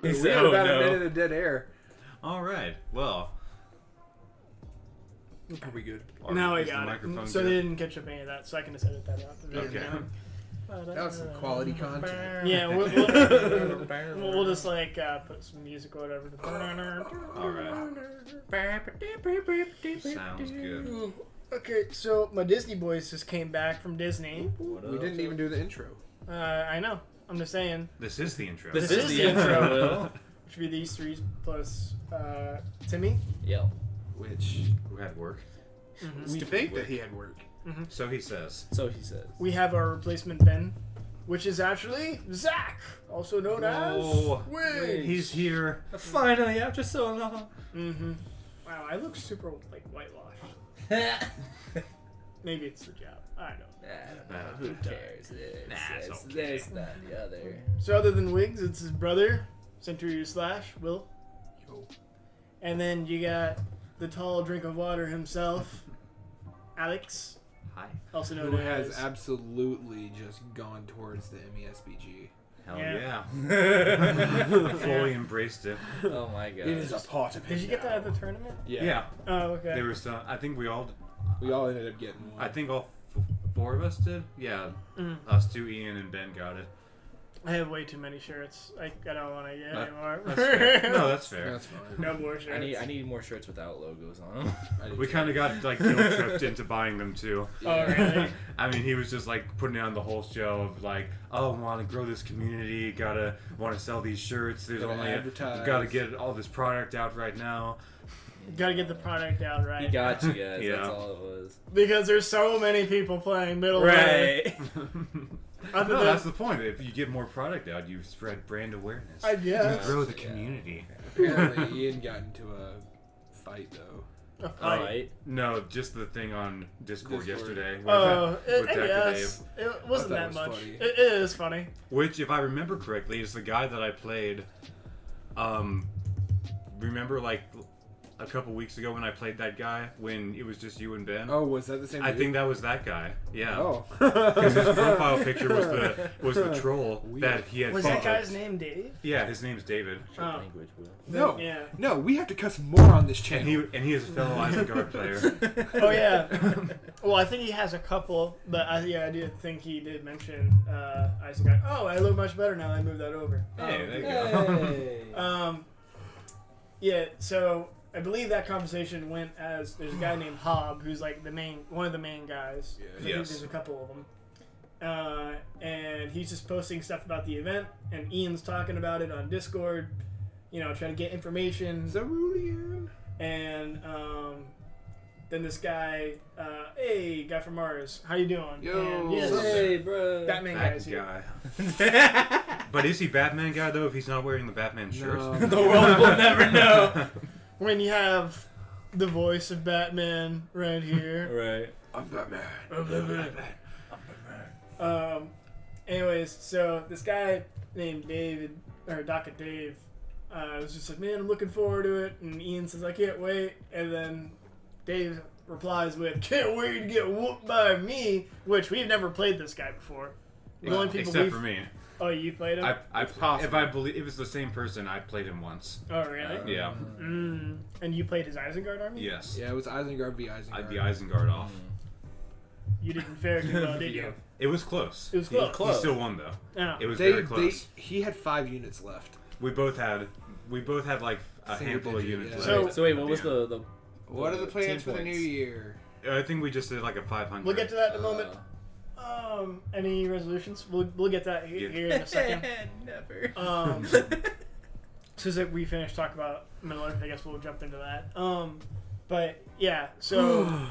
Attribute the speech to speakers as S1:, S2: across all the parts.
S1: He
S2: We
S1: said,
S2: had
S1: "Oh
S2: about a
S1: no."
S2: minute of dead air.
S3: All right. Well,
S2: Are we good?
S4: Now I
S3: is the
S4: got
S3: microphone
S4: it. So
S3: good?
S4: they didn't catch up any of that, so I can just edit that out.
S3: Okay.
S2: That was some quality content.
S4: Yeah, we'll just like put some music or whatever.
S3: All right. Sounds good.
S4: Okay, so my Disney boys just came back from Disney.
S2: We didn't even do the intro.
S4: I know. I'm just saying.
S3: This is the intro.
S1: This
S4: This
S1: is
S4: is
S1: the
S4: the
S1: intro,
S4: intro.
S1: Will.
S4: Which would be these three plus Timmy.
S1: Yo.
S2: Which
S3: Who had work?
S2: we think that he had work.
S3: So he says.
S1: So he says.
S4: We have our replacement Ben, which is actually Zach, also known
S3: Oh,
S4: as Wig.
S3: he's here.
S1: Finally, after so long.
S4: Wow, I look super like whitewashed. Maybe it's the job. I don't know.
S1: Who cares?
S3: Nah, it's okay.
S1: This, that, and the other.
S4: So other than Wiggs, it's his brother, Century Slash, Will.
S2: Yo.
S4: And then you got the tall drink of water himself, Alex,
S3: Hi.
S4: also known
S2: Who
S4: as...
S2: has absolutely just gone towards the MESBG.
S3: Hell
S4: Yeah.
S3: yeah. Fully embraced it.
S1: Oh my god.
S2: It is a part of it.
S4: Did you get that at the tournament?
S3: Yeah.
S4: Oh, okay.
S3: There was some. I think we all.
S2: We all ended up getting one.
S3: I think all four of us did. Yeah.
S4: Mm.
S3: Us two, Ian and Ben got it.
S4: I have way too many shirts. I don't want to get
S3: That-
S4: anymore.
S3: That's fair. No, that's fair.
S2: That's fine.
S4: No more shirts.
S1: I need more shirts without logos on them.
S3: We kind of got like guilt tripped into buying them too.
S4: Oh, really?
S3: I mean, he was just like putting on the whole show of like, oh, want to grow this community, want to sell these shirts. There's
S2: Gotta
S3: only
S2: advertise.
S3: gotta get all this product out right now.
S4: Gotta get the product out
S1: He
S4: right.
S1: got you guys.
S3: Yeah.
S1: That's all it was.
S4: Because there's so many people playing middle
S1: Right.
S4: Other
S3: No,
S4: than-
S3: that's the point. If you get more product out, you spread brand awareness.
S4: I
S3: You
S4: guess.
S3: grow the
S1: Yeah.
S3: community.
S2: Apparently, Ian got into a fight though.
S4: A fight.
S1: Alright.
S3: No, just the thing on Discord
S2: Discord.
S3: yesterday. With,
S4: Oh,
S3: with Dr.
S4: yes.
S3: Dave.
S4: It wasn't
S2: I
S4: that
S2: thought it
S4: much.
S2: was funny.
S4: It is funny.
S3: Which, if I remember correctly, is the guy that I played. Remember, like, a couple weeks ago when I played that guy when it was just you and Ben?
S2: Oh, was that the same?
S3: I
S2: dude?
S3: think that was that guy. Yeah.
S2: Oh.
S3: Because his profile picture was the troll
S2: Weird.
S3: that he had
S4: Was
S3: followed.
S4: that guy's name Dave?
S3: Yeah, his name's David.
S1: Short
S4: Oh.
S1: language, Will.
S2: No.
S4: Yeah.
S2: No, we have to cuss more on this
S3: And
S2: channel.
S3: he is a fellow Isengard player.
S4: Oh, yeah. Well, I think he has a couple, but I did think he did mention Isaac. Oh, I look much better now. I moved that over.
S3: Hey, there you go.
S1: Hey.
S4: Yeah, so I believe that conversation went as there's a guy named Hob who's like one of the main guys.
S2: Yeah.
S4: I think
S3: Yes.
S4: there's a couple of them. And he's just posting stuff about the event, and Ian's talking about it on Discord, trying to get information.
S2: Cerulean.
S4: And then this guy, hey, guy from Mars, how you doing?
S2: Yo.
S4: And yes,
S1: Hey, bro.
S4: Batman
S3: That
S4: guy's here.
S3: guy. But is he Batman guy though? If he's not wearing the Batman shirt.
S2: No.
S1: The world will never know.
S4: When you have the voice of Batman right here.
S1: Right.
S2: I'm Batman.
S4: Anyways, so this guy named David, or Dr. Dave, was just like, man, I'm looking forward to it. And Ian says, I can't wait. And then Dave replies with, can't wait to get whooped by me, which we've never played this guy before. The only people
S3: Except
S4: we've...
S3: for me.
S4: Oh, you played him?
S3: If I believe it was the same person, I played him once.
S4: Oh, really?
S3: Yeah.
S4: And you played his Isengard army?
S3: Yes.
S2: Yeah, it was Isengard v. Isengard.
S3: I'd be Isengard off.
S4: You didn't fare too well, did you?
S3: It was close.
S4: It was close.
S3: He still won though.
S4: Yeah.
S3: It was very close.
S2: He had 5 units left.
S3: We both had like a
S2: Single
S3: handful of
S2: digit,
S3: units.
S2: yeah.
S3: left.
S1: So wait, what was
S3: Yeah.
S1: the
S2: What are the plans
S1: team
S2: for the new
S1: points?
S2: year?
S3: I think we just did like a 500.
S4: We'll get to that in a moment. Any resolutions? We'll get that here in a second.
S1: Never.
S4: So that we finish talking about Middle Earth, I guess we'll jump into that. But yeah, so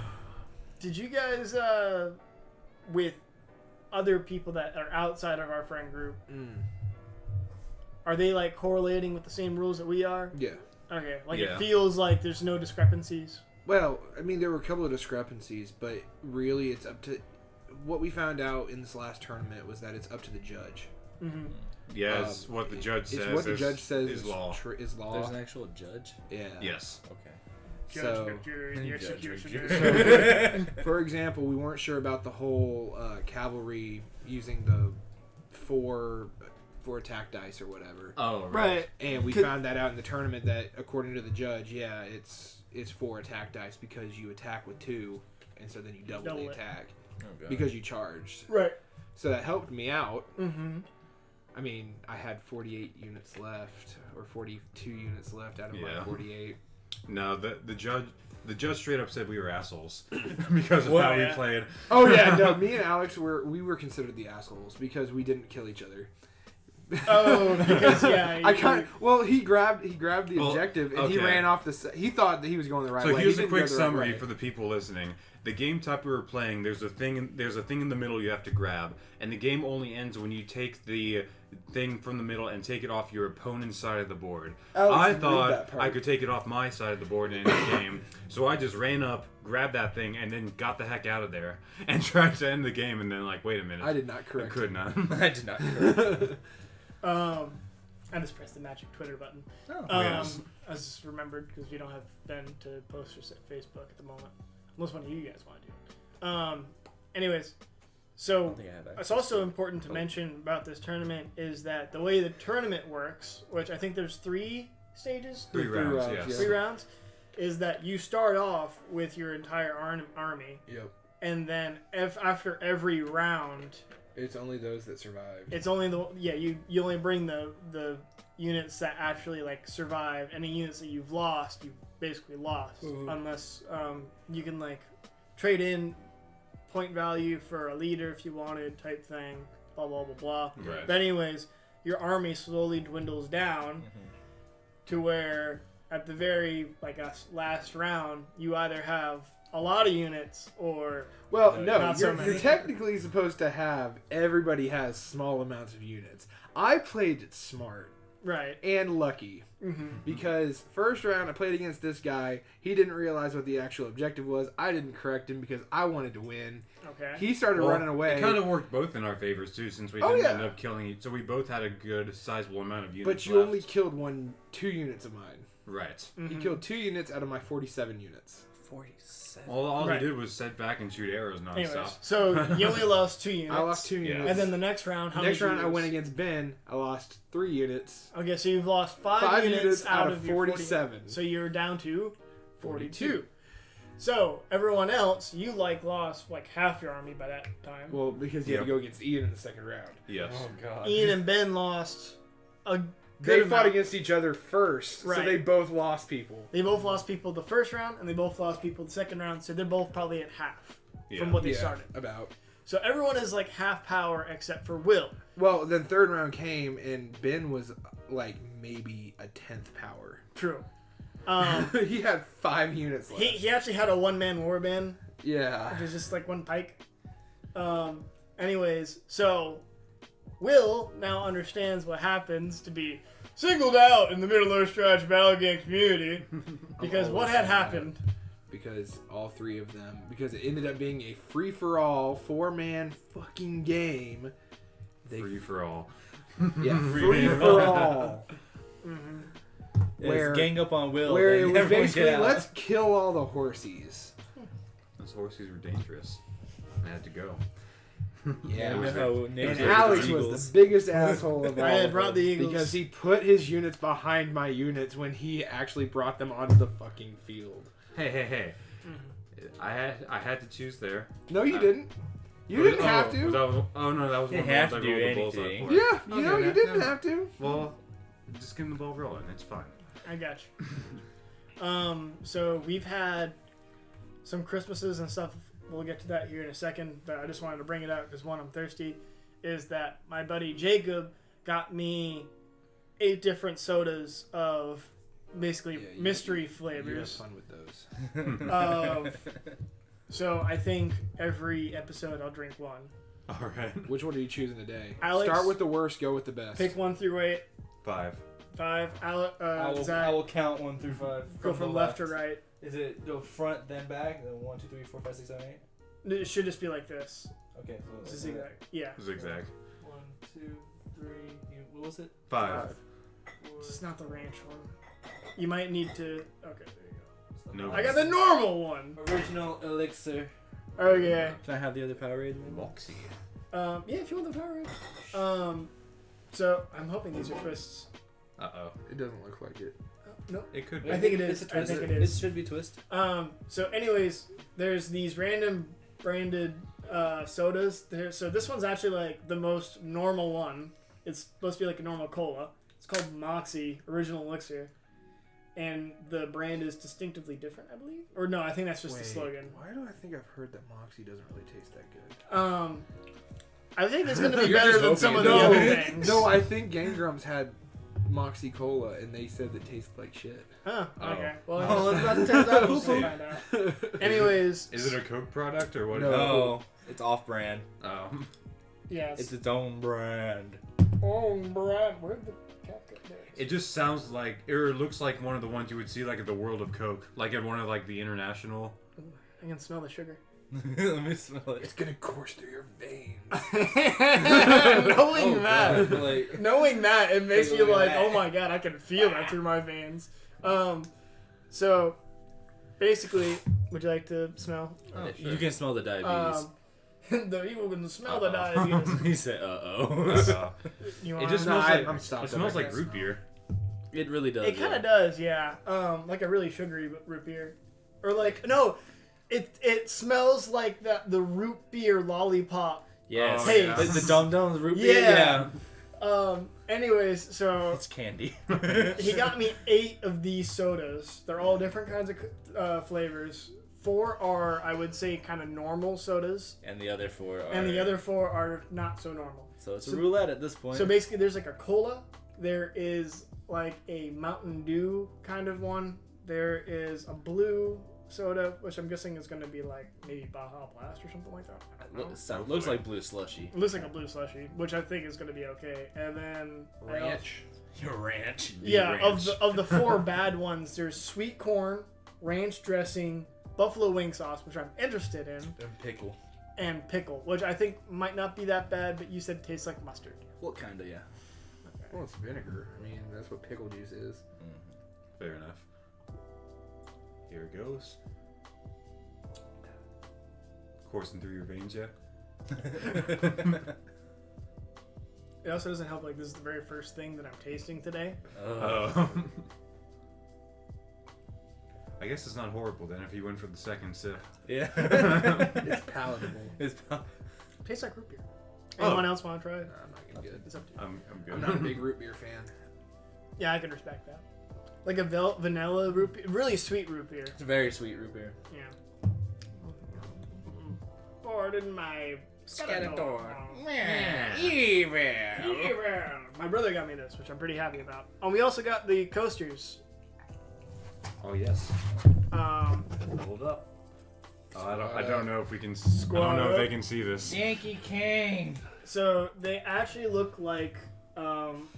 S4: did you guys with other people that are outside of our friend group, are they like correlating with the same rules that we are?
S2: Yeah.
S4: Okay, like
S3: Yeah.
S4: it feels like there's no discrepancies.
S2: Well, I mean, there were a couple of discrepancies, but really it's up to... What we found out in this last tournament was that it's up to the judge.
S4: Mm-hmm.
S3: Yeah, it's what the judge says.
S2: It's what the judge says
S3: is law.
S2: Is law.
S1: There's an actual judge.
S2: Yeah.
S3: Yes.
S1: Okay.
S2: So,
S4: Jury,
S1: Judge,
S4: executioner.
S2: so for example, we weren't sure about the whole cavalry using the for attack dice or whatever.
S3: Oh,
S4: Right.
S2: And we found that out in the tournament that according to the judge, yeah, it's 4 attack dice because you attack with 2, and so then you double
S4: Double
S2: the
S4: it.
S2: attack
S1: Oh, God.
S2: because you charged.
S4: Right.
S2: So that helped me out.
S4: Mm-hmm.
S2: I mean, I had 48 units left, or 42 units left out of my
S3: Yeah.
S2: 48.
S3: No, the judge straight up said we were assholes because of
S4: Well,
S3: how we
S4: yeah.
S3: played.
S2: Oh yeah, no, me and Alex were considered the assholes because we didn't kill each other.
S4: Oh, because yeah.
S2: He grabbed the
S3: Well,
S2: objective and he
S3: okay.
S2: ran off he thought that he was going the right way.
S3: So here's
S2: He
S3: a
S2: didn't go
S3: quick
S2: the right
S3: summary
S2: way.
S3: for the people listening. The game type we were playing, there's a thing in the middle you have to grab, and the game only ends when you take the thing from the middle and take it off your opponent's side of the board.
S2: Alex,
S3: I
S2: read that
S3: thought
S2: part.
S3: I could take it off my side of the board in the game, so I just ran up, grabbed that thing, and then got the heck out of there and tried to end the game. And then like, wait a minute,
S2: I did not
S3: I
S2: correct.
S3: could not.
S1: I did not. Correct.
S4: I just pressed the magic Twitter button.
S1: Oh.
S3: Yes.
S4: I just remembered because we don't have Ben to post or set Facebook at the moment, unless one of you guys want to do it. Anyways, so
S1: think I have access
S4: it's also
S1: to it.
S4: important to mention about this tournament is that the way the tournament works, which I think there's 3 stages,
S3: Three rounds,
S2: rounds,
S3: yes.
S4: 3 rounds, is that you start off with your entire army,
S2: Yep.
S4: and then after every round,
S2: It's only those that survived.
S4: it's only you only bring the units that actually like survive. Any units that you've lost, you've basically lost, unless you can like trade in point value for a leader if you wanted, type thing, blah blah blah blah.
S3: Right.
S4: But anyways, your army slowly dwindles down to where at the very last round you either have a lot of units or
S2: Well, no,
S4: Not so
S2: you're
S4: many.
S2: technically supposed to have everybody has small amounts of units. I played it smart
S4: right.
S2: and lucky because first round I played against this guy. He didn't realize what the actual objective was. I didn't correct him because I wanted to win.
S4: Okay.
S2: He started running away.
S3: It kind of worked both in our favors too, since we
S2: Oh,
S3: didn't
S2: yeah.
S3: end up killing each. So we both had a good, sizable amount of units.
S2: But you
S3: left.
S2: only killed 2 units of mine.
S3: Right.
S2: He killed 2 units out of my 47 units.
S1: 47.
S3: All
S4: Right.
S3: he did was sit back and shoot arrows nonstop.
S4: Anyways, so you only lost 2 units.
S2: I lost 2 units.
S4: And then the next round, how
S2: Next
S4: many?
S2: round I went against Ben. I lost 3 units.
S4: Okay, so you've lost 5
S2: 5
S4: units,
S2: units
S4: out
S2: out
S4: of
S2: of
S4: your
S2: 47.
S4: So you're down to 42. So everyone else, you lost half your army by that time.
S2: Well, because you had to go against Ian in the second round.
S3: Yes.
S1: Oh God.
S4: Ian and Ben lost a good
S2: They fought
S4: amount.
S2: against each other first, so
S4: Right.
S2: they both lost people.
S4: They both lost people the first round, and they both lost people the second round. So they're both probably at half
S3: Yeah.
S4: from what they started.
S2: About.
S4: So everyone is half power except for Will.
S2: Well, then third round came, and Ben was maybe a 10th power.
S4: True.
S2: He had 5 units left.
S4: He actually had a one-man warband,
S2: Yeah.
S4: which is just one pike. Anyways, so Will now understands what happens to be singled out in the Middle-earth Strategy Battle Game community because what had happened.
S2: Because all 3 of them, because it ended up being a free-for-all 4-man fucking game.
S3: Free for all.
S2: Yeah, free-for-all.
S5: It's gang up on Will.
S2: Where it
S5: then
S2: was
S5: everyone
S2: basically,
S5: get out.
S2: let's kill all the horsies.
S3: Those horses were dangerous. I had to go.
S2: Yeah.
S5: You know how names
S2: And
S5: are
S2: Alex
S5: Eagles.
S2: was the biggest asshole of all.
S4: I had
S2: of
S4: brought
S2: them
S4: the Eagles.
S2: because he put his units behind my units when he actually brought them onto the fucking field.
S3: Hey. I had to choose there.
S2: No, you didn't. You didn't have to.
S3: No, that was
S5: You
S3: one
S5: didn't have
S3: of the
S5: to
S3: ones I
S5: do
S3: rolled the bullseye
S5: anything.
S3: for.
S2: Yeah, you know,
S3: Okay,
S2: you didn't
S3: no.
S2: have to.
S3: Well, just getting the ball rolling. It's fine.
S4: I got you. So we've had some Christmases and stuff. We'll get to that here in a second, but I just wanted to bring it up because one, I'm thirsty. Is that my buddy Jacob got me 8 different sodas of basically mystery
S2: You have
S4: flavors.
S2: fun with those.
S4: Of so I think every episode I'll drink one.
S3: All right.
S2: Which one are you choosing today?
S4: Alex,
S2: Start with the worst, go with the best.
S4: Pick 1 through 8.
S3: 5.
S4: 5.
S5: I
S4: Zach,
S5: will count 1 through 5.
S4: go from
S5: the
S4: left to right.
S5: Is it go front then back? Then 1, 2, 3, 4, 5, 6, 7, 8.
S4: It should just be like this.
S5: Okay, so
S4: It's a zigzag. Yeah.
S3: Zigzag.
S5: 1, 2, 3. What was it?
S3: 5.
S4: It's just not the ranch one. You might need to. Okay, there you
S3: No.
S4: go. I got the normal one.
S5: Original elixir.
S4: Okay.
S5: Can I have the other Powerade?
S3: Moxie.
S4: Yeah, if you want the power range. So I'm hoping these are twists.
S2: It doesn't look like it.
S4: No,
S3: It could
S4: I think it is.
S5: It's a
S4: I
S5: twist.
S4: think it is.
S5: It should be twist.
S4: So anyways, there's these random branded sodas. So this one's actually like the most normal one. It's supposed to be like a normal cola. It's called Moxie Original Elixir. And the brand is distinctively different, I believe. Or no, I think that's just the slogan.
S2: Why do I think I've heard that Moxie doesn't really taste that good?
S4: I think it's going to be
S2: You're
S4: better
S2: just
S4: than some of
S2: hoping
S4: the
S2: it
S4: other
S2: does.
S4: things.
S2: No, I think Game Grumps had Moxie Cola, and they said it tasted like shit.
S4: Huh, okay.
S5: Oh,
S4: Well,
S5: let's about to test that.
S4: we'll find out. Anyways.
S3: Is it a Coke product or what?
S5: No, it's off-brand.
S3: Oh.
S4: Yes.
S5: It's its own brand.
S4: Oh, Brad, where'd the cat go? There it
S3: It just sounds like, or it looks like one of the ones you would see like at the World of Coke, like at one of like the international.
S4: is. I can smell the sugar.
S5: Let me smell it.
S2: It's gonna course through your veins.
S4: Knowing that.
S5: God, like,
S4: Knowing that, it makes me
S5: Take a look
S4: like,
S5: at that.
S4: oh my god, I can feel that through my veins. So, basically, would you like to smell?
S5: You can smell the diabetes.
S4: The evil can smell the diabetes.
S5: He said, "Uh-oh."
S4: You
S3: It
S4: want
S3: just
S2: No,
S3: smells like
S2: I'm stopped.
S3: it smells
S2: I
S3: like
S2: guess.
S3: root beer.
S5: It really does.
S4: It kind of does, yeah. Like a really sugary root beer, or like no, it smells like the root beer lollipop.
S5: Yes.
S3: Oh,
S4: Hey.
S3: yeah.
S5: The Dum Dums root beer.
S4: Yeah.
S5: Yeah.
S4: Anyways, so
S5: It's candy.
S4: he got me 8 of these sodas. They're all different kinds of flavors. 4 are, I would say, kind of normal sodas,
S5: And the other 4 are.
S4: and the other 4 are not so normal.
S5: So it's a roulette at this point.
S4: So basically, there's like a cola. There is like a Mountain Dew kind of one. There is a blue soda, which I'm guessing is going to be like maybe Baja Blast or something like that. I don't know.
S5: Looks like blue slushy.
S4: It looks like a blue slushy, which I think is going to be okay. And then
S2: Ranch.
S5: Your ranch.
S4: Yeah, of the 4 bad ones, there's sweet corn, ranch dressing, buffalo wing sauce, which I'm interested in,
S5: And pickle.
S4: and pickle, which I think might not be that bad, but you said it tastes like mustard.
S5: Well, kinda, yeah.
S2: Well, it's vinegar. I mean, that's what pickle juice is.
S3: Fair enough. Here it goes. Coursing through your veins, yeah.
S4: It also doesn't help, like, this is the very first thing that I'm tasting today.
S3: Oh. I guess it's not horrible then if you went for the second sip.
S5: Yeah.
S2: It's palatable.
S5: It's
S4: Tastes like root beer.
S3: Oh.
S4: Anyone else want to try it?
S2: No, I'm not gonna get it.
S4: It's up to you.
S3: I'm good.
S2: I'm not a big root beer fan.
S4: Yeah, I can respect that. Like a vanilla root beer, really sweet root beer.
S5: It's a very sweet root beer.
S4: Yeah. Pardon my Skeletor.
S5: Evil.
S4: My brother got me this, which I'm pretty happy about. And we also got the coasters.
S3: Oh yes.
S5: Hold up.
S3: Oh, I don't know if we can. I
S4: Squad
S3: don't know if
S4: up.
S3: they can see this.
S5: Yankee King.
S4: So they actually look like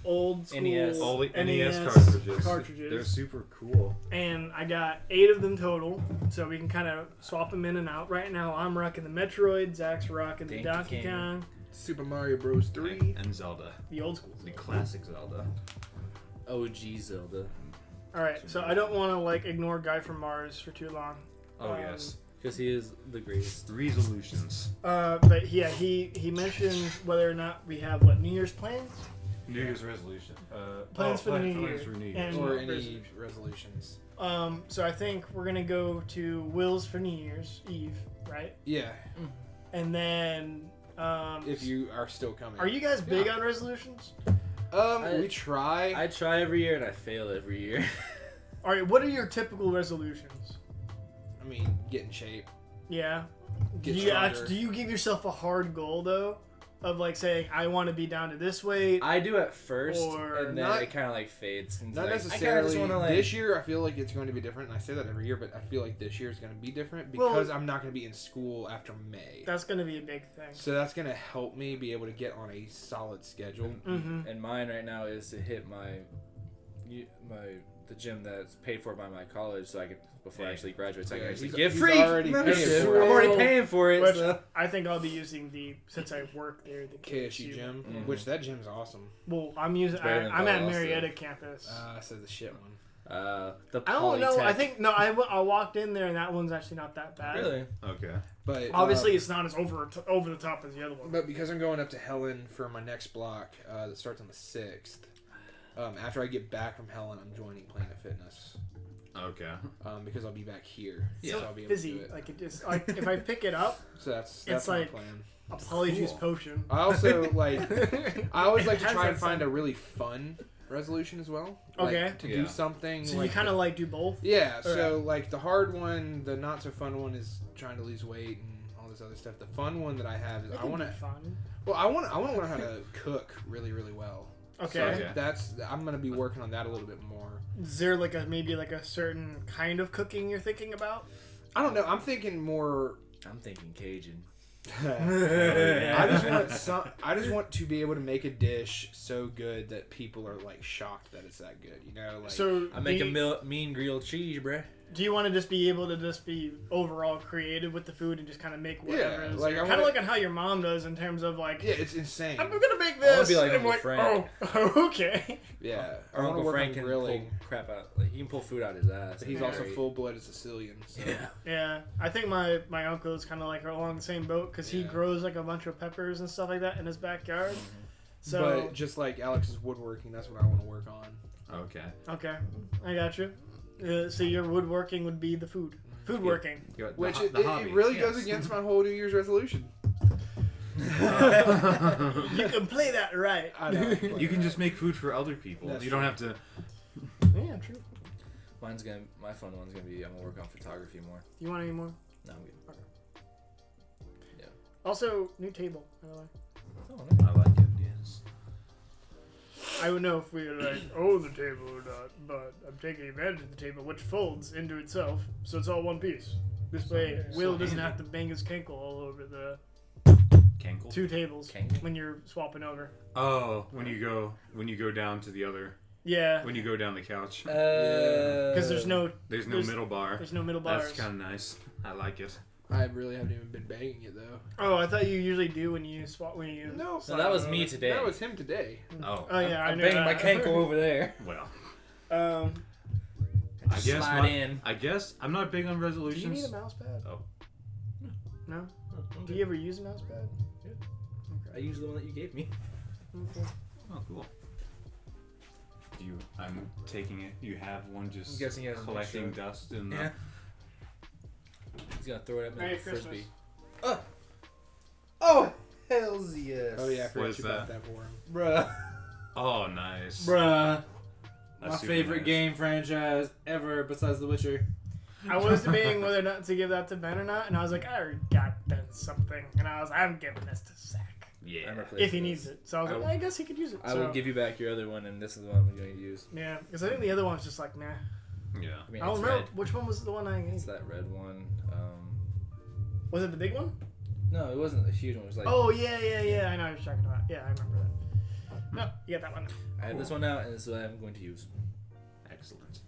S4: old school
S5: NES.
S3: All the NES
S4: cartridges.
S3: cartridges. They're super cool.
S4: And I got 8 of them total, so we can kind of swap them in and out. Right now, I'm rocking the Metroid, Zach's rocking the
S5: Donkey
S4: Donkey
S5: Kong.
S4: Kong,
S2: Super Mario Bros. 3.
S3: And Zelda.
S4: the old school.
S3: The classic Zelda.
S5: OG Zelda.
S4: All right, so I don't want to like ignore Guy from Mars for too long.
S3: Oh yes.
S5: Because he is the greatest.
S3: Resolutions.
S4: But yeah, he mentioned whether or not we have New Year's plans.
S3: New Year's resolution.
S4: Plans for the New
S3: plans
S4: Year.
S3: for New
S4: And-
S3: Year's.
S2: Or any resolutions.
S4: So I think we're gonna go to Will's for New Year's Eve, right?
S2: Yeah,
S4: And then
S2: if you are still coming.
S4: are you guys big on resolutions?
S2: We try.
S5: I try every year and I fail every year.
S4: All right, what are your typical resolutions?
S2: I mean, get in shape.
S4: Yeah. Do
S2: Get
S4: you
S2: stronger.
S4: do you give yourself a hard goal though, of like saying I want to be down to this weight?
S5: I do at first,
S4: Or
S5: and then
S2: not-
S5: it kind of like fades. And it's
S2: Not
S5: like, I kinda
S2: necessarily.
S5: just wanna, like,
S2: This year, I feel like it's going to be different, and I say that every year, but I feel like this year is going to be different
S4: Well-
S2: because I'm not going to be in school after May.
S4: That's gonna be a big thing.
S2: So that's going to help me be able to get on a solid schedule.
S4: Mm-hmm.
S5: And mine right now is to hit the gym that's paid for by my college, so I could before I actually graduate, so I can
S2: Yeah,
S5: actually
S2: he's-
S5: get
S2: he's
S5: free
S2: already paying
S5: membership.
S2: for it.
S5: I'm already paying for it.
S4: Which
S5: So.
S4: I think I'll be using since I work there, the
S2: KSU gym,
S5: Mhm.
S2: which that gym's awesome.
S4: Well, I'm using.
S5: better than
S4: I'm at
S5: Valdosta.
S4: Marietta campus.
S2: I said the shit one.
S5: The
S4: I don't know. I
S5: Polytech.
S4: think no. I walked in there and that one's actually not that bad.
S5: Really?
S3: Okay.
S2: But
S4: Obviously, it's not as over the top as the other one.
S2: but because I'm going up to Helen for my next block that starts on the 6th. After I get back from Helen, I'm joining Planet Fitness.
S3: Okay.
S2: Because I'll be back here.
S4: It's
S2: so
S4: so
S2: I'll be able to do
S4: fizzy.
S2: it.
S4: Like it just like if I pick it up,
S2: So that's
S4: it's
S2: my
S4: like-
S2: plan.
S4: a polyjuice
S5: Cool.
S4: potion.
S2: I also like. I always like
S4: It
S2: to
S4: has
S2: try and
S4: that
S2: find
S4: sound.
S2: a really fun resolution as well.
S4: Okay.
S2: Like, to
S3: Yeah.
S2: do something.
S4: So
S2: like
S4: you kind of like do both.
S2: Yeah. So
S4: Okay.
S2: like the hard one, the not so fun one is trying to lose weight and all this other stuff. The fun one that I have is
S4: That
S2: I
S4: can
S2: want
S4: be
S2: to.
S4: fun.
S2: Well, I want to learn how to cook really, really well.
S4: Okay.
S2: So
S3: Okay.
S2: I'm gonna be working on that a little bit more.
S4: Is there like maybe a certain kind of cooking you're thinking about?
S2: I don't know. I'm thinking more.
S5: I'm thinking Cajun.
S2: I just want to be able to make a dish so good that people are like shocked that it's that good. You know, like
S4: So
S5: I make
S4: do
S5: a
S4: you,
S5: mean grilled cheese, bruh.
S4: do you want to just be able to just be overall creative with the food and just kind of make whatever?
S2: Yeah,
S4: is
S2: like, I
S4: kind
S2: wanna-
S4: of like on how your mom does in terms of like,
S2: yeah, it's insane.
S4: I'm gonna make
S5: I wanna
S4: this.
S5: be like
S4: and I'm
S5: Uncle
S4: like,
S5: Frank.
S4: oh, okay.
S2: Yeah, I
S5: Our
S2: want to
S5: Uncle
S2: work
S5: Frank
S2: on
S5: can
S2: grilling.
S5: pull crap out. Like he can pull food out his ass.
S2: But he's
S4: Yeah.
S2: also
S5: Great.
S2: full-blooded Sicilian. So.
S5: Yeah.
S4: Yeah, I think my uncle is kind of like along the same boat because he
S2: Yeah.
S4: grows like a bunch of peppers and stuff like that in his backyard.
S5: Mm-hmm.
S4: So
S2: But just like Alex's woodworking, that's what I want to work on.
S3: Okay.
S4: okay, I got you. So your woodworking would be the food. Food
S3: Yeah.
S4: working.
S3: You got
S2: Which
S3: the hobby.
S2: it really
S3: yes.
S2: goes against my whole New Year's resolution.
S4: You can play that right.
S2: I know.
S3: You can just make food for other people.
S2: That's
S3: you don't
S2: true.
S3: have to.
S4: Yeah, true.
S5: My fun one's gonna be I'm gonna work on photography more.
S4: You want any more?
S5: No, I'm good.
S4: Also, new table. By the way,
S5: Oh,
S3: I like it. Yes.
S4: I would know if we were like, oh, the table or not. But I'm taking advantage of the table, which folds into itself, so it's all one piece. This way,
S3: So
S4: Will doesn't
S3: handy.
S4: have to bang his cankle all over the
S3: Cankle.
S4: two tables
S5: Cankle?
S4: when you're swapping over.
S3: Oh, when you go down to the other,
S4: Yeah,
S3: when you go down the couch,
S4: because there's no
S3: there's middle bar.
S4: there's no middle bars.
S3: That's kind of nice. I like it.
S2: I really haven't even been banging it though.
S4: Oh, I thought you usually do when you swap when you.
S2: No,
S5: No, that was me today.
S2: That was him today.
S3: Oh,
S4: Oh yeah, I
S5: I'm
S4: knew
S5: banging
S4: that.
S5: my cankle over there.
S3: well.
S4: I
S3: I guess
S5: Slide in.
S3: I guess I'm not big on
S4: do you
S3: resolutions.
S4: need a mouse pad?
S3: Oh.
S4: No. Do you ever use a mouse pad?
S5: I used the one that you gave me.
S4: Okay.
S3: Oh, cool. I'm taking it. You have one just
S5: I'm guessing he has a
S3: collecting
S5: mixture.
S3: dust in the.
S5: Yeah. He's gonna throw it at me
S4: Merry
S5: like a
S4: Christmas.
S5: frisbee. Oh, hells yes.
S2: Oh yeah, I
S3: What
S2: forgot
S3: is
S2: you bought
S3: that?
S2: that for him.
S5: Bruh.
S3: Oh, nice.
S5: Bruh.
S3: That's
S5: My
S3: super
S5: favorite
S3: nice.
S5: game franchise ever besize The Witcher.
S4: I was debating whether or not to give that to Ben or not, and I was like, I already got Ben something, and I'm giving this to Zach
S3: Yeah.
S5: I'm replacing
S4: if he
S5: this.
S4: needs it. So I was
S5: I
S4: like,
S5: will-
S4: I guess he could use it.
S5: I
S4: so,
S5: will give you back your other one, and this is the one I'm going to use.
S4: Yeah, because I think the other one's just like, nah.
S3: Yeah.
S5: I mean,
S4: I don't
S5: it's
S4: remember
S5: red.
S4: which one was the one I
S5: It's
S4: gave.
S5: that red one.
S4: Was it the big one?
S5: No, it wasn't a huge one. It was like
S4: Oh yeah. I know what you're talking about. Yeah, I remember that. No, you got that one.
S5: I have this one now, and this is what I'm going to use.
S3: Excellent.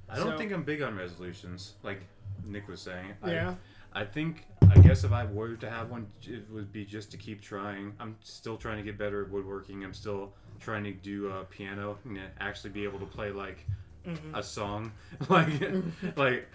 S3: I don't
S4: So-
S3: think I'm big on resolutions, like Nick was saying.
S4: Yeah.
S3: I guess if I were to have one, it would be just to keep trying. I'm still trying to get better at woodworking. I'm still trying to do piano and actually be able to play like
S4: Mm-hmm.
S3: a song, like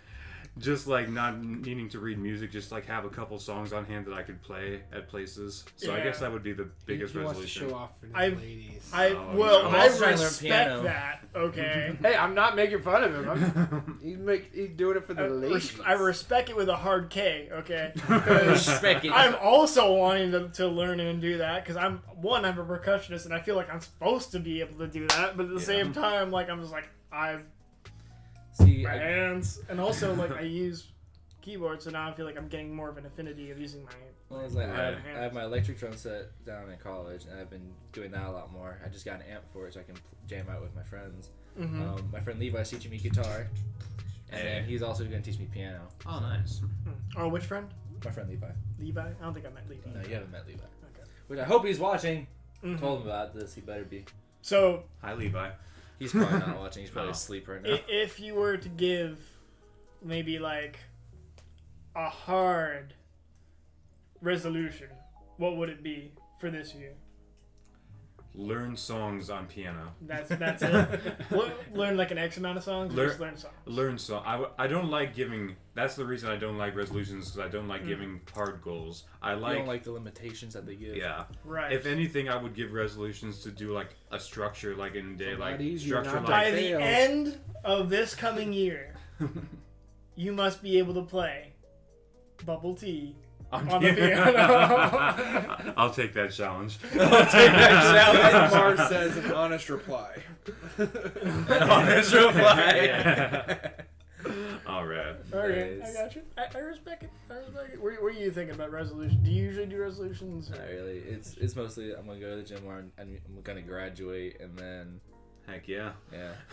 S3: just like not needing to read music, just like have a couple songs on hand that I could play at places. So I
S4: Yeah.
S3: guess that would be the biggest
S2: he wants to
S3: resolution.
S2: show off for the
S4: I've-
S2: ladies.
S3: Oh,
S4: Well,
S3: I'm
S4: I
S5: also trying to learn
S4: respect
S5: piano.
S4: that. Okay.
S2: Hey, I'm not making fun of him. He's doing it for the ladies.
S4: I respect it with a hard K, okay?
S5: Respect it.
S4: I'm also wanting to learn and do that because I'm a percussionist and I feel like I'm supposed to be able to do that, but at the same time, like I'm just like I've
S5: See,
S4: my
S5: I,
S4: hands, and also like I use keyboard, so now I feel like I'm getting more of an affinity of using my.
S5: well, it's like
S3: Right.
S5: I have my electric drum set down in college, and I've been doing that a lot more. I just got an amp for it, so I can jam out with my friends.
S4: Mm-hmm.
S5: My friend Levi's teaching me guitar, and then he's also going to teach me piano.
S3: Oh, nice.
S4: Oh, which friend?
S5: My friend Levi.
S4: Levi? I don't think I met Levi.
S5: No, you haven't met Levi.
S4: Okay.
S5: Which I hope he's watching.
S4: Mhm.
S5: Told him about this. He better be.
S4: So,
S3: Hi, Levi.
S5: He's probably not watching. He's probably
S3: No.
S5: asleep right now.
S4: if you were to give maybe like a hard resolution, what would it be for this year?
S3: learn songs on piano.
S4: That's it. Learn like an X amount of songs. Or just learn songs.
S3: Learn song. I don't like giving. That's the reason I don't like resolutions, because I don't like giving hard goals. I
S5: You don't like the limitations that they give.
S3: Yeah.
S4: Right.
S3: If anything, I would give resolutions to do like a structure, like in a day,
S2: Not
S3: like
S2: easy,
S3: structure
S2: not
S4: By
S3: like.
S4: the end of this coming year, you must be able to play Bubble Tea on the piano.
S3: I'll take that challenge.
S2: As Mars says, an honest reply.
S5: Honest reply.
S3: All right.
S4: Okay,
S5: Nice.
S4: I got you. I respect it. I respect it. What are you thinking about resolutions? Do you usually do resolutions?
S5: Not really. It's mostly I'm gonna go to the gym, or I'm gonna graduate, and then
S3: Heck yeah.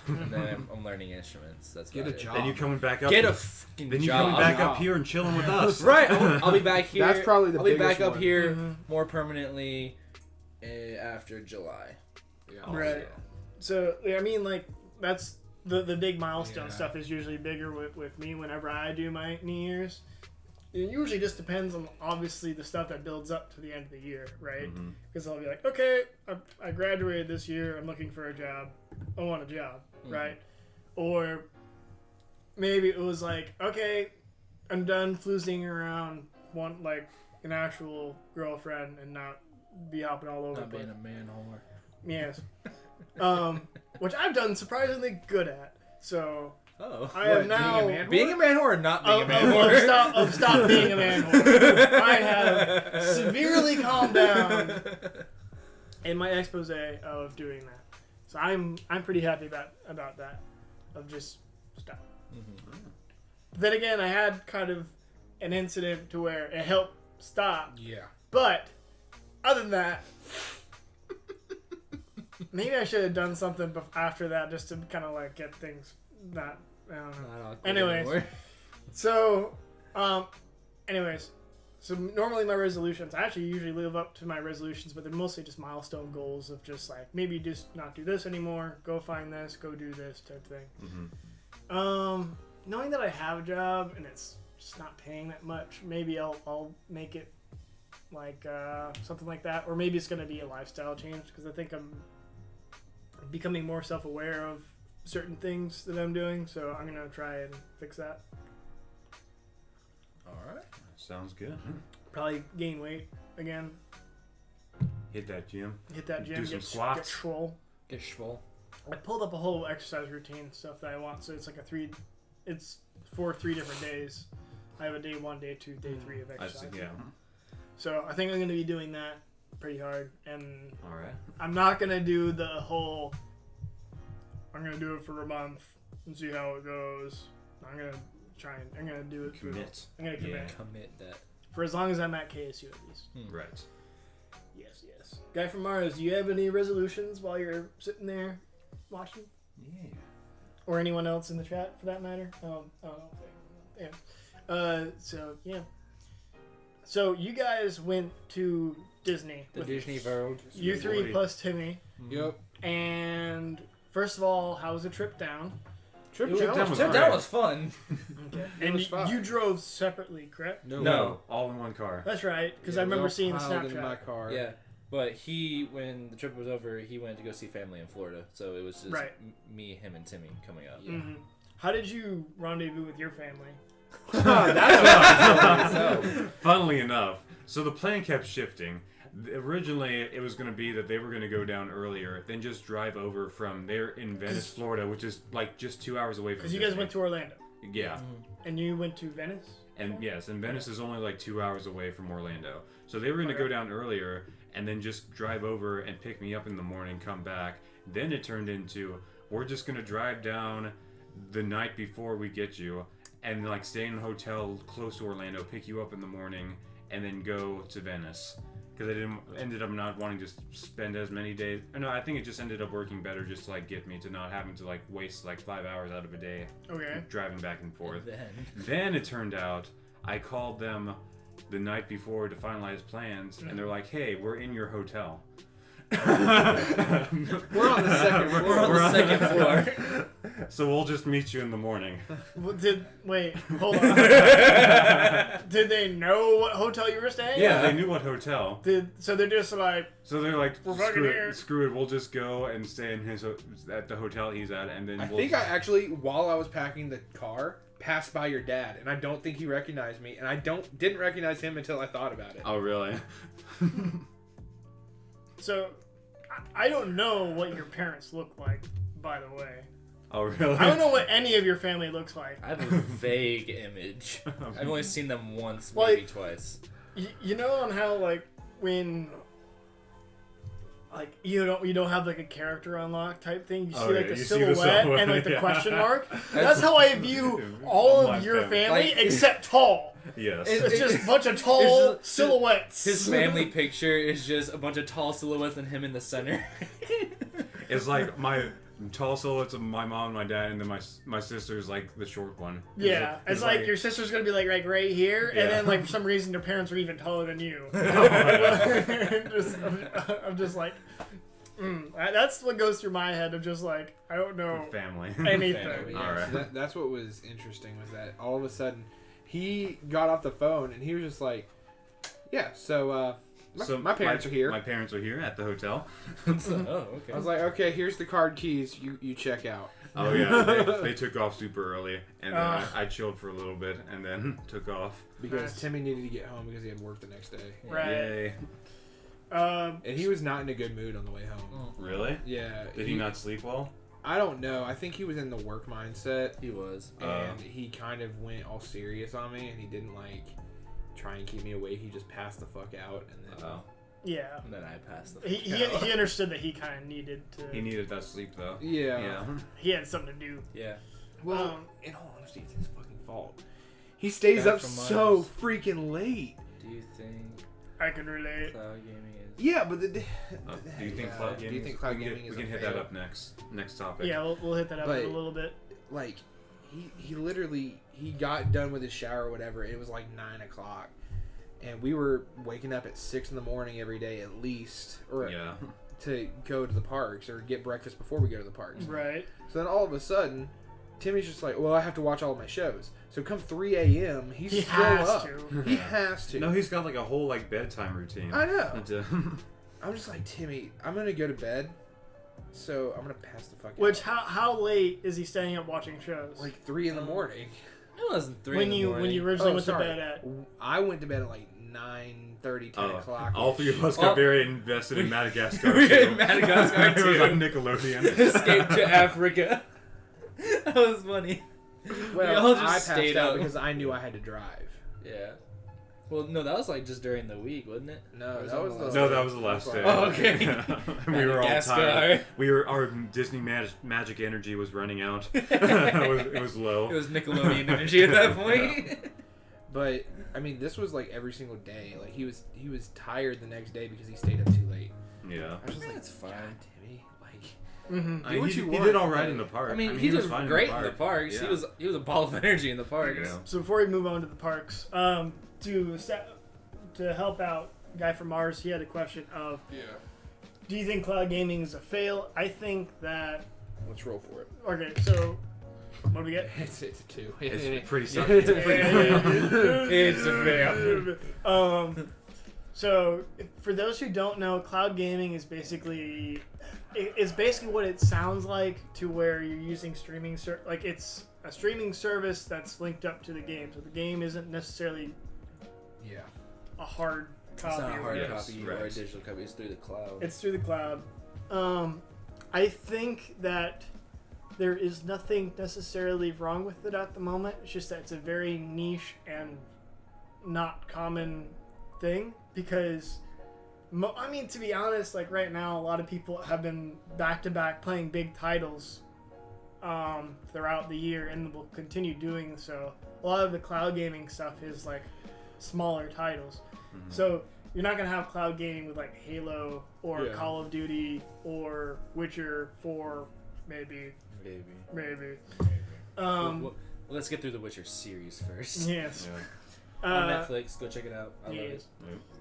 S5: and then I'm learning instruments. That's
S2: Get
S5: about
S2: a
S5: it.
S2: job.
S3: Then you coming back up.
S5: Get a fucking
S3: Then you
S5: job.
S3: coming back
S2: job.
S3: up here and chilling with us.
S5: Right, I'll be back here.
S2: That's probably the
S5: I'll be back
S2: biggest
S5: up
S2: one.
S5: here
S4: Mhm.
S5: more permanently after July.
S2: Yeah.
S4: Right. So I mean, like that's the big milestone
S2: Yeah.
S4: stuff is usually bigger with me whenever I do my New Year's. It usually just depends on obviously the stuff that builds up to the end of the year, right?
S3: Mhm.
S4: Because I'll be like, okay, I graduated this year. I'm looking for a job. I want a job, right? Or maybe it was like, okay, I'm done floozing around, want like an actual girlfriend and not be hopping all over.
S5: Not
S4: the
S5: being
S4: place.
S5: a man whore.
S4: Yes. Which I've done surprisingly good at. So
S5: Oh.
S4: I am now
S5: Being a man whore or not being a man whore?
S4: of stop being a man whore. I have severely calmed down in my expose of doing that. So I'm pretty happy about that. Of just stop. Then again, I had kind of an incident to where it helped stop.
S2: Yeah.
S4: But other than that, maybe I should have done something after that just to kind of like get things not. I don't know.
S5: Not awkward
S4: Anyways.
S5: anymore.
S4: So, so normally my resolutions, I actually usually live up to my resolutions, but they're mostly just milestone goals of just like maybe just not do this anymore, go find this, go do this type thing.
S3: Mhm.
S4: Knowing that I have a job and it's just not paying that much, maybe I'll make it like something like that, or maybe it's gonna be a lifestyle change because I think I'm becoming more self-aware of certain things that I'm doing, so I'm gonna try and fix that.
S5: All right.
S3: Sounds good.
S4: Probably gain weight again.
S3: Hit that gym.
S4: Hit that gym.
S3: Do some
S4: Get
S3: squats.
S4: Get swole.
S5: Get swole.
S4: I pulled up a whole exercise routine stuff that I want. So it's like it's for 3 different days. I have a day 1, day 2, day 3 of
S3: I
S4: exercise.
S3: see, yeah.
S4: So I think I'm gonna be doing that pretty hard, and
S3: All right.
S4: I'm not gonna do the whole. I'm gonna do it for a month and see how it goes. I'm gonna do it.
S3: Commit.
S4: I'm gonna commit
S3: Yeah.
S5: Commit that.
S4: for as long as I'm at KSU at least.
S3: Right.
S4: Yes. Guy from Mars, do you have any resolutions while you're sitting there watching?
S3: Yeah.
S4: Or anyone else in the chat for that matter? I don't know. Yeah. So you guys went to Disney.
S5: The
S4: with
S5: Disney World.
S4: you three
S3: Boy.
S4: plus Timmy.
S2: Yep.
S4: And first of all, how was the trip down?
S2: Trip
S3: Trip
S2: down
S3: down
S2: was
S3: was
S2: fun.
S5: That was fun.
S4: Okay.
S2: It
S4: And
S2: was fun.
S4: you drove separately, correct?
S5: No.
S3: All in one car.
S4: That's right, because
S2: Yeah,
S4: I remember
S2: we all
S4: seeing the
S2: piled in my
S4: Snapchat.
S2: car.
S5: Yeah. But when the trip was over, he went to go see family in Florida. So it was just
S4: Right.
S5: me, him, and Timmy coming up.
S4: hmm How did you rendezvous with your family?
S3: Funnily enough, so the plan kept shifting. Originally, it was going to be that they were going to go down earlier, then just drive over from there in Venice, Florida, which is like just 2 hours away from.
S4: Because you guys
S3: Disney.
S4: went to Orlando.
S3: Yeah,
S4: And you went to Venice?
S3: and yes, and Venice is only like 2 hours away from Orlando. So they were going to go down earlier and then just drive over and pick me up in the morning, come back. Then it turned into we're just going to drive down the night before we get you and like stay in a hotel close to Orlando, pick you up in the morning, and then go to Venice. Because I ended up not wanting to spend as many days. No, I think it just ended up working better just to like get me to not having to like waste like 5 hours out of a day
S4: Okay.
S3: driving back and forth.
S5: Then.
S3: Then it turned out I called them the night before to finalize plans, and they're like, "Hey, we're in your hotel."
S2: We're on the second floor.
S5: We're on the second floor.
S3: So we'll just meet you in the morning.
S4: Hold on. Did they know what hotel you were staying
S3: Yeah,
S4: at?
S3: they knew what hotel.
S4: So they're just like,
S3: So they're like,
S4: We're fucking here.
S3: screw it. We'll just go and stay in at the hotel he's at, and then
S2: I
S3: we'll
S2: think I actually, while I was packing the car, passed by your dad, and I don't think he recognized me, and I didn't recognize him until I thought about it.
S3: Oh, really?
S4: so I don't know what your parents look like, by the way.
S3: Oh, really?
S4: I don't know what any of your family looks like.
S5: I have a vague image. I've only seen them once,
S4: Like-
S5: maybe twice.
S4: You know on how like when like you don't have like a character unlock type thing. You see
S3: Oh,
S4: like
S3: yeah,
S4: the
S3: you see the
S4: silhouette and
S3: silhouette,
S4: like the
S3: yeah.
S4: question mark. That's how I view all
S3: My
S4: of your
S3: family.
S4: family
S5: Like-
S4: except tall.
S3: Yes.
S4: It's just a bunch of tall
S5: It's just-
S4: silhouettes.
S5: His family picture is just a bunch of tall silhouettes and him in the center.
S3: It's like my tall silhouettes of my mom and my dad, and then my sister's like the short one.
S4: Yeah, it's like your sister's gonna be like right here,
S3: Yeah.
S4: and then like for some reason your parents are even taller than you. I'm just like, that's what goes through my head. I'm just like, I don't know
S3: family.
S4: anything.
S5: Family, yeah.
S3: All right.
S2: So that's what was interesting was that all of a sudden he got off the phone and he was just like, yeah, so my parents are here.
S3: My parents are here at the hotel.
S5: Oh, okay.
S2: I was like, okay, here's the card keys. You check out.
S3: Oh yeah, they took off super early, and then I chilled for a little bit, and then took off.
S2: Because
S4: Nice.
S2: Timmy needed to get home because he had work the next day.
S4: Right.
S3: Yay!
S2: And he was not in a good mood on the way home.
S3: Really?
S2: Yeah.
S3: Did he not sleep well?
S2: I don't know. I think he was in the work mindset.
S5: He was.
S2: And he kind of went all serious on me, and he didn't like try and keep me awake. He just passed the fuck out, and then
S4: Yeah.
S5: And then I passed the
S4: He understood that he kind of needed to.
S3: He needed that sleep though.
S2: yeah.
S3: Yeah.
S4: He had something to do.
S5: Yeah.
S2: Well, in all honesty, it's his fucking fault. He stays
S5: Back
S2: up
S5: from
S2: so
S5: Mars.
S2: freaking late.
S5: Do you think
S4: I can relate.
S5: cloud gaming is...
S2: Yeah, but
S3: Do you think cloud gaming?
S2: Do you think cloud
S3: we can
S2: gaming
S3: get-
S2: is
S3: We
S2: a
S3: can hit
S2: fail?
S3: that up next topic.
S4: Yeah, we'll hit that up
S2: But-
S4: in a little bit.
S2: Like, he literally he got done with his shower or whatever. It was like 9:00, and we were waking up at 6 in the morning every day at least, or
S3: Yeah.
S2: to go to the parks or get breakfast before we go to the parks.
S4: Right.
S2: So then all of a sudden, Timmy's just like, well, I have to watch all of my shows. So come 3 a.m., he's
S4: He
S2: still
S4: has
S2: up.
S4: to.
S2: He has to.
S3: No, he's got like a whole like bedtime routine.
S2: I know.
S3: And,
S2: I'm just like, Timmy, I'm going to go to bed, so I'm going to pass the fuck
S4: Which
S2: out.
S4: how late is he staying up watching shows?
S2: Like 3 in the morning.
S5: It wasn't 3
S4: when
S5: in the
S4: you
S5: morning.
S4: originally
S2: Oh,
S4: went
S2: sorry.
S4: to bed at.
S2: I went to bed at like 9:30, 10 o'clock.
S3: all three of us got
S5: Oh.
S3: very invested in Madagascar.
S5: We
S3: too.
S5: in Madagascar,
S3: It was
S5: too.
S3: on Nickelodeon.
S5: Escape to Africa. That was funny.
S2: Well,
S5: all just
S2: I passed
S5: stayed
S2: out
S5: up.
S2: because I knew I had to drive.
S5: Yeah. Well, no, that was like just during the week, wasn't it?
S2: No,
S5: Or
S2: that was
S5: on
S2: the-
S3: No, that was the last day.
S5: Oh, okay.
S3: We were all
S5: Madagascar.
S3: tired. Our Disney magic energy was running out. it was low.
S5: It was Nickelodeon energy at that point.
S2: But I mean, this was like every single day. Like he was tired the next day because he stayed up too late.
S3: Yeah.
S2: I was just like,
S5: That's fine.
S2: God, Timmy, like
S4: Mm-hmm.
S3: I mean,
S2: what
S3: he,
S2: you
S3: he
S2: want,
S3: did all right
S2: but-
S3: in the park.
S5: I mean,
S3: he
S5: he
S3: was
S5: did
S3: fine
S5: great
S3: in the park.
S5: Yeah.
S3: Yeah.
S5: He was a ball of energy in the parks.
S3: Yeah.
S4: So before we move on to the parks, to help out Guy from Mars, he had a question of, do you think cloud gaming is a fail? I think that.
S2: let's roll for it.
S4: Okay, so what do we get?
S2: It's a 2.
S3: It's pretty
S2: Yeah.
S3: sucky. It's pretty
S5: It's a fail.
S4: So for those who don't know, cloud gaming is basically what it sounds like, to where you're using streaming like it's a streaming service that's linked up to the game. So the game isn't necessarily
S2: Yeah.
S4: a hard
S5: It's
S4: copy.
S5: not a
S4: or
S5: hard
S4: whatever.
S3: Yes,
S5: copy
S3: right.
S5: or a digital copy. It's through the cloud.
S4: It's through the cloud. I think that there is nothing necessarily wrong with it at the moment. It's just that it's a very niche and not common thing, because I mean, to be honest, like right now, a lot of people have been back-to-back playing big titles throughout the year, and will continue doing so. A lot of the cloud gaming stuff is like smaller titles.
S3: Mm-hmm.
S4: So you're not going to have cloud gaming with like Halo or
S2: Yeah.
S4: Call of Duty or Witcher 4, maybe.
S5: Maybe. Well, let's get through the Witcher series first.
S4: Yes.
S3: Yeah.
S5: On Netflix, go check it out. I love it.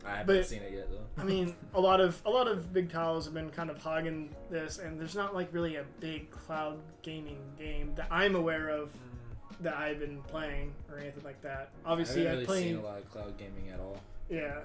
S5: I haven't seen it yet though.
S4: I mean, a lot of big titles have been kind of hogging this, and there's not like really a big cloud gaming game that I'm aware of that I've been playing or anything like that. Obviously,
S5: I haven't
S4: I've
S5: really
S4: played.
S5: seen a lot of cloud gaming at all.
S4: Yeah,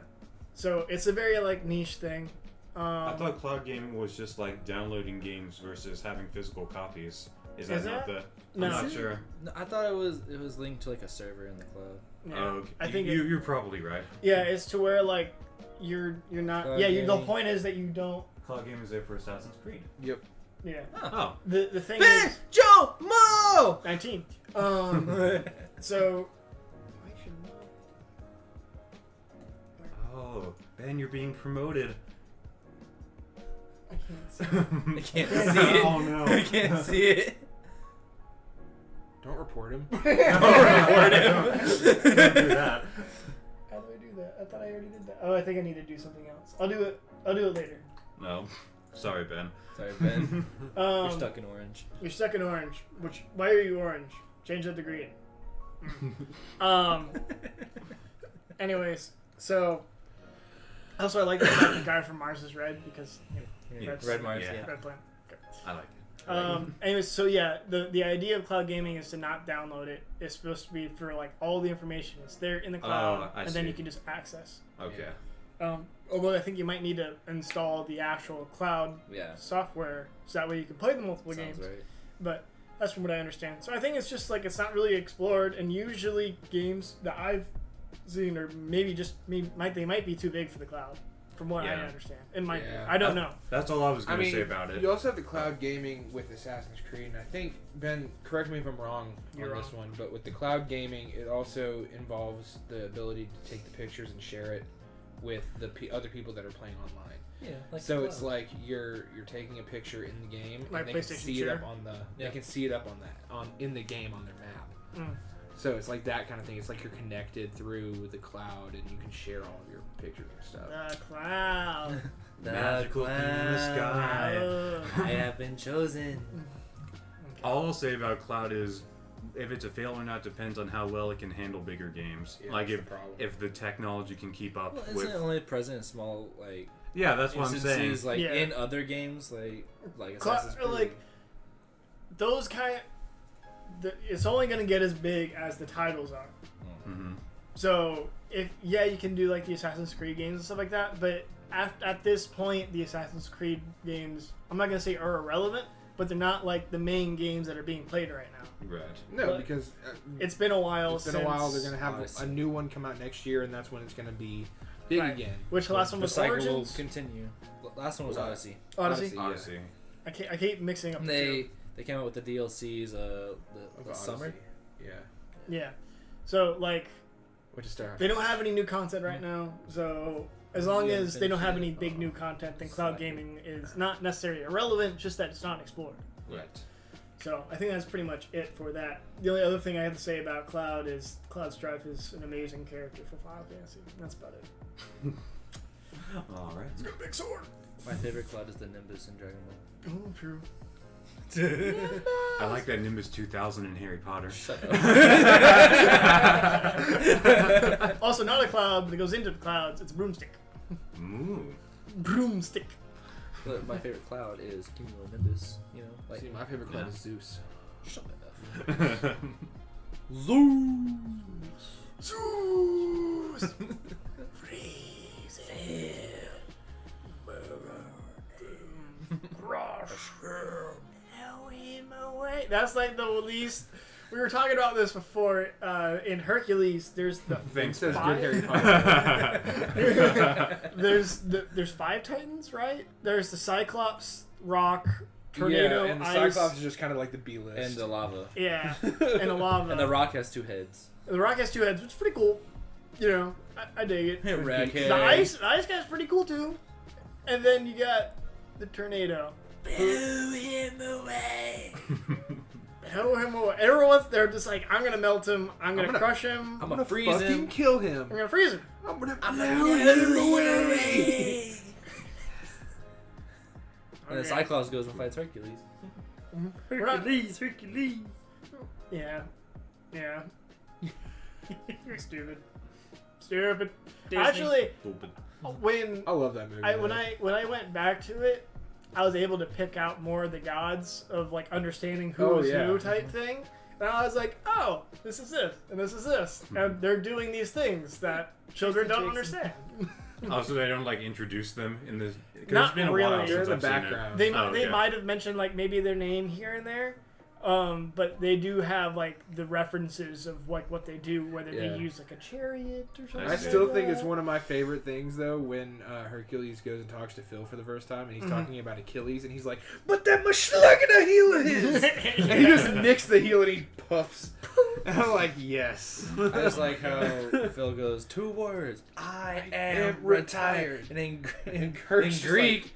S4: so it's a very like niche thing.
S3: I thought cloud gaming was just like downloading games versus having physical copies. Is
S4: Is
S3: not
S4: that?
S3: the?
S4: No.
S3: I'm not sure.
S5: No, I thought it was linked to like a server in the cloud.
S4: Yeah.
S3: Oh, okay.
S4: I think
S3: you're probably right.
S4: Yeah, it's to where like you're not.
S5: Cloud
S4: The
S5: gaming.
S4: point is that you don't.
S3: Cloud gaming is there for Assassin's Creed.
S2: Yep.
S4: Yeah.
S3: Oh.
S4: The thing
S5: Ben
S4: is
S5: Joe Mo.
S4: 19. So. I should know.
S3: Oh, Ben, you're being promoted.
S4: I can't see.
S5: I can't see it.
S3: Oh no.
S5: I can't see it.
S2: Don't report him.
S3: Don't report him. Don't do that.
S4: How do I do that? I thought I already did that. Oh, I think I need to do something else. I'll do it later.
S3: No. Sorry, Ben.
S5: Sorry, Ben. You're
S4: You're
S5: stuck in orange.
S4: You're stuck in orange. Why are you orange? Change that to green. Anyways, so also I like that the guy from Mars is red because
S5: Red Mars.
S3: Yeah.
S5: Yeah.
S4: red plant.
S3: I like it.
S4: Anyways, so yeah, the idea of cloud gaming is to not download it. It's supposed to be for like all the information is there in the cloud,
S3: I
S4: and then
S3: see.
S4: you can just access.
S3: Okay.
S4: Although I think you might need to install the actual cloud
S5: Yeah.
S4: software so that way you can play the multiple
S5: Sounds
S4: games.
S5: right.
S4: But that's from what I understand. So I think it's just like it's not really explored, and usually games that I've seen are maybe just they might be too big for the cloud, from what I
S3: Yeah.
S4: understand. It might
S2: Yeah.
S4: be. I don't know.
S3: That's all I was
S2: I
S3: gonna
S2: mean,
S3: say about it.
S2: you also have the cloud gaming with Assassin's Creed, and I think, Ben, correct me if I'm wrong
S4: You're
S2: on this one, but with the cloud gaming, it also involves the ability to take the pictures and share it with the other people that are playing online.
S5: Yeah. Like
S2: So
S5: the
S2: it's
S5: cloud.
S2: like you're taking a picture in the game,
S4: Like
S2: and they can
S4: PlayStation
S2: see it
S4: Share?
S2: up on the
S5: Yeah.
S2: they can see it up on in the game on their map.
S4: Mm.
S2: So it's like that kind of thing. It's like you're connected through the cloud, and you can share all of your pictures and stuff.
S4: The cloud.
S5: The
S3: Magical thing in the sky.
S4: Oh.
S5: I have been chosen.
S3: All I'll say about cloud is, if it's a fail or not depends on how well it can handle bigger games.
S2: Yeah,
S3: Like
S2: that's the problem.
S3: if the technology can keep up
S5: Well, isn't
S3: with.
S5: it only present in small like
S3: Yeah, that's what I'm saying.
S5: instances, like
S4: Yeah.
S5: in other games, like
S4: Cla-
S5: Assassin's Creed?
S4: like those it's only gonna get as big as the titles are.
S3: Hmm.
S4: So if you can do like the Assassin's Creed games and stuff like that, but at this point, the Assassin's Creed games, I'm not gonna say are irrelevant, but they're not like the main games that are being played right now.
S3: Right.
S2: No,
S4: But
S2: because
S4: It's been a while.
S2: it's been a while. They're
S4: since-
S2: gonna have
S5: Odyssey.
S2: a new one come out next year, and that's when it's gonna be big
S4: Right.
S2: again.
S4: Which the last one
S5: the
S4: was
S5: cycle
S4: Origins,
S5: will continue. The last one was Odyssey.
S4: Odyssey.
S2: Yeah.
S3: Odyssey.
S4: I keep mixing up
S5: And
S4: the two.
S5: they came out with the DLCs the
S2: Of
S5: summer.
S2: Odyssey. Yeah.
S4: Yeah. So like
S2: Which is Star.
S4: they don't have any new content right now. So as long
S5: Yeah,
S4: as they don't have
S5: finish
S4: any
S5: it.
S4: big new content, then cloud gaming is not necessarily irrelevant. Just that it's not explored.
S3: Right.
S4: So I think that's pretty much it for that. The only other thing I have to say about Cloud is Cloud Strife is an amazing character for Final Fantasy. That's about it.
S3: All right.
S4: He's got a big sword.
S5: My favorite cloud is the Nimbus in Dragon Ball.
S4: Oh, true.
S3: I like that Nimbus 2000 in Harry Potter.
S5: Shut
S4: Also, not a cloud, but it goes into the clouds. It's a broomstick.
S3: Ooh.
S4: Broomstick.
S5: But my favorite cloud is Cumulonimbus. You know, like
S2: See, my favorite cloud
S3: Yeah.
S2: is Zeus.
S5: shut up.
S4: Zeus. Freeze it. Blow him away. That's like the least. We were talking about this before. In Hercules, there's the
S3: Thanks,
S2: Says
S3: Ben.
S2: good Harry Potter.
S4: there's 5 Titans, right? There's the Cyclops, Rock, Tornado,
S2: yeah, and the
S4: Ice,
S2: Cyclops is just kind of like the B list.
S5: And the lava.
S4: yeah, and a lava.
S5: And the rock has 2 heads.
S4: The Rock has 2 heads, which is pretty cool. You know, I dig it.
S5: Raghead.
S4: The ice guy's pretty cool too. And then you got the Tornado. Blow him away. Blow him away. Everyone's they're just like, I'm gonna melt him. I'm gonna crush him.
S5: I'm
S2: I'm
S5: gonna
S2: gonna
S5: freeze
S2: fucking
S5: him.
S2: kill him.
S4: I'm gonna freeze him.
S2: I'm gonna blow him away.
S5: And the
S4: Okay.
S5: Cyclops goes and fights Hercules.
S4: We're not-
S5: Hercules.
S4: Yeah. Yeah. You're stupid. Stupid.
S5: Disney.
S4: Actually,
S3: Stupid.
S4: when
S2: I love that movie.
S4: when I went back to it, I was able to pick out more of the gods of like understanding who was who type thing. And I was like, oh, this is this, and this is this. And they're doing these things that children don't understand.
S3: Also, they don't like introduce them in this. 'Cause
S4: Not
S3: it's been a
S4: really.
S3: while
S2: They're
S3: since
S2: in
S3: I've
S2: the
S3: seen it.
S2: background.
S4: They
S3: Oh,
S4: they
S3: okay.
S4: might have mentioned like maybe their name here and there. But they do have like the references of like what they do, whether
S2: Yeah.
S4: they use like a chariot or something.
S2: I
S3: I see.
S2: still think it's one of my favorite things, though, when Hercules goes and talks to Phil for the first time, and he's talking about Achilles, and he's like, "But that Mashlugana heel of his!" And he just nicks the heel, and he puffs. And I'm like, yes.
S5: I just like how Phil goes 2 words. I am retired. And in
S2: Kirk's just
S5: Greek,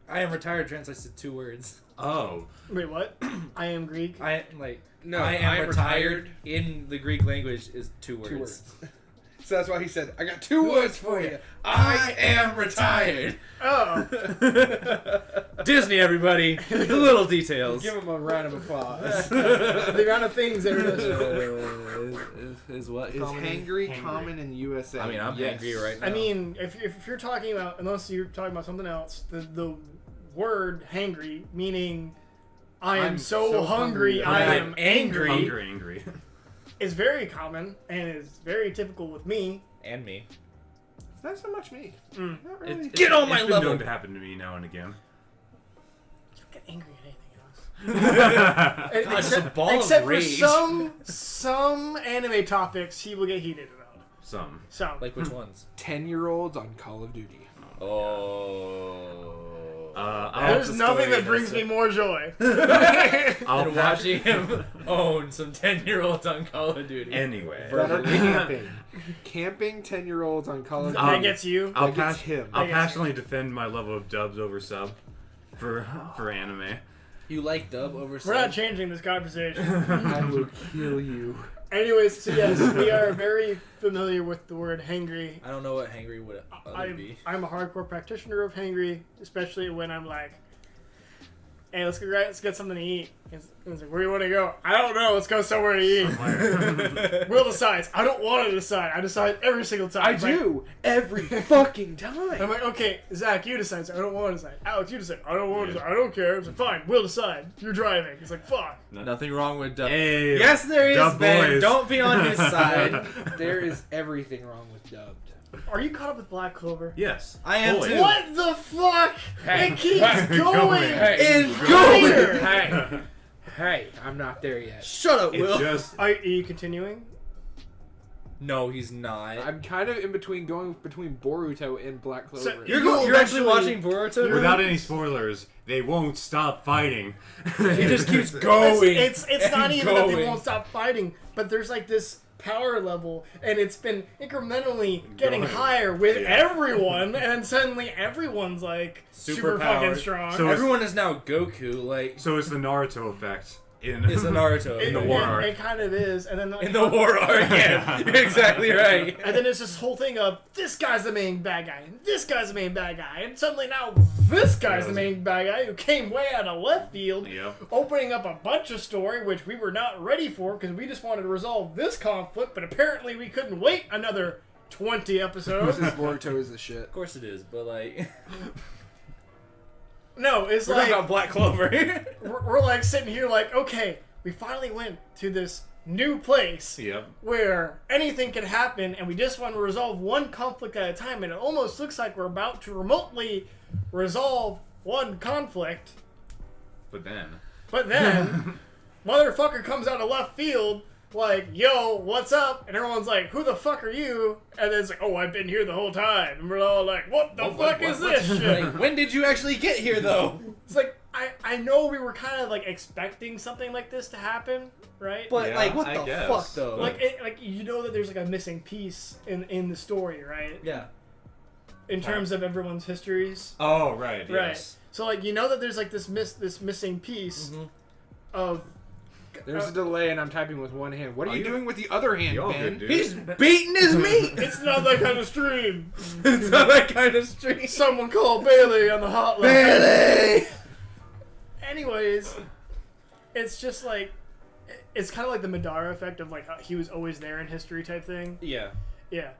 S5: I am retired translates to 2 words.
S3: Oh,
S4: Wait, what? I am Greek.
S5: I like
S2: No,
S5: I am
S2: I'm
S5: retired in the Greek language is 2 words.
S2: 2 words. So that's why he said, "I got 2 words for you.
S5: I am retired.
S4: Oh,
S5: Disney, everybody. The little details.
S2: Give him a round of applause.
S4: the amount of things that are
S5: Is what
S2: Is hangry
S3: Hangry.
S2: common in USA?
S5: I mean, I'm
S2: Yes.
S5: angry right now.
S4: I mean, if you're talking about, unless you're talking about something else, the word hangry, meaning I am
S2: I'm
S4: so
S2: so
S4: hungry,
S2: hungry,
S4: I
S5: I'm
S4: am
S5: angry.
S3: angry.
S4: is very common and is very typical with me.
S5: and me.
S2: It's not so much me.
S4: Mm.
S2: Not really.
S5: Get on my
S3: It's been
S5: level.
S3: known to happen to me now and again.
S4: You don't get angry at anything else.
S5: God, just a ball of
S4: Except for
S5: rage.
S4: some anime topics, he will get heated about.
S3: Some.
S4: Some.
S5: Like which ones?
S2: 10-year-olds on Call of Duty.
S5: Oh.
S4: There's nothing that brings me more joy.
S3: I'll
S5: And
S3: pass.
S5: watching him own some 10-year-olds on Call of Duty.
S3: Anyway,
S2: That are camping. Camping 10-year-olds on Call of Duty.
S4: That gets you.
S3: I'll
S2: That gets
S3: pass.
S2: him.
S3: I'll
S4: That gets
S3: passionately defend my level of dubs over sub for anime.
S5: You like dub over
S4: We're not
S5: sub?
S4: changing this conversation.
S2: I will kill you.
S4: Anyways, so yes, we are very familiar with the word hangry.
S5: I don't know what hangry would other be.
S4: I'm a hardcore practitioner of hangry, especially when I'm like, hey, let's get something to eat. It's like, where do you want to go? I don't know. Let's go somewhere to eat. Will decides. I don't want to decide. I decide every single time.
S2: I
S4: It's like-
S2: do. Every fucking time.
S4: I'm like, okay, Zach, you decide. I don't want to decide. Alex, you decide. I don't want to decide. I don't care. It's like, fine, we'll decide. You're driving. It's like, fuck.
S5: Nothing wrong with dub.
S3: Hey,
S5: Yes, there is,
S3: dub
S5: Ben.
S3: boys.
S5: Don't be on his side.
S2: There is everything wrong with dubbed.
S4: Are you caught up with Black Clover?
S3: Yes,
S5: I am
S3: fully.
S5: too.
S4: What the fuck?
S2: Hey,
S4: It keeps
S3: hey,
S4: going.
S3: going.
S5: And
S4: Greater.
S2: Hey. Hey, I'm not there yet.
S5: Shut up,
S3: It's
S5: Will.
S3: just
S4: Are you continuing?
S5: No, he's not.
S2: I'm kind of in between going between Boruto and Black Clover.
S4: So
S5: You're actually watching Boruto?
S3: without any spoilers. They won't stop fighting.
S5: He just keeps going.
S4: It's not
S5: and
S4: even that they
S5: going.
S4: won't stop fighting, but there's like this power level, and it's been incrementally getting
S3: Going.
S4: higher with
S3: Yeah.
S4: everyone, and then suddenly everyone's like super fucking
S5: Superpowered.
S4: strong.
S3: So-
S5: Everyone is now Goku. Like
S3: So it's the Naruto effect in
S5: it's a Naruto.
S3: in the war
S4: it,
S3: arc.
S4: it kind of is, and then like,
S5: In the war arc, yeah. You're exactly right.
S4: and then it's this whole thing of this guy's the main bad guy, and this guy's the main bad guy, and suddenly now this guy's the main bad guy who came way out of left field,
S3: Yep.
S4: opening up a bunch of story which we were not ready for because we just wanted to resolve this conflict, but apparently we couldn't wait another 20 episodes.
S2: This Boruto is the shit.
S5: Of course it is, but like
S4: No, it's
S5: we're
S4: like
S5: talking about Black Clover.
S4: we're like sitting here like, okay, we finally went to this new place
S3: Yep.
S4: where anything can happen, and we just want to resolve one conflict at a time, and it almost looks like we're about to remotely resolve one conflict,
S3: But then.
S4: but then motherfucker comes out of left field like, yo, what's up? And everyone's like, who the fuck are you? And then it's like, oh, I've been here the whole time. And we're all like, what the fuck is this shit?
S5: Like, when did you actually get here, though?
S4: It's like, I know we were kind of like expecting something like this to happen, right?
S5: But
S3: Yeah,
S5: like, what
S3: I
S5: the
S3: guess.
S5: fuck, though?
S4: like you know that there's like a missing piece in the story, right?
S5: yeah.
S4: In terms of everyone's histories.
S3: Oh right.
S4: Right.
S3: Yes.
S4: So like you know that there's like this missing piece of
S2: There's a delay, and I'm typing with one hand. What are
S3: Oh,
S2: you
S3: you-
S2: doing with the other hand,
S3: Y'all
S2: Ben?
S3: good, dude.
S5: He's beating his meat.
S4: it's not that kind of stream.
S5: It's not that kind of street.
S4: Someone call Bailey on the hotline.
S5: Bailey.
S4: Anyways, it's just like it's kind of like the Madara effect of like how he was always there in history type thing.
S5: Yeah.
S4: Yeah.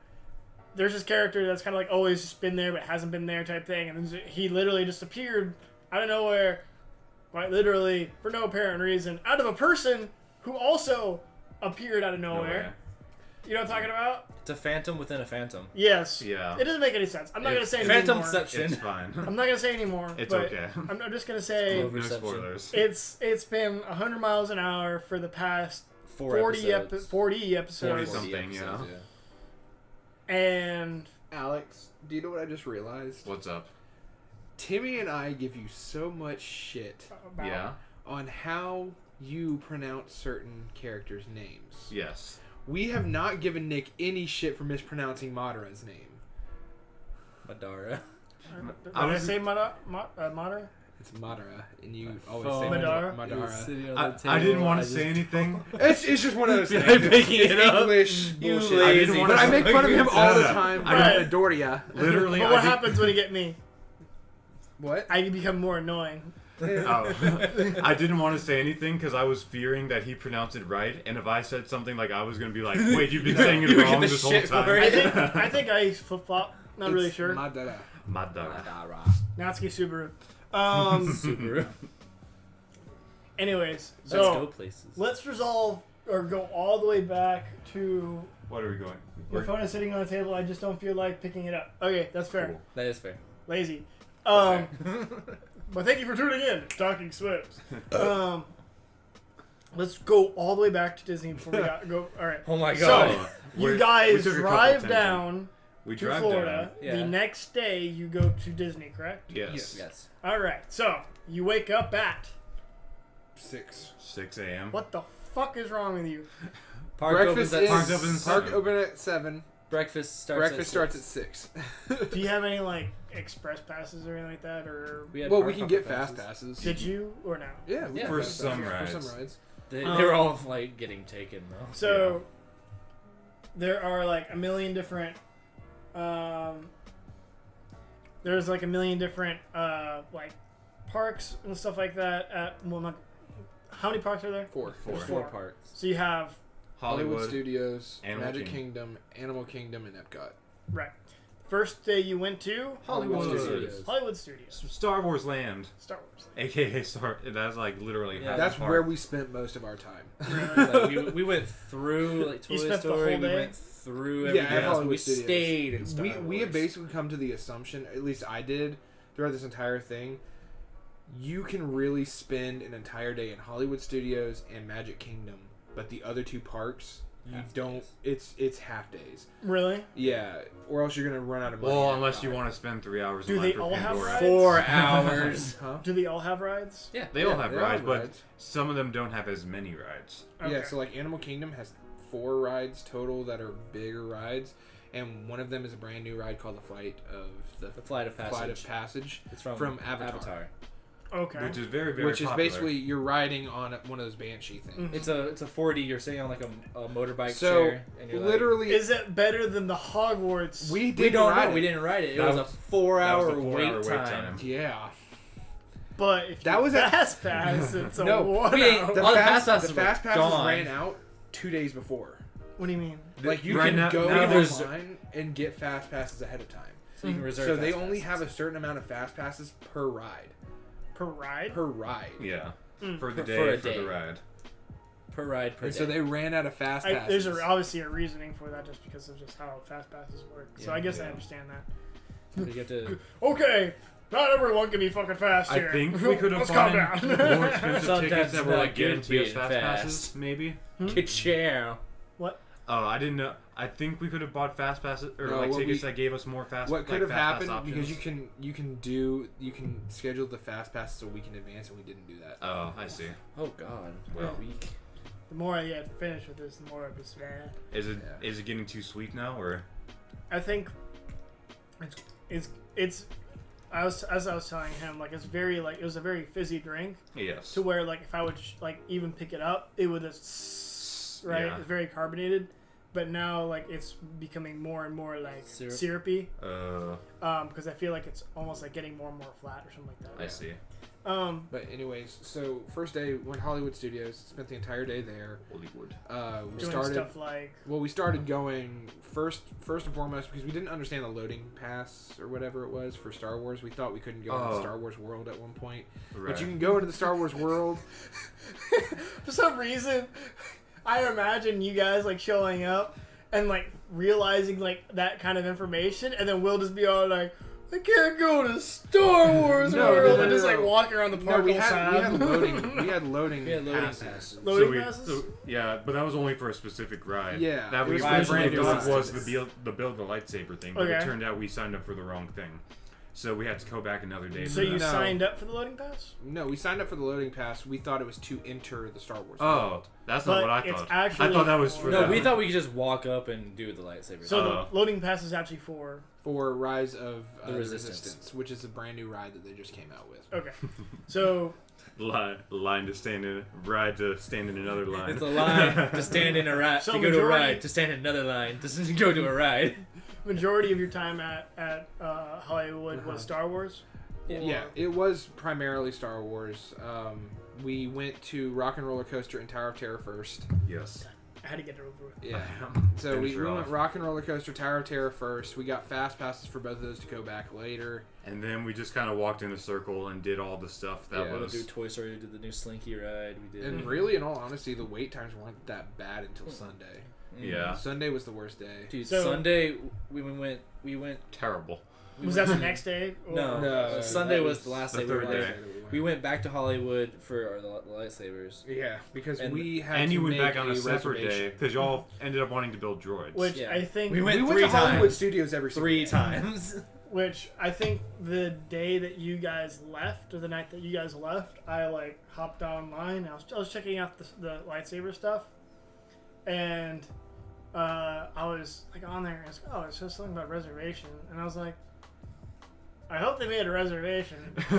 S4: There's this character that's kind of like always just been there but hasn't been there type thing, and then he literally just appeared out of nowhere, quite literally, for no apparent reason, out of a person who also appeared out of nowhere. You know what I'm talking about?
S5: It's a phantom within a phantom.
S4: Yes.
S3: Yeah.
S4: It doesn't make any sense. I'm not going to say anything
S5: Phantom
S4: more.
S5: Inception.
S3: It's fine.
S4: I'm not going to say anymore.
S3: It's
S4: but
S3: okay.
S4: I'm just going to say
S5: Over-
S3: No
S5: Perception.
S3: spoilers.
S4: it's been 100 miles an hour for the past 40 episodes.
S3: 40
S4: episodes.
S3: something, yeah.
S4: And
S2: Alex, do you know what I just realized?
S3: What's up?
S2: Timmy and I give you so much shit
S4: about,
S3: Yeah.
S2: on how you pronounce certain characters' names.
S3: Yes.
S2: We have not given Nick any shit for mispronouncing Madara's name.
S5: Madara.
S4: Did
S3: I
S4: I
S3: was-
S4: say Madara?
S2: It's Madara, and you always
S5: phone
S2: say
S4: Madara?
S2: Madara.
S3: I didn't want to say anything.
S2: It's just one of those things.
S5: I'm picking
S2: It's
S5: it up.
S2: English
S5: You
S2: bullshit.
S3: I
S5: lazy
S3: didn't want
S2: But I make fun of him all the
S3: No, no.
S2: time.
S3: I
S4: Right.
S2: I adore ya.
S3: Literally,
S4: But what happens when you get me?
S2: What?
S4: I become more annoying.
S3: Oh. I didn't want to say anything because I was fearing that he pronounced it right, and if I said something like I was going to be like, wait, you've been saying it
S5: You would get
S3: wrong
S5: the
S3: this whole
S5: shit
S3: time.
S5: for
S4: I
S5: it.
S4: think I flip flop. Not really
S2: It's
S4: sure.
S2: Madara.
S3: Madara.
S5: Madara.
S4: Natsuki Subaru.
S5: Subaru.
S4: Anyways,
S5: Let's go
S4: so
S5: places.
S4: let's resolve or go all the way back to
S3: What are we going?
S4: your phone is sitting on the table. I just don't feel like picking it up. Okay, that's fair.
S3: Cool.
S5: That is fair.
S4: Lazy.
S5: Fair.
S4: But thank you for tuning in. Talking Swips. Let's go all the way back to Disney before we go. All right.
S5: Oh my
S4: So,
S5: god.
S4: you
S3: We
S4: guys
S3: took a couple
S4: drive
S3: tangents.
S4: down
S3: We
S4: to
S3: drive
S4: Florida.
S5: Yeah.
S4: The next day, you go to Disney, correct?
S3: down. Yes.
S5: Yes.
S4: All right. So you wake up at
S2: 6.
S3: 6 a.m.
S4: what the fuck is wrong with you?
S5: Park
S2: Breakfast
S5: opens
S2: is
S5: at
S3: Park opens at
S2: park
S3: 7.
S2: open at 7.
S5: breakfast starts.
S2: Breakfast
S5: at
S2: starts
S5: 6.
S2: at 6.
S4: Do you have any like express passes or anything like that, or
S5: We had
S2: Well,
S5: park
S2: we can
S5: hopper
S2: get fast passes.
S4: did you or no?
S2: Yeah, we
S5: Yeah,
S2: can
S3: for
S2: fast
S3: some
S2: passes. For
S3: rides.
S2: some rides.
S5: They were all like getting taken though.
S4: So there are like a million different. There's like a million different like parks and stuff like that. How many parks are there?
S2: 4.
S5: There's
S3: Four.
S5: 4 parks.
S4: So you have
S2: Hollywood
S3: Hollywood.
S2: Studios,
S3: Animal
S2: Magic
S3: Kingdom.
S2: Animal Kingdom, and Epcot.
S4: right. First day you went to
S3: Hollywood.
S5: Studios.
S4: Hollywood Studios,
S3: Star Wars Land,
S4: Star Wars.
S3: aka Star. That's like literally.
S5: Yeah,
S3: half
S2: That's
S3: the park.
S2: where we spent most of our time.
S5: Like, we went through like Toy
S4: You spent the
S5: Story.
S4: whole
S5: We
S4: day?
S5: went through
S2: Yeah,
S5: everything
S2: at
S5: else.
S2: Hollywood
S5: We
S2: Studios.
S5: stayed in Star
S2: We have
S5: Wars.
S2: basically come to the assumption, at least I did, throughout this entire thing, you can really spend an entire day in Hollywood Studios and Magic Kingdom, but the other 2 parks, you
S5: Half
S2: don't.
S5: days.
S2: It's half days.
S4: Really?
S2: Yeah, or else you're gonna run out of money.
S3: Well,
S2: at
S3: unless you
S2: Epcot.
S3: want to spend 3 hours.
S4: Do
S3: in line
S4: they
S3: for
S4: all have
S3: Pandora.
S4: rides?
S5: 4 hours.
S2: Huh?
S4: Do they all have rides?
S5: Yeah.
S3: They all have
S2: they all
S3: rides,
S2: have
S3: but
S2: rides.
S3: some of them don't have as many rides.
S4: Okay.
S2: Yeah, so like Animal Kingdom has 4 rides total that are bigger rides, and one of them is a brand new ride called the Flight of Passage.
S5: It's from
S2: Avatar.
S4: Okay.
S3: Which is very, very
S2: Which is
S3: popular.
S2: basically you're riding on one of those Banshee things.
S5: It's a 40. You're sitting on like a motorbike
S2: So
S5: chair, and you're
S2: literally,
S4: Is it better than the Hogwarts?
S2: we
S5: we
S2: didn't
S5: don't
S2: ride
S5: know.
S2: it.
S5: We didn't ride it. It
S3: That
S5: was
S3: was-
S5: a 4-hour
S3: that was the 4-hour
S5: wait time.
S2: Yeah,
S4: But if
S2: That
S4: you
S2: was a-
S4: fast pass, it's a
S2: No,
S4: 1
S5: we ain't-
S4: hour.
S2: the
S5: All the
S2: fast,
S5: fast passes
S2: the
S5: were
S2: fast passes
S5: gone.
S2: ran out 2 days before.
S4: What do you mean?
S2: Like you
S3: Right
S2: can
S3: now-
S2: go
S3: now
S5: there's-
S2: online and get fast passes ahead of time.
S5: So you can reserve.
S2: So they
S5: fast
S2: only
S5: passes.
S2: have a certain amount of fast passes per ride.
S4: Per ride?
S2: Per ride.
S3: Yeah.
S4: Mm.
S3: For the
S5: For
S3: day,
S5: a
S3: for
S5: day.
S3: the ride.
S5: per ride per
S2: And
S5: day.
S2: so they ran out of fast passes.
S4: There's obviously a reasoning for that just because of just how fast passes work. So
S5: Yeah,
S4: I guess I
S3: yeah.
S4: understand that.
S5: So you have to.
S4: Okay, not everyone can be fucking fast
S3: I
S4: here.
S3: think we could have
S4: Let's calm
S3: bought
S4: down.
S3: more expensive
S5: Sometimes
S3: tickets that were
S5: not
S3: like
S5: good
S3: guaranteed as
S5: being
S3: fast
S5: fast.
S3: passes, maybe.
S5: Ka-chow.
S3: Oh, I didn't know. I think we could have bought fast passes or
S2: No,
S3: like
S2: what
S3: tickets
S2: we-
S3: that gave us more fast.
S2: What
S3: like,
S2: could have
S3: fast pass
S2: happened because
S3: options.
S2: you can schedule the fast passes a week in advance, and we didn't do that.
S3: Oh, I see.
S5: Oh God.
S3: Well.
S5: What a week.
S4: The more I get finished with this, the more of this.
S3: Is it
S2: Yeah.
S3: is it getting too sweet now or?
S4: I think it's. As I was telling him, like it's very like it was a very fizzy drink
S3: Yes.
S4: to where like if I would like even pick it up, it would just right.
S3: Yeah.
S4: It's very carbonated, but now like it's becoming more and more like
S5: Syrup?
S4: syrupy.
S3: Uh,
S4: Because I feel like it's almost like getting more and more flat or something like that.
S3: I see.
S2: But anyways, so first day went to Hollywood Studios. Spent the entire day there.
S3: Hollywood.
S2: We
S4: Doing
S2: started.
S4: stuff like
S2: We started going first and foremost because we didn't understand the loading pass or whatever it was for Star Wars. We thought we couldn't go into the Star Wars world at one point,
S3: Right.
S2: but you can go into the Star Wars world.
S4: for some reason, I imagine you guys like showing up and like realizing like that kind of information, and then we'll just be all like, "I can't go to Star Wars
S2: No,
S4: world,"
S2: no,
S4: and just
S2: no.
S4: like walking around the park
S2: No, we
S4: all
S2: had
S4: sad.
S2: loading. We had loading
S5: passes.
S2: passes.
S4: Loading passes?
S3: Yeah, but that was only for a specific ride.
S2: Yeah,
S3: That
S2: it
S3: we
S2: was
S5: for
S3: originally
S5: brand new
S3: thought was
S2: rides.
S3: the build the lightsaber thing, but
S4: Okay.
S3: it turned out we signed up for the wrong thing. So we had to go back another day.
S4: So
S3: for
S4: you
S3: that.
S2: No.
S4: signed up for the loading pass?
S2: No, we signed up for the loading pass. We thought it was to enter the Star Wars.
S3: Oh,
S2: world.
S3: that's
S4: But
S3: not what I
S4: it's
S3: thought.
S4: actually
S3: I thought that was for
S5: No,
S3: that.
S5: we thought we could just walk up and do the lightsaber.
S4: So
S3: Oh.
S4: the loading pass is actually for.
S2: For Rise of
S5: The
S2: the
S5: Resistance.
S2: Resistance, which is a brand new ride that they just came out with.
S4: Okay. So
S3: line to stand in, ride to stand in another line.
S5: It's a line to stand in a ride,
S4: So
S5: to go to a
S4: majority-
S5: ride, to stand in another line, to go to a ride.
S4: majority of your time at Hollywood was Star Wars?
S2: Yeah, it was primarily Star Wars. We went to Rock and Roller Coaster and Tower of Terror first.
S3: Yes.
S4: I had to get it over with.
S2: Yeah. So
S3: Finish
S2: we
S3: her
S2: went
S3: off.
S2: Rock and Roller Coaster, Tower of Terror first. We got fast passes for both of those to go back later.
S3: And then we just kind of walked in a circle and did all the stuff that
S2: Yeah.
S5: We
S3: was.
S5: did Toy Story, we did the new Slinky ride, we did.
S2: And really, in all honesty, the wait times weren't that bad until Sunday.
S3: Yeah.
S2: Sunday was the worst day.
S5: Dude,
S4: So-
S5: Sunday we went.
S3: Terrible.
S4: Was that the next day? Or-
S5: No,
S2: No,
S5: Sunday
S2: that
S5: was
S2: was
S5: the last
S3: the
S5: day.
S3: third day.
S5: We went back to Hollywood for the lightsabers.
S2: Yeah, because
S5: And-
S2: we had
S3: And
S2: to
S3: you went
S2: make
S3: back on a separate
S2: reservation.
S3: day because y'all ended up wanting to build droids.
S4: Which
S5: Yeah.
S4: I think
S5: We went
S2: We went
S5: three
S2: to Hollywood
S5: times.
S2: Studios every single
S5: Three
S2: day.
S5: times.
S4: Which I think the day that you guys left, or the night that you guys left, I like hopped online. I was checking out the lightsaber stuff, and I was like on there, and it's like, oh, it says something about reservation, and I was like, I hope they made a reservation, because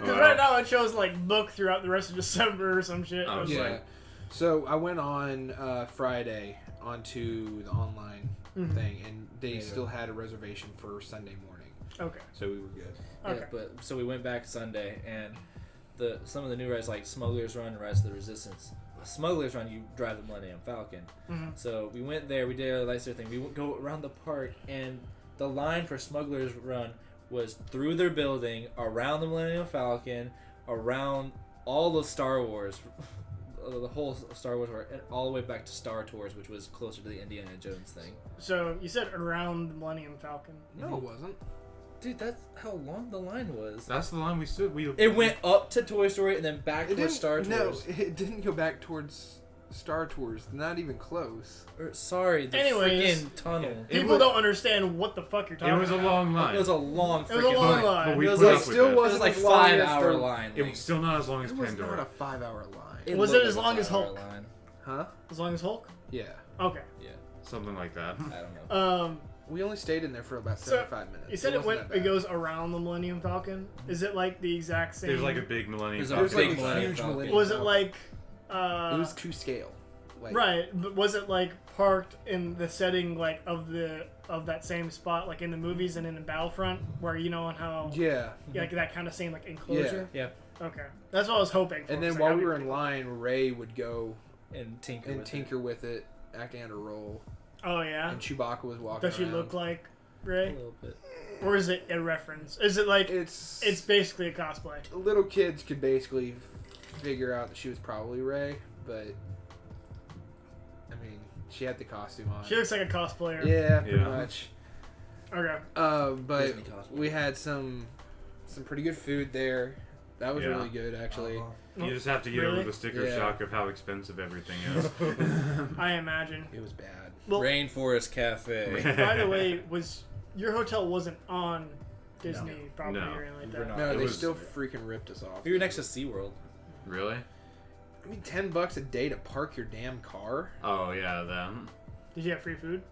S4: right now it shows like book throughout the rest of December or some shit. I was
S2: Yeah.
S4: like,
S2: So I went on Friday onto the online thing, and they still had a reservation for Sunday morning,
S4: okay,
S2: so we were good.
S4: okay.
S5: Yeah, but so we went back Sunday, and some of the new rides like Smuggler's Run and Rise of the Resistance. Smuggler's Run, you drive the Millennium Falcon.
S4: Mhm.
S5: So we went there, we did our lightsaber thing. We would go around the park, and the line for Smuggler's Run was through their building, around the Millennium Falcon, around all the Star Wars, the whole Star Wars, and all the way back to Star Tours, which was closer to the Indiana Jones thing.
S4: So you said around the Millennium Falcon.
S2: No, it wasn't.
S5: Dude, that's how long the line was.
S3: That's the line we stood.
S5: It went up to Toy Story and then back
S2: It
S5: towards Star
S2: No,
S5: Tours.
S2: it didn't go back towards Star Tours. Not even close.
S5: Sorry, the
S4: Anyways,
S5: freaking tunnel.
S3: It
S4: People
S3: was-
S4: don't understand what the fuck you're talking
S3: It was a
S4: about.
S3: long line.
S5: It was a long
S4: It was a
S5: freaking
S4: long
S5: line.
S4: line.
S3: But we
S5: It was
S3: put
S5: like
S3: up with
S2: still
S3: that.
S5: It was
S2: wasn't
S5: like
S2: as long as
S5: 5-hour
S2: the-
S5: line.
S3: It was still not as long as
S2: It was
S3: Pandora.
S2: not a 5-hour line.
S5: It
S4: Was
S5: looked
S4: it as
S5: like a
S4: long as
S5: 5-hour
S4: Hulk?
S5: line.
S2: Huh?
S4: As long as Hulk?
S2: Yeah.
S4: Okay.
S5: Yeah,
S3: Something like that.
S5: I don't know.
S2: We only stayed in there for about
S4: So,
S2: 75 minutes.
S4: You said it
S2: wasn't that
S4: it
S2: bad.
S4: goes around the Millennium Falcon. Is it like the exact same?
S3: There's like a big Millennium
S5: There's a
S2: It was
S3: Falcon.
S2: like
S5: big
S2: a
S5: Millennium
S2: huge
S5: Falcon.
S2: Millennium
S4: Was it
S2: Falcon.
S4: like?
S2: It was to scale. Like,
S4: Right, but was it like parked in the setting like of that same spot, like in the movies and in the Battlefront, where you know on how
S2: Yeah.
S4: like that kind of same like enclosure?
S5: Yeah,
S4: Okay, that's what I was hoping for.
S2: And
S4: It's
S2: then
S4: like,
S2: while
S4: I'd
S2: we
S4: be
S2: were in
S4: pretty-
S2: line, Ray would go
S5: and tinker.
S2: and
S5: with
S2: tinker with it, acting out a role.
S4: Oh yeah.
S2: And Chewbacca was walking
S4: Does she
S2: around.
S4: look like
S5: it
S4: Ray,
S5: a little bit.
S4: or is it a reference? Is it like
S2: It's
S4: basically a cosplay?
S2: little kids could basically figure out that she was probably Ray, but I mean, she had the costume on.
S4: She looks like a cosplayer.
S2: Yeah, pretty
S3: Yeah.
S2: much.
S4: Okay.
S2: But
S5: Disney cosplay.
S2: we had some pretty good food there. That was
S3: Yeah.
S2: really good, actually.
S3: You just have to get
S4: Really?
S3: over the sticker
S2: Yeah.
S3: shock of how expensive everything is.
S4: I imagine.
S2: It was bad.
S4: Well,
S5: Rainforest Cafe.
S4: by the way, was your hotel wasn't on Disney property
S3: No.
S4: or anything like
S5: We were
S4: that?
S5: not.
S2: No,
S3: it
S2: they
S3: was-
S2: still freaking ripped us off.
S5: We were next to SeaWorld.
S3: Really?
S2: I mean, $10 a day to park your damn car.
S3: Oh yeah, then.
S4: Did you have free food?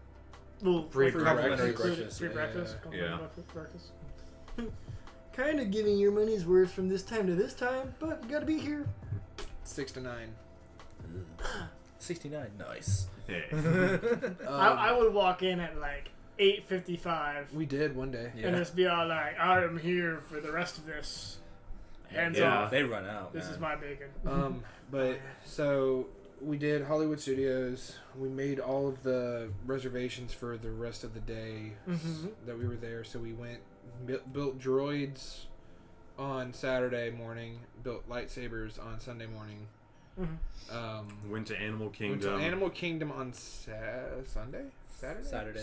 S4: Well,
S3: Free
S5: complimentary
S2: breakfast.
S5: breakfast.
S4: Free
S2: Yeah.
S4: breakfast.
S3: Yeah.
S4: Complimentary breakfast. Kind of giving your money's worth from this time to this time, but you gotta be here.
S2: 6 to 9.
S5: 69. Nice.
S3: Hey.
S4: I would walk in at like 8:55
S2: We did one day.
S5: Yeah.
S4: and just be all like, I am here for the rest of this. Hands
S3: Yeah.
S4: off.
S5: They run out.
S4: This
S5: man.
S4: is my bacon.
S2: But so we did Hollywood Studios. We made all of the reservations for the rest of the day that we were there. So we went, built droids on Saturday morning, built lightsabers on Sunday morning.
S3: Went to Animal
S2: Went
S3: Kingdom.
S2: to Animal Kingdom on Sunday?
S5: Saturday.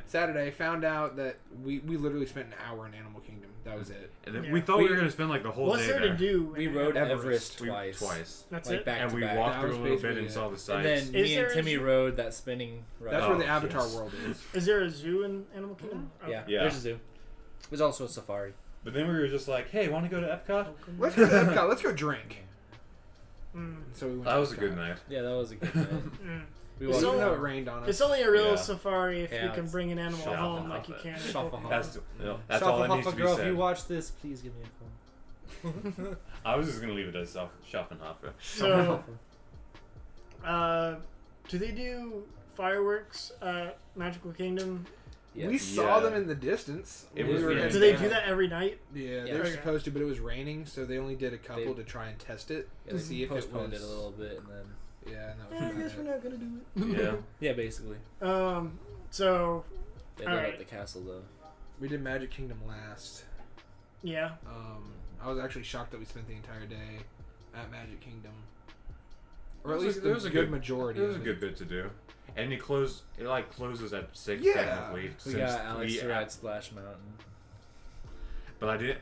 S2: Saturday. Found out that we literally spent an hour in Animal Kingdom. That was it.
S3: And then
S4: Yeah.
S3: we thought we were going to spend like the whole
S4: What's
S3: day
S4: there
S3: there.
S4: to do?
S5: We
S4: in
S5: rode
S2: Everest.
S5: Everest twice.
S4: That's
S5: like
S4: it?
S5: back
S3: And
S5: to
S3: we
S5: back.
S3: walked
S2: That
S3: through a
S2: was
S3: little bit
S2: basically
S3: and
S2: it.
S3: saw the
S5: And
S3: sights.
S5: then
S4: Is
S5: me
S4: there
S5: and
S4: a
S5: Timmy
S4: zoo?
S5: rode that spinning ride.
S2: That's
S3: Oh,
S2: where the Avatar
S3: yes.
S2: world is.
S4: Is there a zoo in Animal Kingdom?
S5: Yeah,
S3: Yeah.
S5: there's a zoo. There's also a safari.
S3: But then we were just like, hey, want to go to Epcot?
S2: Let's go to Epcot. Let's go drink.
S4: Mm.
S2: So we went
S3: That
S2: to
S3: was a
S2: Epcot.
S3: good night.
S5: Yeah, that was a good night.
S4: Mm.
S5: We
S4: It's
S5: walked
S2: Even
S4: only-
S2: though it rained on us.
S4: It's only a real
S3: Yeah.
S4: safari if
S5: Yeah,
S4: you can
S5: it's-
S4: bring an animal
S3: Shut
S4: home
S3: up,
S4: like you
S3: Huff
S4: can.
S5: Shut up.
S3: That's all that needs to be
S5: girl,
S3: said.
S5: if you watch this, please give me a call.
S3: I was just going to leave it as Schaffenhofer.
S4: So, do they do fireworks at Magical Kingdom?
S5: Yeah.
S2: We saw
S3: Yeah.
S2: them in the distance.
S3: It
S2: We
S3: was-
S2: were
S3: yeah.
S2: heading
S4: Do they
S2: down.
S4: do that every night?
S2: Yeah, they
S5: Yeah.
S2: were
S4: Okay.
S2: supposed to, but it was raining, so they only did a couple
S5: They-
S2: to try and test it
S5: Yeah,
S2: to
S5: they
S2: see if it was.
S5: postponed it a little bit, and then
S2: Yeah, and that was
S4: Yeah, I
S2: about
S4: guess
S2: it.
S4: we're not gonna do it.
S3: Yeah.
S5: yeah, basically
S4: So
S5: they
S4: All
S5: lit
S4: right.
S5: up the castle though.
S2: We did Magic Kingdom last.
S4: yeah,
S2: I was actually shocked that we spent the entire day at Magic Kingdom, or
S3: There
S2: at
S3: was
S2: least
S3: a- there was
S2: the
S3: a
S2: good
S3: good-
S2: majority.
S3: It was a
S2: of
S3: good bit to do. And it closes at 6
S2: Yeah.
S3: technically.
S5: We
S3: since
S5: got Alex to ride Splash Mountain.
S3: But I did.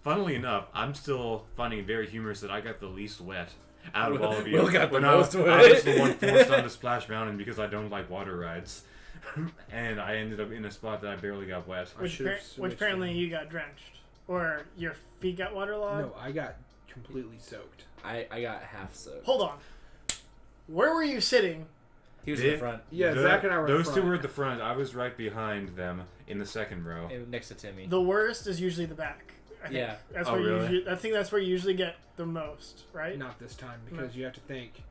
S3: Funnily enough, I'm still finding it very humorous that I got the least wet out of all of you.
S5: Will got the
S3: When
S5: most
S3: I
S5: wet.
S3: was the one forced onto Splash Mountain because I don't like water rides. And I ended up in a spot that I barely got wet.
S2: I
S4: which,
S2: should've
S4: which
S2: switched
S4: apparently
S2: them.
S4: you got drenched or your feet got waterlogged.
S2: No, I got completely soaked.
S5: I got half soaked.
S4: Hold on, where were you sitting?
S5: He was in
S3: They-
S5: the front,
S2: Yeah, Zach and I were in
S3: Those
S2: front.
S3: two were at the front. I was right behind them in the second row.
S5: next to Timmy.
S4: The worst is usually the back. I think.
S5: Yeah.
S4: That's
S3: Oh,
S4: where you
S3: really?
S4: usually, I think that's where you usually get the most, right?
S2: Not this time, because you have to think.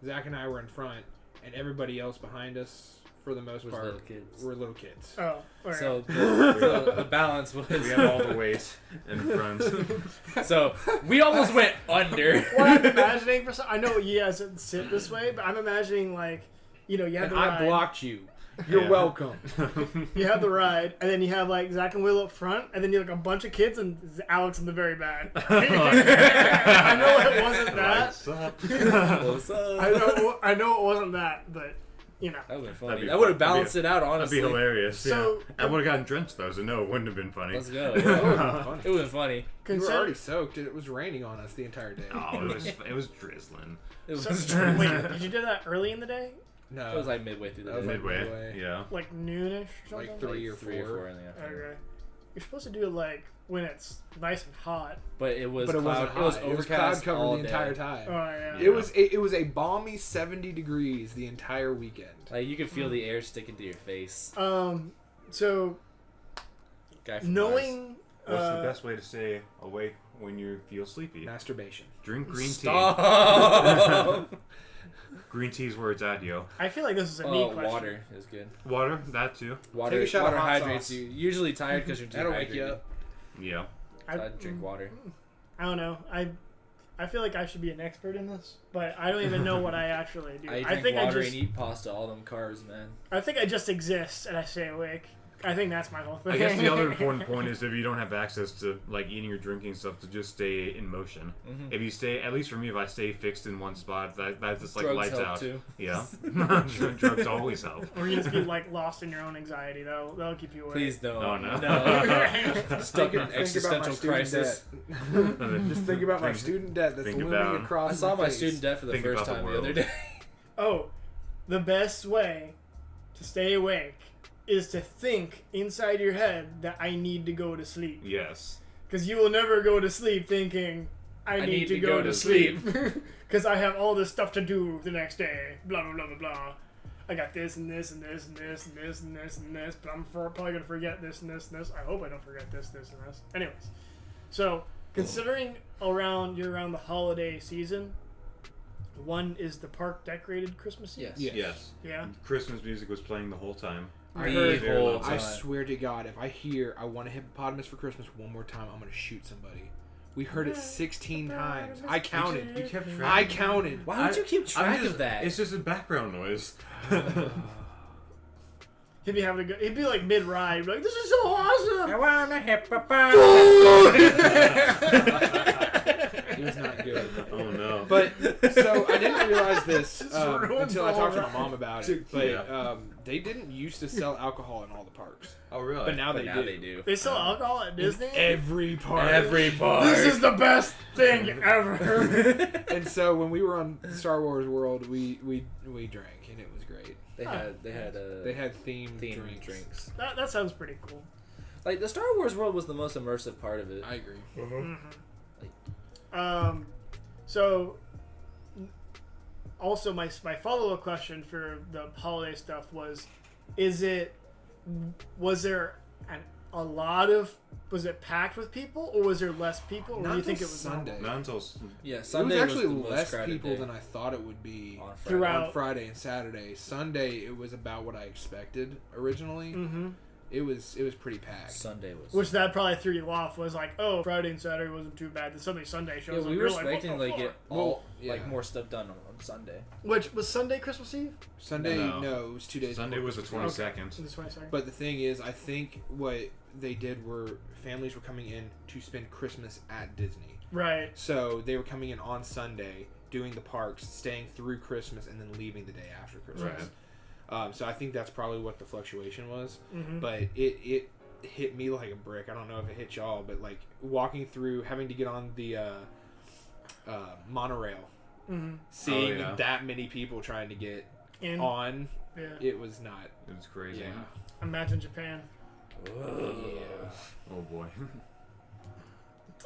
S2: Zach and I were in front, and everybody else behind us, for the most
S5: Was
S2: part,
S5: little kids.
S2: were little kids.
S4: Oh, okay.
S5: So the balance was.
S3: We had all the weight in front.
S5: So we almost went under.
S4: what I'm imagining for some, I know you guys didn't sit this way, but I'm imagining like, you know, you have
S2: And
S4: the
S2: I
S4: ride,
S2: blocked you. You're
S3: Yeah.
S2: welcome.
S4: you have the ride, and then you have like Zach and Will up front, and then you have like a bunch of kids and Alex in the very back. I know it wasn't that.
S3: What's up?
S5: What's up?
S4: I know it wasn't that, but you know.
S5: That would have been
S3: That'd
S5: funny.
S3: be
S5: That would have
S3: fun. That'd
S5: balanced it out,
S3: That'd
S5: honestly.
S3: be hilarious.
S4: So-
S3: yeah. I would have gotten drenched though, so no, it wouldn't have been funny.
S5: Let's go.
S2: It would've been
S5: It
S2: funny.
S5: would have been funny.
S2: We were
S4: Consider-
S2: already soaked, and it was raining on us the entire day.
S3: Oh, it was drizzling.
S5: It was,
S4: So, wait, did you do that early in the day?
S2: No,
S5: it was like midway through the
S2: That was
S5: day.
S2: like
S3: Midway.
S2: midway.
S3: Yeah.
S4: Like noonish or something?
S2: Like 3 or
S5: 3 or
S2: 4.
S5: 4 in the afternoon.
S4: Okay. You're supposed to do it like when it's nice and hot.
S5: But it was
S2: But it
S5: cloud.
S2: wasn't
S5: It was
S2: hot.
S5: overcast
S2: cloud
S5: all
S2: covered the
S5: day.
S2: entire time.
S4: Oh yeah.
S3: Yeah.
S2: It was a balmy 70 degrees the entire weekend.
S5: Like you could feel the air sticking to your face.
S4: So
S5: Guy from
S4: knowing
S3: What's the best way to stay awake when you feel sleepy?
S2: Masturbation.
S3: Drink green tea.
S5: Stop.
S3: Green tea's where it's at, yo.
S4: I feel like this is a neat question.
S5: Water is good.
S3: Water, that too.
S5: Water,
S2: Take a shot of
S5: water
S2: hot
S5: hydrates
S2: sauce.
S5: you. Usually tired because you're
S2: That'll
S5: dehydrated.
S2: wake you up.
S3: Yeah.
S5: So I drink water.
S4: I don't know. I feel like I should be an expert in this, but I don't even know what I actually do.
S5: I
S4: I
S5: drink
S4: think
S5: water
S4: I just
S5: and eat pasta. All them carbs, man.
S4: I think I just exist and I stay awake. I think that's my whole thing.
S3: I guess the other important point is if you don't have access to like eating or drinking stuff, to just stay in motion.
S5: Mhm.
S3: If you stay, at least for me, if I stay fixed in one spot, that just like
S5: Drugs
S3: lights
S5: help
S3: out.
S5: too.
S3: Yeah. Drugs always help.
S4: Or you just be like lost in your own anxiety. That'll keep you awake.
S5: Please don't.
S3: Oh, no.
S5: Stuck in
S2: Think about my
S5: existential
S2: student
S5: crisis.
S2: debt. Just think about my student debt that's
S3: think
S2: looming
S3: about-
S2: across
S5: I saw my
S2: face.
S5: student debt for the
S3: Think
S5: first
S3: about the
S5: time the other
S3: world.
S5: day.
S4: Oh, the best way to stay awake is to think inside your head that I need to go to sleep.
S3: Yes.
S4: Because you will never go to sleep thinking, I need to go to sleep. Because I have all this stuff to do the next day. Blah, blah, blah, blah, blah. I got this and this and this and this and this and this and this, but I'm probably going to forget this and this and this. I hope I don't forget this, this, and this. Anyways, so considering you're around the holiday season, One is the park decorated Christmas Eve.
S5: Yes.
S3: Yes.
S4: Yeah.
S3: Christmas music was playing the whole time.
S2: I
S5: The
S2: heard.
S5: whole
S2: I
S5: time.
S2: swear to God, if I hear "I want a hippopotamus for Christmas" one more time, I'm gonna shoot somebody. We heard it 16 times. I counted.
S3: You kept track.
S2: I counted.
S5: Why would you keep track of that?
S3: It's just a background noise.
S4: He'd be having a good. He'd be like mid ride, like, "This is so awesome."
S5: I want a
S2: It was not good.
S3: Oh no.
S2: But so I didn't realize this
S4: ruins
S2: until I
S4: the
S2: talked to
S4: whole
S2: my mom about it. But
S3: Yeah.
S2: they didn't used to sell alcohol in all the parks,
S3: Oh really?
S2: but now
S5: But
S2: they
S5: now
S2: do.
S5: they do.
S4: They sell alcohol at Disney.
S2: Every park.
S5: Every part.
S4: This is the best thing ever.
S2: And so when we were on Star Wars World, we drank and it was great.
S5: They had
S2: They had themed drinks.
S4: That sounds pretty cool.
S5: Like the Star Wars world was the most immersive part of it.
S2: I agree.
S4: So also my follow-up question for the holiday stuff was was it packed with people, or was there less people, or
S2: Not
S4: do you think it
S2: until
S4: was
S2: Sunday.
S4: normal?
S3: Not until
S5: Yeah,
S2: It
S5: Sunday
S2: was actually
S5: the most
S2: less
S5: crowded
S2: people
S5: day.
S2: than I thought it would be
S5: on Friday.
S4: Throughout-
S2: on Friday and Saturday. Sunday it was about what I expected originally.
S4: Mm-hmm.
S2: It was pretty packed.
S5: Sunday was.
S4: Which that probably threw you off, was like, oh, Friday and Saturday wasn't too bad. Then suddenly Sunday shows
S5: Yeah,
S4: up.
S5: we were
S4: You're like, what
S5: expecting
S4: the
S5: to get
S4: fuck?
S5: all
S2: yeah.
S5: more stuff done on Sunday.
S4: Which was Sunday Christmas Eve?
S2: Sunday,
S3: No.
S2: no, it was 2 days.
S3: Sunday
S2: before
S3: was the
S2: Christmas.
S3: 22nd.
S4: This 22nd.
S2: But the thing is, I think what they did were families were coming in to spend Christmas at Disney.
S4: Right.
S2: So they were coming in on Sunday, doing the parks, staying through Christmas, and then leaving the day after Christmas. So I think that's probably what the fluctuation was.
S4: Mm-hmm.
S2: But it hit me like a brick. I don't know if it hit y'all, but like walking through, having to get on the monorail,
S4: Mm-hmm.
S2: seeing
S3: yeah.
S2: that many people trying to get
S4: And
S2: on,
S4: yeah.
S2: it was not.
S3: It was crazy.
S2: Yeah.
S4: Imagine Japan.
S3: Oh boy.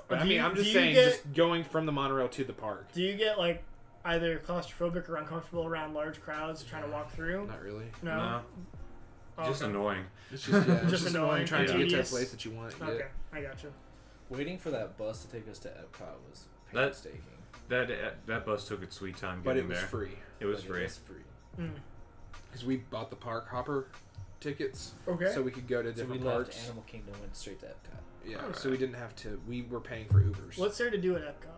S2: But I
S4: Do
S2: mean,
S4: you-
S2: I'm just
S4: do you
S2: saying,
S4: get-
S2: just going from the monorail to the park.
S4: Do you get like either claustrophobic or uncomfortable around large crowds trying to walk through?
S2: Not really.
S4: No.
S3: No.
S4: Oh,
S3: Just
S4: okay.
S3: annoying.
S2: It's just, yeah,
S4: Just
S2: just
S4: annoying,
S2: annoying trying to get to a
S4: tedious.
S2: place that you want. Yeah.
S4: Okay, I got you.
S5: Waiting for that bus to take us to Epcot was
S3: That-
S5: painstaking.
S3: That bus took its sweet time
S2: But
S3: getting
S2: it was
S3: there.
S2: free
S3: It was
S5: But
S3: free.
S5: It was free.
S4: Mm.
S2: because we bought the park hopper tickets,
S4: Okay.
S2: so we could go to
S5: So we
S2: different
S5: left
S2: parks.
S5: Animal Kingdom and went straight to Epcot.
S2: Yeah,
S3: Alright.
S2: so we didn't have to. We were paying for Ubers.
S4: What's there to do at Epcot?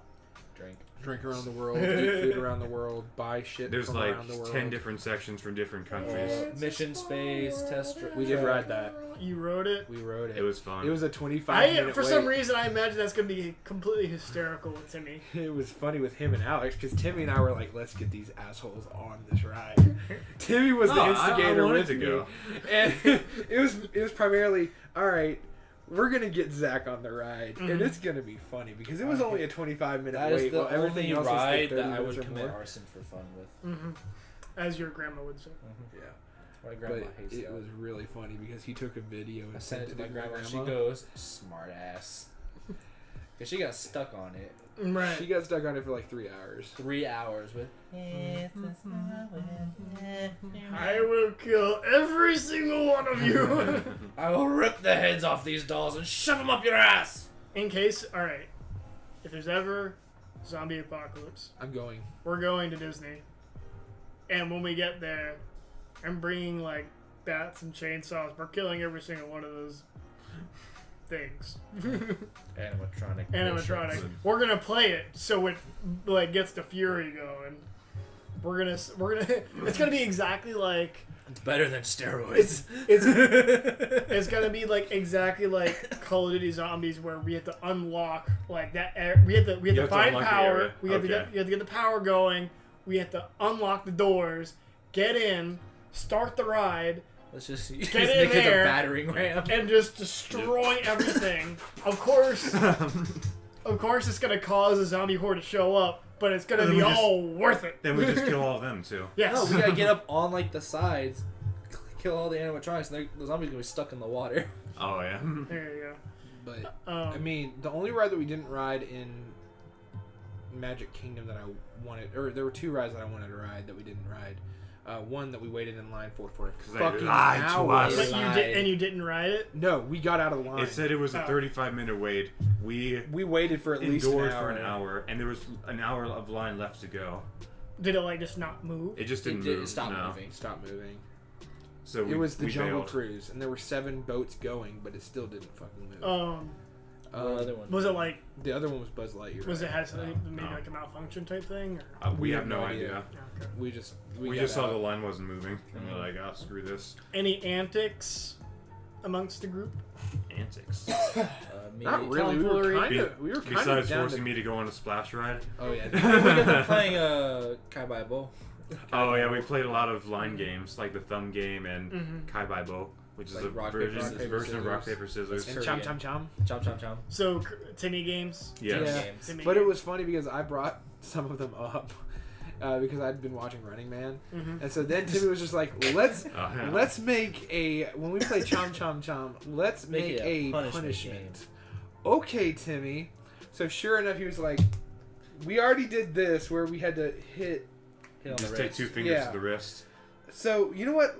S5: Drink.
S2: Drink around the world, eat food around the world, buy shit
S3: There's
S2: from
S3: like
S2: around the world.
S3: 10 different sections from different countries.
S5: Mission Space, Test
S2: We did ride that.
S4: You rode it.
S2: We rode it.
S3: It was fun.
S2: It was a 25-minute
S4: For
S2: wait.
S4: some reason, I imagine that's gonna be completely hysterical with Timmy.
S2: It was funny with him and Alex because Timmy and I were like, "Let's get these assholes on this ride." Timmy was
S3: No,
S2: the
S3: I
S2: instigator
S3: wanted
S2: with
S3: to
S2: me,
S3: go.
S2: and it was primarily all right. We're gonna get Zach on the ride, and
S4: Mhm.
S2: it's gonna be funny because it was only a 25-minute
S5: That
S2: wait.
S5: is the
S2: while everything
S5: only
S2: else
S5: ride
S2: was like 30
S5: that I would
S2: minutes or
S5: commit
S2: more.
S5: arson for fun with.
S4: Mm-hmm. As your grandma would say.
S2: Yeah,
S5: My grandma
S2: but
S5: hates
S2: it
S5: that.
S2: was really funny because he took a video and
S5: I sent it to my grandma. She
S2: grandma.
S5: goes, smart ass. Because she got stuck on it.
S4: Right.
S2: She got stuck on it for like 3 hours.
S5: 3 hours with.
S4: I will kill every single one of you.
S5: I will rip the heads off these dolls and shove them up your ass.
S4: In case, all right, if there's ever zombie apocalypse,
S2: I'm going.
S4: we're going to Disney, and when we get there, I'm bringing like bats and chainsaws. We're killing every single one of those things.
S5: Animatronic.
S4: Animatronic.
S3: bullshit.
S4: We're gonna play it so it like gets the fury going. We're gonna. It's gonna be exactly like.
S5: It's better than steroids.
S4: It's gonna be like exactly like Call of Duty Zombies, where we have to unlock like that. We have to
S3: You have to
S4: find
S3: unlock the
S4: power.
S3: area.
S4: We have to
S3: Okay.
S4: get. You have to get the power going. We have to unlock the doors, get in, start the ride,
S5: Let's just use
S4: Get in
S5: Nick as a
S4: there.
S5: battering ram.
S4: and just destroy everything. Of course, it's gonna cause a zombie horde to show up, but it's gonna
S3: And
S4: be
S3: then we just-
S4: all worth it.
S3: Then we just kill all of them too.
S4: Yes.
S5: No, we gotta get up on like the sides, kill all the animatronics, and the zombies gonna be stuck in the water.
S3: Oh yeah.
S4: There you
S2: But
S4: go.
S2: I mean, the only ride that we didn't ride in Magic Kingdom that I wanted, or there were 2 rides that I wanted to ride that we didn't ride. One that we waited in line for a
S3: 'Cause they
S2: fucking
S3: lied to
S2: hour.
S3: us.
S4: but
S5: lied.
S4: you didn't ride it.
S2: No, we got out of line.
S3: It said it was a
S4: Oh.
S3: 35-minute wait. We
S2: we waited for at least an
S3: endured
S2: hour.
S3: for an hour, and there was an hour of line left to go.
S4: Did it like just not move?
S3: It just
S5: It
S3: didn't
S5: did-
S3: move.
S5: it stopped
S3: no.
S5: moving.
S2: Stop moving.
S3: So
S2: It was the
S3: we
S2: Jungle
S3: bailed.
S2: Cruise, and there were 7 boats going, but it still didn't fucking move.
S5: What other one?
S4: Was it like?
S2: The other one was Buzz Lightyear.
S4: Was it
S2: right?
S4: had something maybe
S3: No.
S4: like a malfunction type thing? Or?
S3: We have no idea.
S4: Okay.
S2: We just
S3: We
S2: got
S3: just saw
S2: out.
S3: the line wasn't moving, and we're like, "Oh, screw this."
S4: Any antics amongst the group?
S3: Antics.
S5: Me,
S2: Not really. We
S4: tomfoolery.
S2: were kind of. We were kind of
S3: Besides
S2: down
S3: forcing
S2: to.
S3: me to go on a splash ride.
S2: Oh yeah.
S5: we ended up playing Kai Bai Bo.
S3: Oh yeah, we played a lot of line games like the thumb game and Kai Bai Bo, which is
S5: Like
S3: a
S5: rock,
S3: version,
S5: paper,
S3: version of rock
S2: scissors.
S3: paper scissors.
S2: And
S5: Korean.
S2: chom chom chom.
S5: Chom chom chom.
S4: So Timmy games.
S3: Yes.
S2: Yeah.
S5: Games.
S4: Timmy
S2: But it
S4: games.
S2: was funny because I brought some of them up because I'd been watching Running Man, and so then Timmy was just like, "Let's
S3: yeah.
S2: let's make a when we play chom chom chom, let's
S5: Make
S2: make
S5: it
S2: a
S5: a punishment
S2: punishment." Okay, Timmy. So sure enough, he was like, "We already did this where we had to hit."
S5: Hit on
S3: Just
S5: the
S3: take
S5: wrist.
S3: 2 fingers
S2: Yeah.
S3: to the wrist.
S2: So you know what?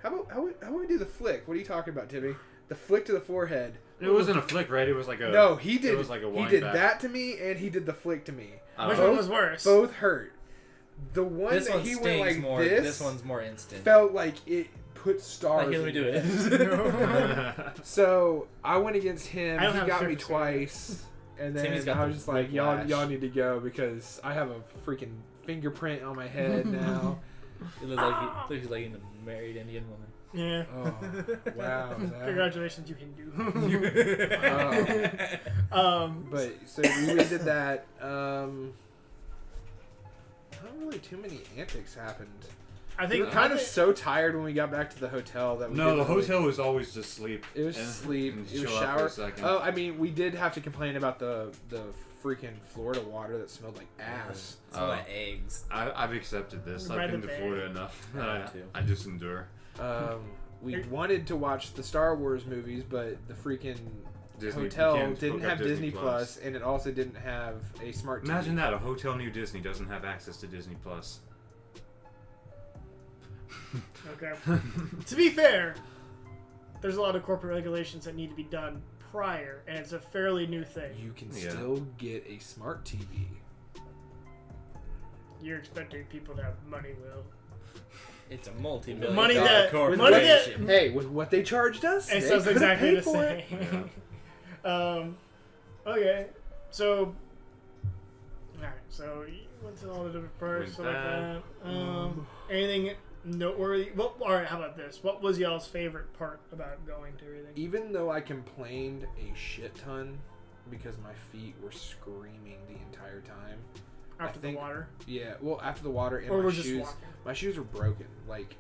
S2: How about we do the flick? What are you talking about, Timmy? The flick to the forehead.
S3: It wasn't a flick, right? It was like a.
S2: No, he did.
S3: It was like a
S2: he
S3: wind
S2: did
S3: back.
S2: that to me, and he did the flick to me.
S4: Which
S3: Oh.
S4: one was worse?
S2: Both hurt. The one
S5: This
S2: that
S5: one
S2: he
S5: stings
S2: went like
S5: more.
S2: this,
S5: one's more instant.
S2: felt like it put stars.
S5: Like, here, let me
S2: in
S5: do it.
S2: So I went against him.
S4: I don't
S2: He
S4: have
S2: got me
S4: surface
S2: twice, and then
S5: Timmy's got
S2: I was
S5: the
S2: just like, y'all
S5: whiplash.
S2: need to go because I have a freaking fingerprint on my head now.
S5: It looks like a married Indian woman.
S4: Yeah.
S2: Oh wow. Zach.
S4: Congratulations, you Hindu.
S2: But so we did that. Not really too many antics happened.
S4: I
S2: We
S4: think
S2: were kind
S4: I
S2: of
S4: think-
S2: so tired when we got back to the hotel that we
S3: No, the
S2: didn't really-
S3: hotel was always just sleep.
S2: It was
S3: and-
S2: sleep.
S3: and
S2: It was
S3: chill out for
S2: shower.
S3: a second.
S2: Oh, I mean, we did have to complain about the freaking Florida water that smelled like ass.
S5: It's all like eggs.
S3: I've accepted this.
S4: By
S3: I've been
S4: the
S3: to
S4: bay.
S3: Florida enough.
S5: I have to.
S3: I just endure.
S2: We wanted to watch the Star Wars movies, but the freaking
S3: Disney, you
S2: hotel
S3: can't
S2: didn't
S3: hook up
S2: have Disney Plus, and it also didn't have a smart TV.
S3: Imagine that, a hotel near Disney doesn't have access to Disney Plus.
S4: Okay. To be fair, there's a lot of corporate regulations that need to be done prior, and it's a fairly new thing.
S2: You can
S3: Yeah.
S2: still get a smart TV.
S4: You're expecting people to have money, Will.
S5: It's a multi-million
S4: Money
S5: dollar
S4: that-
S5: corporation.
S4: money that-
S2: Hey, with what they charged us,
S4: It
S2: they
S4: sounds
S2: could've
S4: exactly
S2: paid
S4: the
S2: for it.
S4: same. Okay, so alright, so you went to all the different parts, stuff like that. Anything noteworthy? Well, alright, how about this? What was y'all's favorite part about going to everything?
S2: Even though I complained a shit ton because my feet were screaming the entire time.
S4: After the
S2: think-
S4: water?
S2: Yeah, well, after the water and
S4: Or
S2: my
S4: was just
S2: shoes,
S4: walking?
S2: my shoes were broken. Like,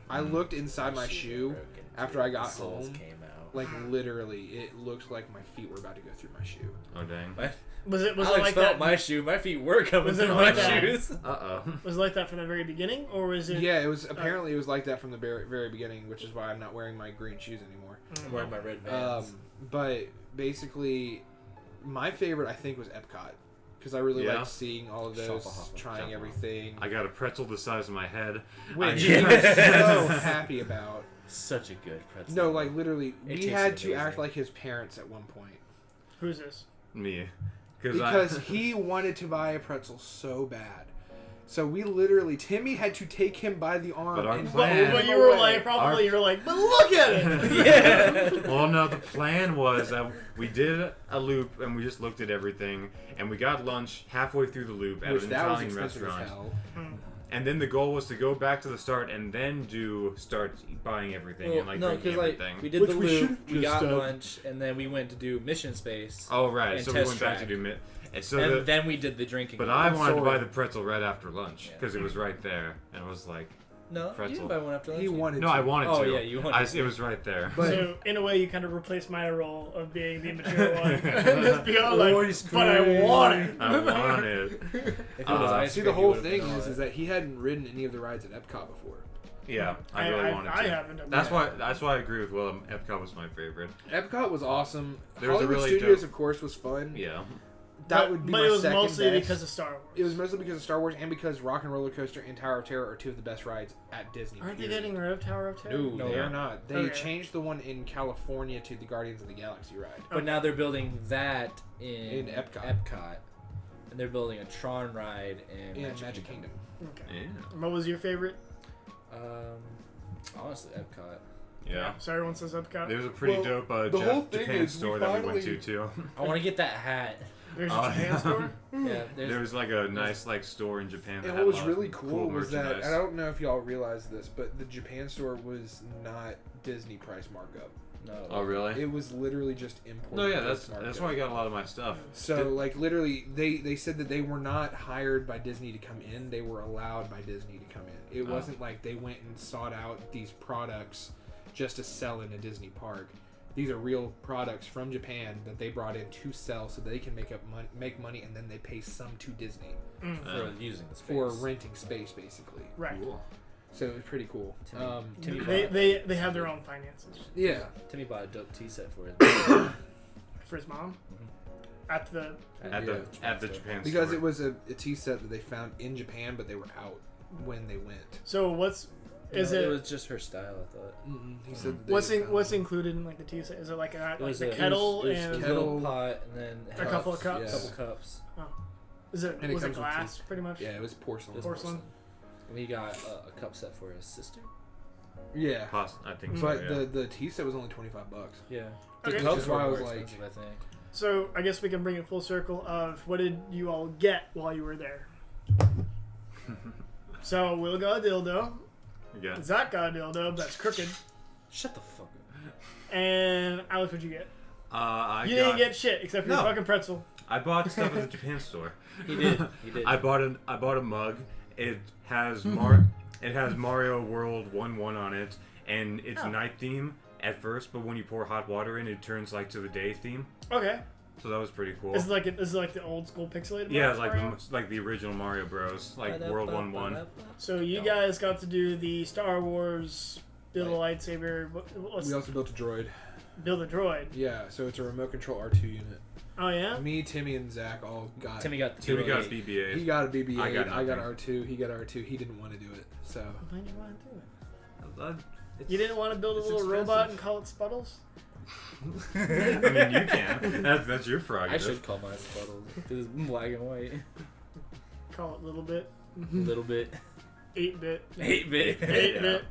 S2: I looked inside my shoe after I got
S5: Soles
S2: home.
S5: came out.
S2: Like literally, it looked like my feet were about to go through my shoe.
S3: Oh, dang.
S4: Was it
S5: Alex
S4: like
S5: felt
S4: that?
S5: my shoe. My feet were coming
S4: Was it
S5: through
S4: like
S5: my
S4: that?
S5: shoes.
S3: Uh-oh.
S4: Was it like that from the very beginning, or was it?
S2: Yeah, it was apparently it was like that from the very, very beginning, which is why I'm not wearing my green shoes anymore.
S5: I'm wearing my red Vans.
S2: But basically, my favorite I think was Epcot because I really
S3: Yeah.
S2: liked seeing all of those,
S5: Shuffle,
S2: trying
S3: shuffle.
S2: everything,
S3: I got a pretzel the size of my head.
S2: which
S3: I-
S2: I'm so happy about.
S5: Such a good pretzel.
S2: No, like literally,
S5: It
S2: we
S5: tasted
S2: had to
S5: amazing.
S2: act like his parents at one point
S4: Who's this?
S3: Me.
S2: because he wanted to buy a pretzel so bad. So we literally, Timmy had to take him by the arm
S3: But our
S2: and
S3: plan-
S4: But
S2: pull
S4: you were
S2: him away.
S4: like, you were like, but look at it.
S5: Yeah.
S3: Well, no, the plan was that we did a loop and we just looked at everything, and we got lunch halfway through the loop at
S2: which
S3: an
S2: that was
S3: Italian
S2: expensive as
S3: restaurant.
S2: hell.
S3: And then the goal was to go back to the start and then start buying everything and like
S5: no,
S3: drinking
S5: because like
S3: everything.
S5: we did
S2: Which
S5: the
S2: we
S5: loop,
S2: should've
S5: we got
S2: just done.
S5: lunch, and then we went to do Mission Space,
S3: Oh right,
S5: and
S3: so we
S5: test
S3: went back to
S5: track.
S3: do and so
S5: and
S3: the,
S5: then we did the drinking.
S3: but
S5: game.
S3: I wanted to buy
S2: sorry.
S3: the pretzel right after lunch
S5: Yeah.
S3: because it was right there, and it was like,
S5: no, you
S3: pretzel.
S5: didn't buy one after lunch.
S2: He wanted
S3: no,
S2: to.
S3: I wanted
S5: Oh,
S3: to.
S5: yeah, you wanted to.
S3: It was right there.
S2: But-
S4: So in a way, you kind of replaced my role of being the immature one. Just be all like,
S2: Voice
S4: but I want it.
S3: I wanted.
S5: If it was ice
S2: See,
S5: cream,
S2: the
S5: you
S2: whole
S5: would've
S2: thing
S5: been all
S2: is
S5: right.
S2: that he hadn't ridden any of the rides at Epcot before.
S3: Yeah, I really wanted to.
S4: I haven't.
S3: That's why I agree with Willem. Epcot was my favorite.
S2: Epcot was awesome.
S3: There was a
S2: Hollywood
S3: really
S2: Studios,
S3: dope-
S2: of course, was fun.
S3: Yeah.
S2: That would be
S4: But
S2: my
S4: it was
S2: second
S4: mostly
S2: best.
S4: because of Star Wars.
S2: It was mostly because of Star Wars and because Rock and Roller Coaster and Tower of Terror are two of the best rides at Disney.
S4: Aren't they
S2: period.
S4: getting rid of Tower of Terror?
S2: No,
S5: No.
S2: they're not. They
S4: Okay.
S2: changed the one in California to the Guardians of the Galaxy ride.
S5: But now they're building that
S2: In Epcot.
S5: Epcot, and they're building a Tron ride in
S2: Magic Kingdom.
S4: Okay.
S3: Yeah.
S4: What was your favorite?
S5: Honestly, Epcot.
S3: Yeah.
S4: So everyone says Epcot.
S3: There's a pretty
S2: Well,
S3: dope
S2: the whole thing
S3: Japan
S2: is
S3: store
S2: we
S3: that we went
S2: finally-
S3: to too.
S5: I want to get that hat.
S4: There's a
S3: Oh,
S4: Japan
S3: yeah.
S4: store.
S5: Yeah,
S3: There was like a nice like store in Japan. That
S2: And
S3: had
S2: what was
S3: a lot
S2: really
S3: of
S2: cool was that,
S3: merchandise.
S2: and I don't know if y'all realize this, but the Japan store was not Disney price markup.
S5: No.
S3: Oh really?
S2: It was literally just imported.
S3: No, yeah,
S2: price
S3: that's
S2: markup.
S3: why I got a lot of my stuff.
S2: So,
S3: Did-
S2: like, literally, they said that they were not hired by Disney to come in. They were allowed by Disney to come in. It
S3: Oh.
S2: wasn't like they went and sought out these products just to sell in a Disney park. These are real products from Japan that they brought in to sell so they can make money, and then they pay some to Disney
S5: For using the space.
S2: for renting space, basically.
S4: Right.
S3: Cool.
S2: So it was pretty cool.
S5: Timmy
S4: They have their own finances.
S2: Yeah.
S5: Timmy bought a dope tea set for his
S4: For his mom.
S5: Mhm.
S4: At the.
S3: At the Japan
S2: Because
S3: store.
S2: it was a tea set that they found in Japan, but they were out when they went.
S4: So what's is
S5: it
S4: it?
S5: was just her style, I thought.
S2: He said that they
S4: What's
S2: found-
S4: included in like the tea set? Is it like
S5: It was
S4: the
S5: a
S4: kettle
S5: it was
S4: and
S5: a
S2: kettle,
S5: little pot and then
S4: a couple of cups?
S5: A couple cups.
S4: Is it
S2: And it
S4: was it
S2: comes with
S4: glass pretty much?
S2: Yeah, it was porcelain.
S5: Just
S4: Porcelain.
S5: And we got a cup set for his sister.
S2: Yeah.
S3: I think so.
S2: But
S3: Yeah.
S2: the tea set was only $25.
S5: Yeah.
S4: Okay.
S5: The
S2: Which
S5: cups
S2: is
S5: were
S2: why I
S5: more
S2: was like-
S5: expensive, I think.
S4: So I guess we can bring it full circle of what did you all get while you were there? So Will got a dildo.
S3: Yeah.
S4: Zach got a dildo that's crooked.
S5: Shut the fuck up.
S4: And Alex, what'd you get?
S3: I
S4: You
S3: got,
S4: didn't get shit except for your
S3: No.
S4: fucking pretzel.
S3: I bought stuff at the Japan store.
S5: He did. He did.
S3: I bought a mug. It has it has Mario World 1-1 on it, and it's
S4: Oh.
S3: night theme at first, but when you pour hot water in, it turns like to the day theme.
S4: Okay.
S3: So that was pretty cool.
S4: This is like the old school pixelated.
S3: Yeah, it's like
S4: Mario?
S3: like the original Mario Bros. Like World 1-1.
S4: So you guys got to do the Star Wars build a lightsaber. What's
S2: We also built a droid.
S4: build a droid?
S2: Yeah, so it's a remote control R2 unit.
S4: Oh yeah.
S2: Me, Timmy, and Zach all got.
S5: Timmy got the
S3: Timmy got
S5: 208.
S3: BB-8.
S2: He got a BB-8.
S3: I got
S2: I got
S3: nothing.
S2: R2. He got R2. He didn't want to do it. So
S4: Why did you want to do it?
S3: It's-
S4: You didn't want to build a
S3: it's
S4: little
S3: expensive.
S4: robot and call it Spuddles?
S3: I mean, you can. That's your
S5: I
S3: prerogative.
S5: should call mine Spuddles. It's black and white.
S4: Call it little bit.
S5: A little bit.
S4: 8-bit.
S5: 8-bit.
S4: 8-bit.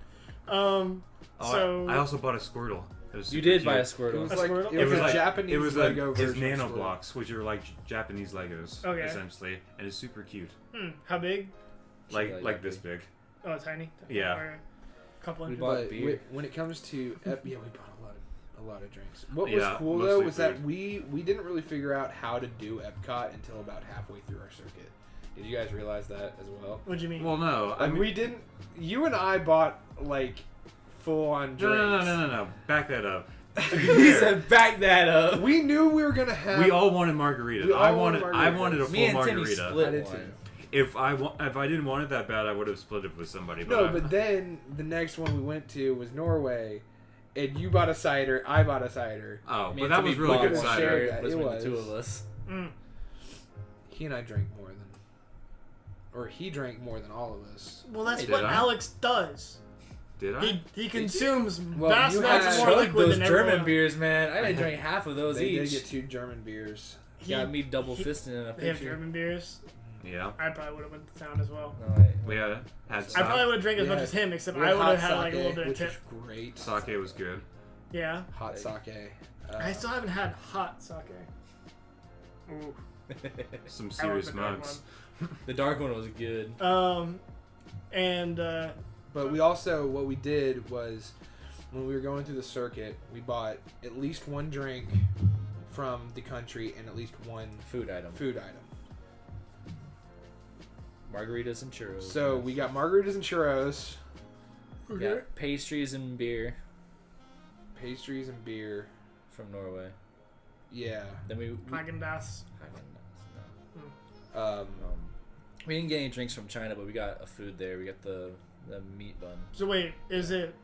S3: Oh,
S4: So
S3: I also bought a Squirtle. It was
S5: You
S3: super
S5: did buy a
S3: cute.
S2: it
S5: Squirtle.
S2: was
S4: A
S2: like
S4: Squirtle?
S2: it was a
S3: like
S2: Japanese
S3: it was
S2: Lego
S3: like his
S2: version. of
S3: nano
S2: Squirtle.
S3: blocks, which are like Japanese Legos,
S4: Okay.
S3: essentially, and it's super cute.
S4: How big?
S3: Like this big.
S4: Oh, tiny.
S3: Yeah.
S4: Or a couple
S5: We
S4: inches.
S5: bought
S2: But
S5: beer.
S2: when it comes to yeah, we bought a lot of drinks. What was
S3: Yeah,
S2: cool
S3: mostly
S2: though was that
S3: food.
S2: we didn't really figure out how to do Epcot until about halfway through our circuit. Did you guys realize that as well?
S4: What do you mean?
S3: Well, no, I
S2: Like
S3: mean,
S2: we didn't. You and I bought like full on drinks.
S3: no. Back that up. To be
S5: He
S3: fair,
S5: said, back that up.
S2: We knew we were gonna have.
S3: we all wanted margaritas.
S2: We all
S3: I
S2: wanted
S3: wanted a
S2: margaritas.
S3: full
S5: Me and Timmy
S3: margarita.
S5: split
S2: I did
S5: one.
S2: too.
S3: If I didn't want it that bad, I would have split it with somebody. But
S2: No,
S3: I-
S2: but then the next one we went to was Norway, and you bought a cider. I bought a cider.
S3: oh,
S5: Me
S3: but
S5: and
S3: that
S5: Timmy
S3: was really
S5: bought
S3: good
S2: one.
S3: cider.
S2: Shared that.
S5: Between
S2: It
S5: the two
S2: was.
S5: of us.
S4: Mm.
S2: He and I drank more than, or he drank more than all of us.
S4: Well, that's
S3: Hey,
S4: what
S3: did I?
S4: Alex does.
S3: Did I?
S4: He consumes
S2: Well,
S4: vast
S2: you
S4: amounts
S2: had-
S4: more
S5: Chug
S4: liquid
S5: those
S4: than
S5: German
S4: everyone.
S5: beers, man. I didn't drink half of those
S2: They did
S5: each.
S2: get 2 German beers.
S5: Got me double
S4: he-
S5: fisting in a
S4: They have
S5: picture.
S4: German beers.
S3: Yeah.
S4: I probably would have went to town as well.
S5: No,
S3: We had
S4: I
S3: sake.
S4: probably would have drank as
S2: We
S4: much
S2: had-
S4: as him, except
S2: We
S4: I
S2: had
S4: would have
S2: hot
S4: had like a little
S2: sake,
S4: bit of
S2: which
S4: tip.
S2: was great.
S3: Sake was good.
S4: Yeah.
S2: Hot sake.
S4: I still haven't had hot sake. Ooh.
S3: Some
S4: I want
S3: serious
S4: the dark
S3: mugs.
S5: The dark one was good.
S4: And
S2: But we also, what we did was, when we were going through the circuit, we bought at least 1 drink from the country and at least 1
S5: Food item.
S2: food item.
S5: Margaritas and churros.
S2: So we got margaritas and churros,
S5: We got pastries and beer
S2: pastries and beer.
S5: from Norway.
S2: Yeah.
S5: Then we
S4: Haagen-Dazs.
S5: we didn't get any drinks from China, but we got a food there. We got the meat bun.
S4: So wait, is it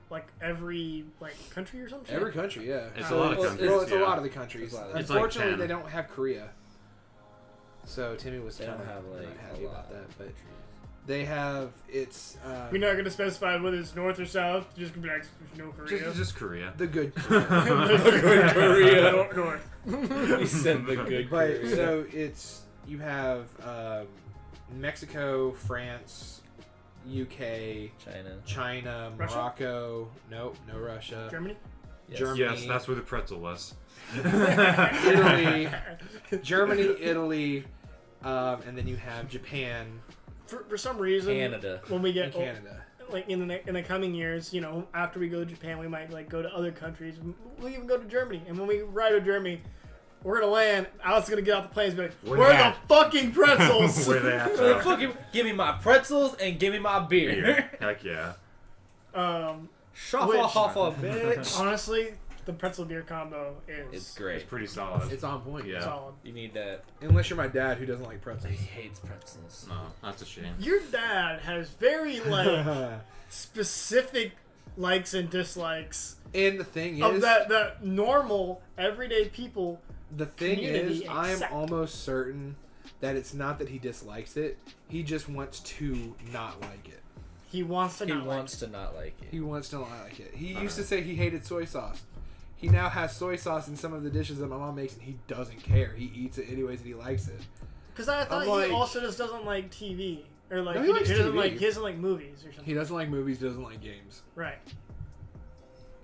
S4: like every like country or something?
S2: Every country, yeah.
S3: It's a lot of
S5: Well,
S3: countries.
S2: Well, it's
S3: yeah.
S2: a lot of the countries.
S5: It's a lot of-
S3: It's like
S2: Unfortunately,
S3: 10.
S2: they don't have Korea. So Timmy was
S5: They
S2: kind
S5: don't
S2: of
S5: have like
S2: not
S5: a
S2: happy
S5: lot
S2: about that,
S5: of
S2: but
S5: countries.
S2: they have it's
S4: We're not gonna specify whether it's north or south. Just gonna be like, there's no Korea.
S3: Just Korea.
S2: the good Korea.
S5: Korea.
S4: North.
S5: He said the good
S2: But
S5: Korea.
S2: so it's you have Mexico, France, UK, China,
S4: Russia?
S2: Morocco. Nope, no Russia.
S4: Germany.
S5: Yes.
S2: Germany.
S3: Yes, that's where the pretzel was.
S2: Italy, Germany, Italy, and then you have Japan
S4: For some reason,
S5: Canada.
S4: when we
S2: and
S4: get
S2: Canada.
S4: like in the coming years, you know, after we go to Japan, we might like go to other countries. We'll even go to Germany, and when we ride to Germany, we're gonna land. Alex is gonna get off the plane and be like,
S3: Where
S4: "Where
S3: they
S4: are
S3: at?"
S4: the fucking pretzels?"
S3: Where they at?
S5: So fucking give me my pretzels and give me my beer.
S3: Heck yeah.
S5: Shaffa
S4: Which-
S5: hoffa, bitch.
S4: Honestly, the pretzel beer combo is
S5: It's great.
S3: It's pretty solid.
S2: It's on point.
S3: Yeah.
S4: solid.
S5: You need that.
S2: Unless you're my dad who doesn't like pretzels.
S5: He hates pretzels.
S3: No, that's a shame.
S4: Your dad has very like specific likes and dislikes
S2: And the thing
S4: of
S2: is,
S4: that normal everyday people.
S2: the thing is,
S4: community
S2: I am
S4: accept.
S2: almost certain that it's not that he dislikes it. He just wants to not like it.
S4: He wants to
S5: He
S4: not
S5: wants to not like it.
S2: He wants to not like it. He used to say he hated soy sauce. He now has soy sauce in some of the dishes that my mom makes, and he doesn't care. He eats it anyways, and he likes it.
S4: Because I thought
S2: I'm like-
S4: he also just doesn't like TV or like
S2: No,
S4: he,
S2: he likes
S4: doesn't
S2: TV.
S4: like he doesn't like movies or something.
S2: He doesn't like movies, doesn't like games.
S4: Right.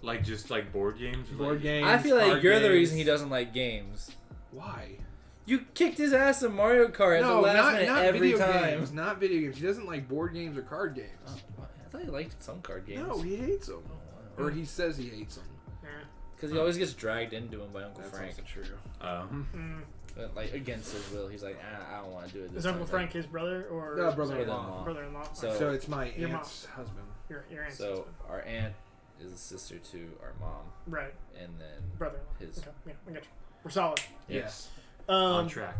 S3: Like just like board games. or
S2: Board
S3: like,
S2: games.
S5: I feel like
S2: card
S5: you're the
S2: games.
S5: reason he doesn't like games.
S2: Why?
S5: You kicked his ass in Mario Kart at the last minute every
S2: video
S5: time.
S2: games. Not video games. He doesn't like board games or card games.
S5: Oh, I thought he liked some card games.
S2: No, he hates them.
S5: Oh, wow.
S2: Or he says he hates them.
S4: Yeah.
S5: Because he always gets dragged into them by Uncle
S2: That's
S5: Frank.
S2: also true.
S4: Mm.
S5: But, like, against his will. He's like, I don't want to do it this
S4: Is
S5: time.
S4: Uncle Frank his brother or
S2: No, brother-in-law.
S5: Brother-in-law.
S4: Brother-in-law.
S5: So-
S2: So it's my
S4: Your
S2: aunt's husband.
S4: Your aunt's
S5: So
S4: husband.
S5: our aunt is a sister to our mom.
S4: Right.
S5: And then
S4: Brother-in-law.
S5: his...
S4: Okay. Yeah, I got you. We're solid.
S3: Yes. On
S4: Um,
S3: track.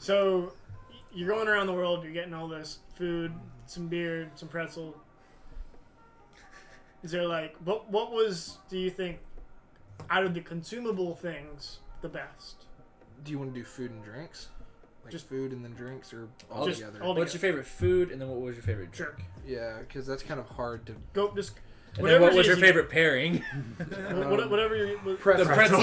S4: so you're going around the world. You're getting all this food, some beer, some pretzel. Is there like what was do you think out of the consumable things the best?
S2: Do you want to do food and drinks? Like
S4: Just-
S2: food and then drinks, or all
S4: Just
S2: together?
S4: all-
S5: What's your favorite food, and then what was your favorite drink?
S4: Sure.
S2: Yeah, because that's kind of hard to.
S4: Go just
S5: And then what was your
S4: easy.
S5: favorite pairing?
S4: Whatever you
S2: Pretzel.
S5: The pretzel.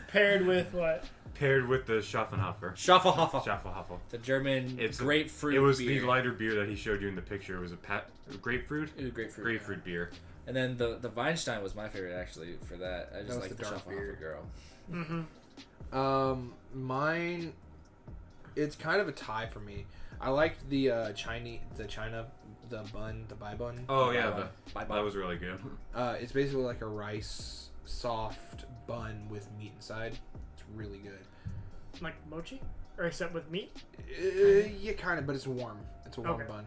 S4: paired with what?
S3: Paired with the Schaffenhofer.
S5: Schaffelhofer.
S3: Schaffelhofer.
S5: The German
S3: It's
S5: grapefruit
S3: It was
S5: beer.
S3: the lighter beer that he showed you in the picture. It was a grapefruit?
S5: It was grapefruit.
S3: Grapefruit beer.
S5: And then the Weinstein was my favorite, actually, for that. I just
S2: was
S5: like
S2: the
S5: the
S2: dark beer.
S5: Schaffelhofer girl.
S4: Mm-hmm.
S2: Mine. It's kind of a tie for me. I liked the the bun, the bai bun.
S3: Oh, yeah.
S5: Bye-bye.
S3: That was really good.
S2: It's basically like a rice soft bun with meat inside. It's really good.
S4: Like mochi, or except with meat.
S2: Yeah, kind of, but it's warm. It's a warm
S4: Okay.
S2: bun.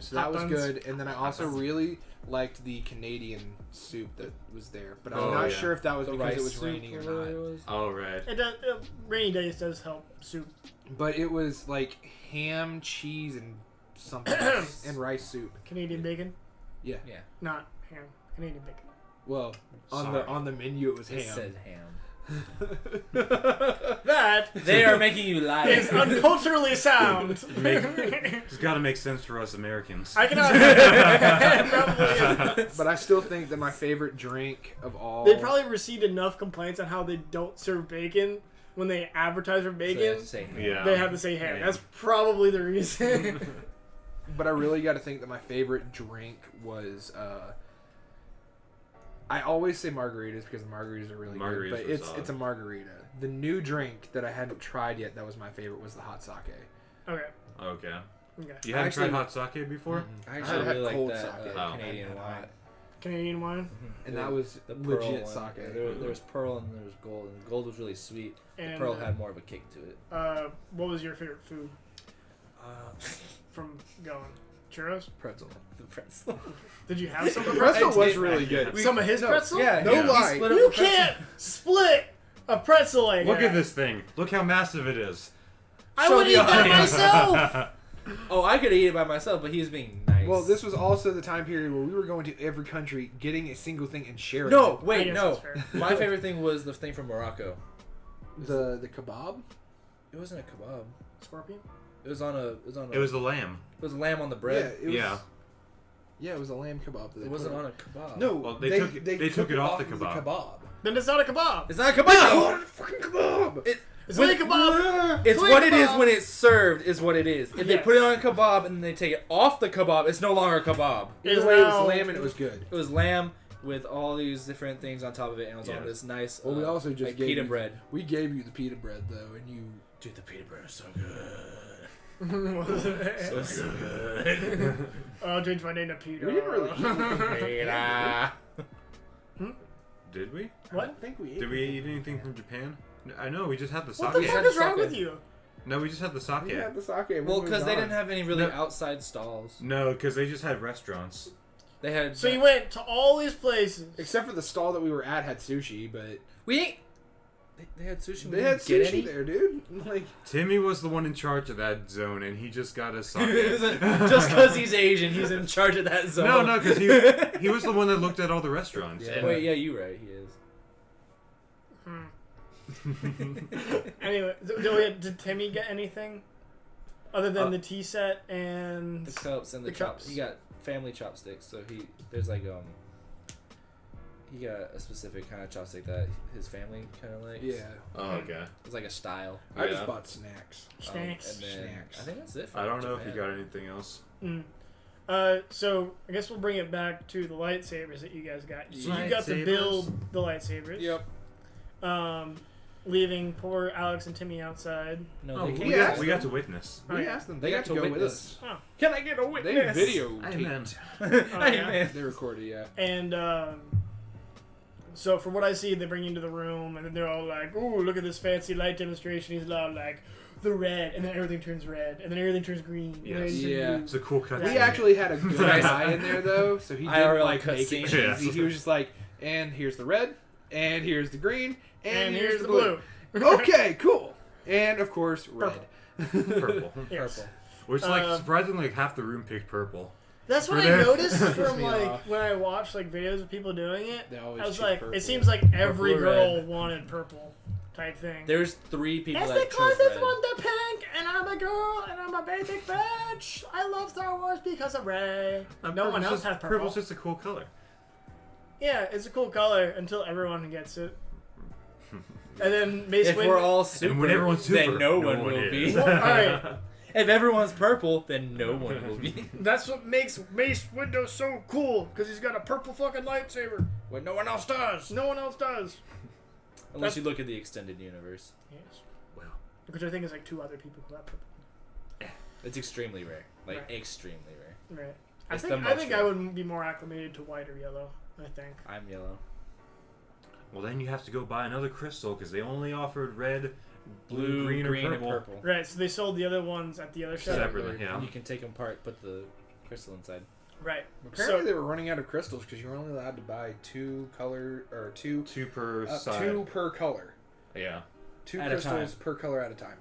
S2: So that
S4: Hot
S2: was
S4: buns.
S2: good. And then I also really liked the Canadian soup that was there. But I'm
S3: Oh,
S2: not
S3: yeah.
S2: sure if that was
S5: The
S2: because
S5: rice
S2: it was
S5: soup
S2: raining or
S5: whatever it
S2: not.
S5: was.
S3: Oh, right.
S4: It does. Rainy days does help soup.
S2: But it was like ham, cheese, and something else, and rice soup.
S4: Canadian bacon,
S2: Yeah.
S5: Yeah,
S4: not ham. Canadian bacon.
S2: Well, on
S3: Sorry.
S2: the menu it was
S5: it
S2: ham.
S5: said ham.
S4: That
S5: They are making you lie.
S4: is unculturally sound.
S3: It's got to make sense for us Americans.
S4: I cannot. Probably.
S2: But I still think that my favorite drink of all.
S4: They probably received enough complaints on how they don't serve bacon when they advertise for
S5: So they
S4: bacon.
S5: have to say ham.
S3: Yeah.
S4: They have to say ham.
S3: Yeah.
S4: That's probably the reason.
S2: But I really got to think that my favorite drink was. I always say margaritas because the margaritas are really
S3: Margaritas
S2: good. But
S3: were
S2: it's
S3: solid.
S2: a margarita. The new drink that I hadn't tried yet that was my favorite was the hot sake.
S4: Okay.
S3: Okay.
S4: Okay.
S3: You haven't
S2: Actually-
S3: tried hot sake before?
S5: I
S2: I
S5: actually
S2: had
S5: really like
S2: cold
S5: that
S2: sake.
S3: Oh.
S5: Canadian
S2: I had
S5: wine.
S2: hot.
S4: Canadian wine.
S2: And that was
S5: The pearl
S2: legit
S5: one.
S2: sake.
S5: Yeah, there was pearl and there was gold, and gold was really sweet.
S4: And
S5: The pearl had more of a kick to it.
S4: what was your favorite food from going? Churros?
S2: Pretzel.
S5: The pretzel.
S4: Did you have some of
S2: Pretzel
S4: pretzel?
S2: was really good.
S4: Some of his pretzel?
S5: Yeah,
S2: No
S5: he
S2: lie.
S5: split up
S4: You
S5: the pretzel.
S4: can't split a pretzel like
S3: Look
S4: that.
S3: at this thing. Look how massive it is.
S4: I
S5: Show
S4: would
S5: the
S4: eat that
S5: audience.
S4: myself.
S5: Oh, I could eat it by myself, but he was being nice.
S2: Well, this was also the time period where we were going to every country, getting a single thing and sharing
S5: No,
S2: it.
S4: I
S5: wait,
S4: guess
S5: no.
S4: that's fair.
S5: My favorite thing was the thing from Morocco.
S2: The kebab?
S5: It wasn't a kebab.
S4: Scorpion?
S5: It was on a.
S3: It was the lamb.
S5: It was lamb on the bread.
S2: Yeah, it was,
S3: Yeah.
S2: Yeah, it was a lamb kebab. That they
S5: It wasn't
S2: put
S5: on a kebab.
S2: No,
S3: Well, they took it off the
S2: of
S3: kebab.
S4: Then it's not a kebab.
S5: It's not a kebab.
S2: Fucking kebab!
S4: Filet kebab.
S5: It's
S4: Filet
S5: what it is
S4: kebab.
S5: when it's served. Is what it is. If they
S4: Yes.
S5: put it on a kebab and then they take it off the kebab, it's no longer a kebab.
S2: Either
S4: Is
S2: way, it
S4: now-
S2: was lamb and it was good.
S5: It was lamb with all these different things on top of it, and it was on
S3: Yeah.
S5: this nice.
S2: Well, we also just
S5: like
S2: gave
S5: pita
S2: you,
S5: bread.
S2: We gave you the pita bread though, and you.
S5: Dude, the pita bread is so good.
S4: So
S5: good.
S4: I'll change my name to Peter.
S2: We didn't really.
S5: Pita.
S3: Did we?
S2: I
S4: What?
S2: don't think we.
S3: Did we eat anything from Japan? I know we just had the
S4: What
S3: sake.
S4: the
S2: Yeah,
S4: fuck
S2: the
S4: is wrong
S2: sake.
S4: with you?
S3: No, we just had the sake.
S2: We had the sake. and we
S5: Well,
S2: moved
S5: because they
S2: on.
S5: didn't have any really
S3: No.
S5: outside stalls.
S3: No, because they just had restaurants.
S5: They had.
S4: So you went to all these places.
S2: Except for the stall that we were at had sushi, but
S5: We ain't. They had sushi. we
S2: they had
S5: didn't get
S2: sushi
S5: any?
S2: there, dude. Like,
S3: Timmy was the one in charge of that zone, and he just got us sake.
S5: Just because he's Asian, he's in charge of that zone.
S3: No, because he was the one that looked at all the restaurants.
S2: Yeah.
S3: and-
S5: Wait, yeah, you right. He is.
S4: Anyway, did Timmy get anything other than the tea set and
S5: The cups and the
S4: The
S5: chops.
S4: cups.
S5: He got family chopsticks, so there's like he got a specific kind of chopstick that his family kind of likes.
S2: yeah.
S3: Oh, okay.
S5: It's like a style.
S2: I just
S3: Yeah.
S2: bought snacks.
S4: snacks?
S5: And then
S2: Snacks.
S5: I think that's it. For
S3: I don't know if you
S5: Japan.
S3: got anything else.
S4: So I guess we'll bring it back to the lightsabers that you guys got. So you got to
S3: Lightsabers?
S4: build the lightsabers.
S2: Yep.
S4: Leaving poor Alex and Timmy outside.
S5: No,
S3: Oh,
S5: they
S3: we
S5: can't.
S2: yeah.
S3: got to witness.
S4: Oh,
S2: We
S4: yeah.
S2: asked them.
S5: They
S2: They
S5: got
S2: got to
S5: to
S2: go with
S5: witness.
S2: us.
S5: Can I get a
S2: They
S5: witness?
S2: video
S3: Amen.
S2: taped.
S4: Oh,
S5: Hey,
S4: yeah.
S5: man.
S2: They recorded, yeah.
S4: And so from what I see, they bring you into the room, and then they're all like, "Ooh, look at this fancy light demonstration." He's all like, "The red," and then everything turns red, and then everything turns green. and then
S3: Yes.
S4: everything turns
S2: Yeah.
S4: blue.
S3: It's a cool cut.
S2: We actually had a good guy in there though, so he didn't
S5: IRL
S2: like make it
S5: cutscene.
S2: cheesy.
S3: Yeah.
S2: He was just like, and here's the red, and here's the green,
S4: And here's the blue.
S2: Okay, cool. And of course, red.
S3: purple.
S4: Yes.
S5: Purple.
S3: Which, like, surprisingly, like, half the room picked purple.
S4: That's what
S3: For
S4: I
S3: them.
S4: noticed from
S2: me
S4: like
S2: off.
S4: when I watched like videos of people doing it.
S2: They always
S4: I was
S2: choose
S4: like,
S2: purple.
S4: it seems like every
S5: Purple or
S4: girl
S5: red.
S4: wanted purple type thing.
S5: There's 3 people
S4: It's
S5: that
S4: the
S5: chose
S4: closest
S5: red.
S4: one to pink, and I'm a girl, and I'm a basic bitch. I love Star Wars because of Rey. No one else has purple.
S3: Purple's just a cool color.
S4: Yeah, it's a cool color until everyone gets it. And then Mace
S5: If
S4: Windu.
S5: we're all super,
S3: when everyone's super,
S5: then no
S3: no
S5: one
S3: one
S5: will
S3: is.
S5: be.
S4: Well, all right.
S5: If everyone's purple, then no one will be.
S4: That's what makes Mace Windu so cool, because he's got a purple fucking lightsaber.
S5: When no one else does.
S4: No one else does.
S5: Unless you look at the extended universe.
S4: Yes.
S3: Well,
S4: Which I think is like 2 other people who have purple.
S5: It's extremely rare. Like,
S4: Right.
S5: extremely rare.
S4: Right.
S5: It's
S4: I
S5: the
S4: think
S5: most
S4: I
S5: rare.
S4: would be more acclimated to white or yellow. I think.
S5: I'm yellow.
S3: well, then you have to go buy another crystal because they only offered red,
S5: Blue,
S3: green,
S5: green,
S3: or
S5: and
S3: purple.
S5: purple.
S4: Right. So they sold the other ones at the other shop.
S3: Separately, yeah.
S5: And you can take them apart, put the crystal inside.
S4: Right.
S2: Apparently,
S4: So-
S2: they were running out of crystals because you were only allowed to buy 2 color or 2
S3: Two per side.
S2: 2 per color.
S3: Yeah.
S2: 2
S5: At a
S2: crystals
S5: time.
S2: per color at a time.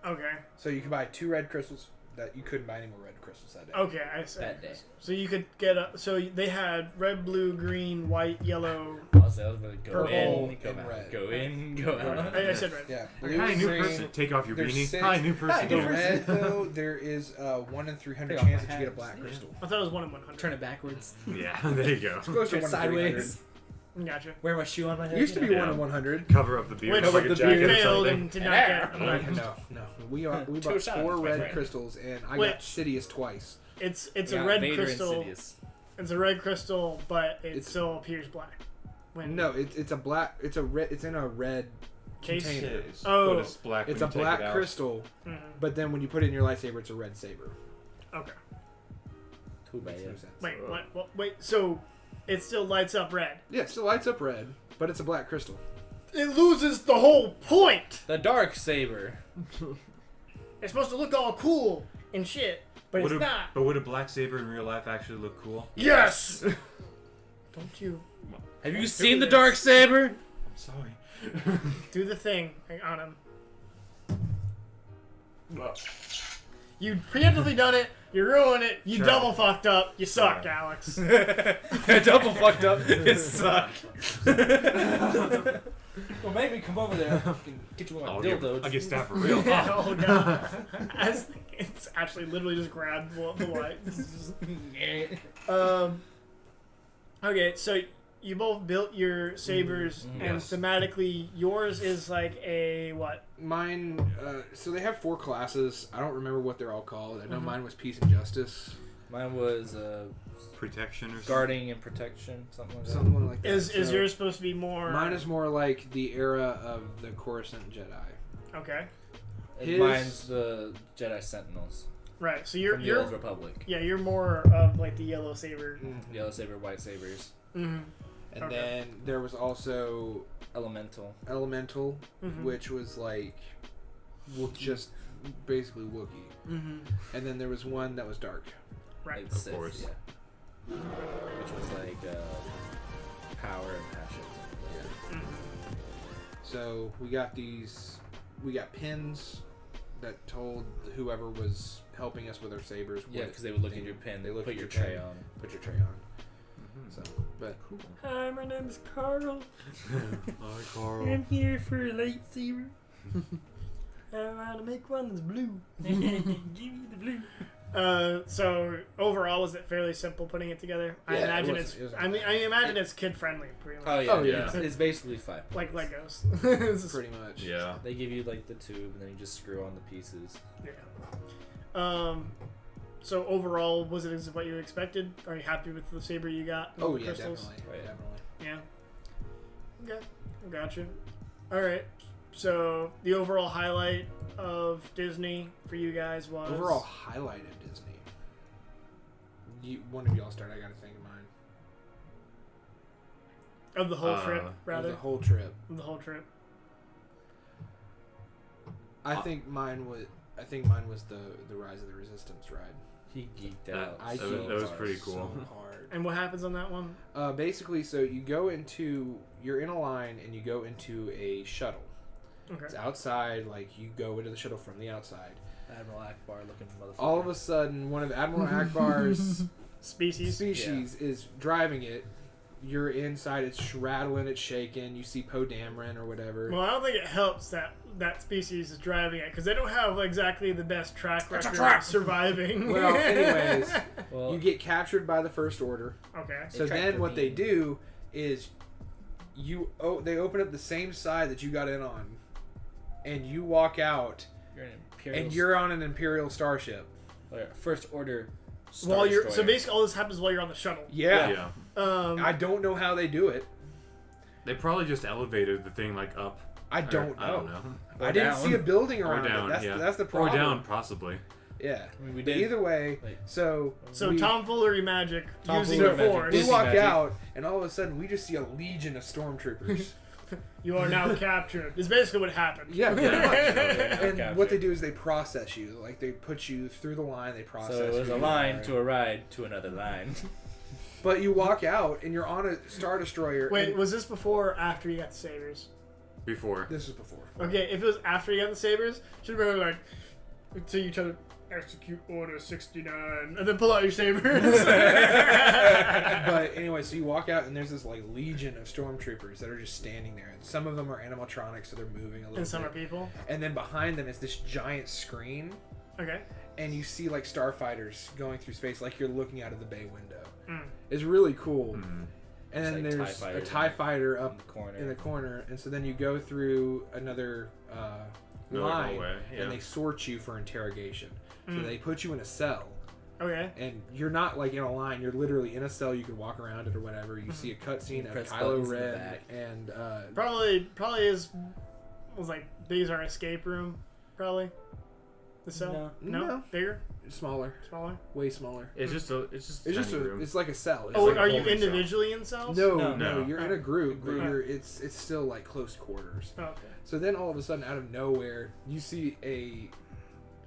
S4: Okay.
S2: So you could buy 2 red crystals. That you couldn't buy any more red crystals that day.
S4: Okay. I see.
S5: That day.
S4: So you could get a. So they had red, blue, green, white, yellow.
S5: Also, I was gonna go
S2: Purple
S5: in, go
S2: and
S5: out.
S2: red.
S5: Go in, go out.
S4: I said red.
S2: Yeah.
S3: Hi, new
S2: green.
S3: person. Take off your
S2: There's
S3: beanie.
S2: 6.
S3: Hi, new person.
S5: Hi,
S2: The
S5: new person.
S2: red though, there is 1 in 300
S5: Take off
S2: chance
S5: my
S2: that you get a
S5: hat.
S2: black crystal.
S4: I thought it was 1 in 100.
S5: Turn it backwards.
S3: Yeah, there you go.
S2: Close to
S5: Turn
S2: 1 in 300.
S5: sideways.
S4: Gotcha.
S5: Wear my shoe on my head.
S2: It used to be
S3: Yeah.
S2: 1 in 100.
S3: Cover up the beard.
S4: Which
S3: like
S5: Cover
S3: a
S5: the
S3: jacket
S5: beard.
S3: or
S4: failed
S3: something.
S4: and did not get.
S2: No. We got
S5: Two
S2: 4
S5: shots, my
S2: red
S5: friend.
S2: crystals, and I
S4: Which-
S2: got Sidious twice.
S4: It's
S5: Yeah,
S4: a red
S5: Vader and
S4: crystal.
S5: Sidious.
S4: It's a red crystal, but it
S2: It's-
S4: still appears black. When
S2: No, it's a black. It's a red. It's in a red
S4: case.
S2: container.
S4: Oh.
S3: But it's black.
S2: It's
S3: when
S2: a
S3: you take
S2: black
S3: it out.
S2: crystal,
S4: Mhm.
S2: but then when you put it in your lightsaber, it's a red saber.
S4: Okay.
S5: Too bad.
S2: Makes no sense.
S4: Wait. What? Wait. So it still lights up red.
S2: Yeah, it still lights up red, but it's a black crystal.
S4: It loses the whole point.
S5: The dark saber.
S4: It's supposed to look all cool and shit, but it's not.
S3: But would a black saber in real life actually look cool?
S4: Yes. Don't you
S5: Have you
S4: do
S5: seen the
S4: this.
S5: dark saber?
S3: I'm sorry.
S4: do the thing on him? You preemptively done it. You ruined it. You
S3: Sure.
S4: double fucked up. You suck,
S3: Yeah.
S4: Alex.
S5: Double fucked up. It suck. Well, maybe come over there. I can get you on my
S3: I'll
S5: dildo.
S3: get stabbed for real.
S4: Oh god. As it's actually literally just grabbed the light. Okay, so you both built your sabers, and
S3: Yes.
S4: thematically, yours is like a what?
S2: Mine, so they have 4 classes. I don't remember what they're all called. I know mine was Peace and Justice.
S5: Mine was
S3: Protection or something.
S5: guarding and protection, something like that.
S2: Something like that.
S4: Is
S2: So
S4: yours supposed to be more?
S2: Mine is more like the era of the Coruscant Jedi.
S4: Okay,
S5: And
S2: His-
S5: mine's the Jedi Sentinels
S4: right. So
S5: from the
S4: you're
S5: Old Republic.
S4: yeah, you're more of like the yellow saber.
S5: Yellow saber, white sabers,
S4: Mm-hmm.
S2: And
S4: Okay.
S2: then there was also
S5: elemental.
S2: Elemental,
S4: Mhm.
S2: which was like just basically Wookiee.
S4: Mm-hmm.
S2: And then there was one that was dark.
S4: Right.
S5: Like Sith,
S3: course.
S5: yeah. Which was like power and passion.
S4: Mm-hmm.
S2: So we got pins that told whoever was helping us with our sabers.
S5: Yeah,
S2: what
S5: because they would look
S2: thing-
S5: at your pin,
S2: They look
S5: put
S2: at
S5: your
S2: your
S5: tray
S2: pin.
S5: on.
S2: Put your tray on. So, but
S4: Hi, my name is Carl.
S3: Hi, Carl.
S4: I'm here for a lightsaber. I want to make one that's blue. Give me the blue. So overall, was it fairly simple putting it together? I
S2: Yeah,
S4: imagine
S2: it wasn't
S4: I imagine it's kid friendly, pretty much.
S5: Oh yeah,
S2: Oh, yeah.
S5: It's basically 5
S4: Like
S5: points.
S4: Legos. It's just-
S2: pretty much.
S3: Yeah.
S5: They give you like the tube, and then you just screw on the pieces.
S4: Yeah. So overall, was it what you expected? Are you happy with the saber you got? with
S2: Oh
S4: the
S2: yeah,
S4: crystals?
S2: definitely.
S5: Right.
S2: Definitely.
S4: Yeah. Okay. Gotcha. All right. So the overall highlight of Disney for you guys was
S2: Overall highlight of Disney. One of y'all start. I gotta think of mine.
S4: of the whole trip,
S2: Of
S4: rather
S2: the whole trip.
S4: of the whole trip.
S2: I think mine was the Rise of the Resistance ride.
S5: He geeked
S3: That-
S5: out.
S2: I
S3: that
S2: geeked
S3: was
S2: out
S3: pretty
S2: so
S3: cool.
S2: hard.
S4: And what happens on that one?
S2: Basically, so you're in a line and you go into a shuttle.
S4: Okay.
S2: It's outside, like you go into the shuttle from the outside.
S5: Admiral Akbar looking motherfucker.
S2: All of a sudden, one of Admiral Akbar's
S4: Species.
S2: is driving it. You're inside, it's rattling, it's shaking. You see Poe Dameron or whatever.
S4: Well, I don't think it helps that species is driving it because they don't have exactly the best track
S2: It's a
S4: record
S2: trap!
S4: of surviving.
S2: Well, anyways,
S5: Well,
S2: you get captured by the First Order.
S4: okay.
S2: So
S5: track
S2: then
S5: the
S2: what they
S5: beam.
S2: do is they open up the same side that you got in on, and you walk out,
S5: you're an Imperial.
S2: and you're on an Imperial starship.
S5: First Order.
S4: While you're
S5: Destroyer.
S4: basically all this happens while you're on the shuttle.
S2: Yeah.
S3: Yeah.
S2: I don't know how they do it.
S3: They probably just elevated the thing like up.
S2: I don't know.
S3: I don't know.
S5: Or
S2: I didn't
S5: down.
S2: see a building
S3: Or
S2: around
S3: down.
S2: it.
S3: Yeah.
S2: That's the problem.
S3: Or down, possibly.
S2: Yeah.
S5: I mean, we
S2: But
S5: did.
S2: either way,
S5: like-
S2: so
S4: So tomfoolery magic using
S5: Tomfoolery
S4: the
S5: magic.
S4: force.
S2: we
S5: Disney
S2: walk
S5: magic.
S2: out, and all of a sudden we just see a legion of stormtroopers.
S4: You are now captured. Is basically what happened.
S2: Yeah, pretty much. And
S5: Captured.
S2: what they do is they process you. Like they put you through the line. They process.
S5: So it was
S2: you.
S5: a line to a ride to another line.
S2: But you walk out and you're on a Star Destroyer.
S4: Wait,
S2: and
S4: was this before or after you got the sabers?
S3: Before.
S2: this was before.
S4: Okay, if it was after you got the sabers, should have been like, to each other, execute order 69, and then pull out your sabers.
S2: But anyway, so you walk out and there's this like legion of stormtroopers that are just standing there. Some of them are animatronics, so they're moving a little
S4: And some are
S2: bit.
S4: people.
S2: And then behind them is this giant screen,
S4: Okay.
S2: and you see like starfighters going through space, like you're looking out of the bay window.
S4: Mm.
S2: It's really cool.
S3: Mhm.
S2: And then
S5: It's like
S2: there's
S5: TIE
S2: a
S5: fighters
S2: TIE
S5: in
S2: fighter
S5: in
S2: up
S5: the corner.
S2: in the corner, and so then you go through another
S3: Another
S2: line,
S3: hallway, yeah.
S2: and they sort you for interrogation. So
S4: Mm.
S2: they put you in a cell,
S4: Okay.
S2: and you're not like in a line. You're literally in a cell. You can walk around it or whatever. You see a cutscene of
S5: press
S2: Kylo
S5: buttons in the
S2: Ren
S5: back.
S2: and
S4: Probably was like these are escape room. Probably. The cell.
S2: No.
S4: Bigger.
S2: smaller,
S4: Smaller.
S2: way smaller.
S3: It's just a
S2: It's just
S3: tiny room.
S2: it's like a cell. It's
S4: Oh,
S2: like a
S4: are you
S2: holding cell.
S4: individually in cells?
S2: No,
S5: No.
S2: no, you're in a group, but
S4: Group.
S2: it's still like close quarters.
S4: Oh, okay.
S2: So then all of a sudden, out of nowhere, you see a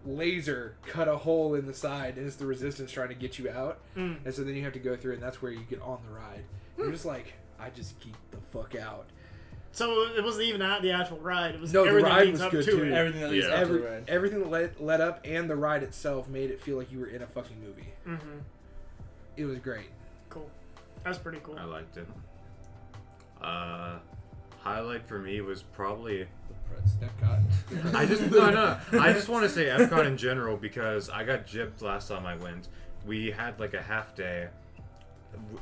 S2: laser cut a hole in the side, and it's the Resistance trying to get you out.
S4: Mm.
S2: And so then you have to go through, and that's where you get on the ride. You're just like, I just geeked the fuck out.
S4: So it wasn't even at the actual ride. It was
S2: No, the
S4: everything
S2: ride
S4: leads
S2: was
S4: up
S2: good,
S4: to
S2: too.
S4: it.
S5: Everything that leads
S3: Yeah.
S5: up to the ride.
S2: Everything that led up and the ride itself made it feel like you were in a fucking movie.
S4: Mm-hmm.
S2: It was great.
S4: Cool. That's pretty cool.
S3: I liked it. Highlight for me was probably
S2: Epcot.
S3: I just want to say Epcot in general because I got gypped last time I went. We had like a half day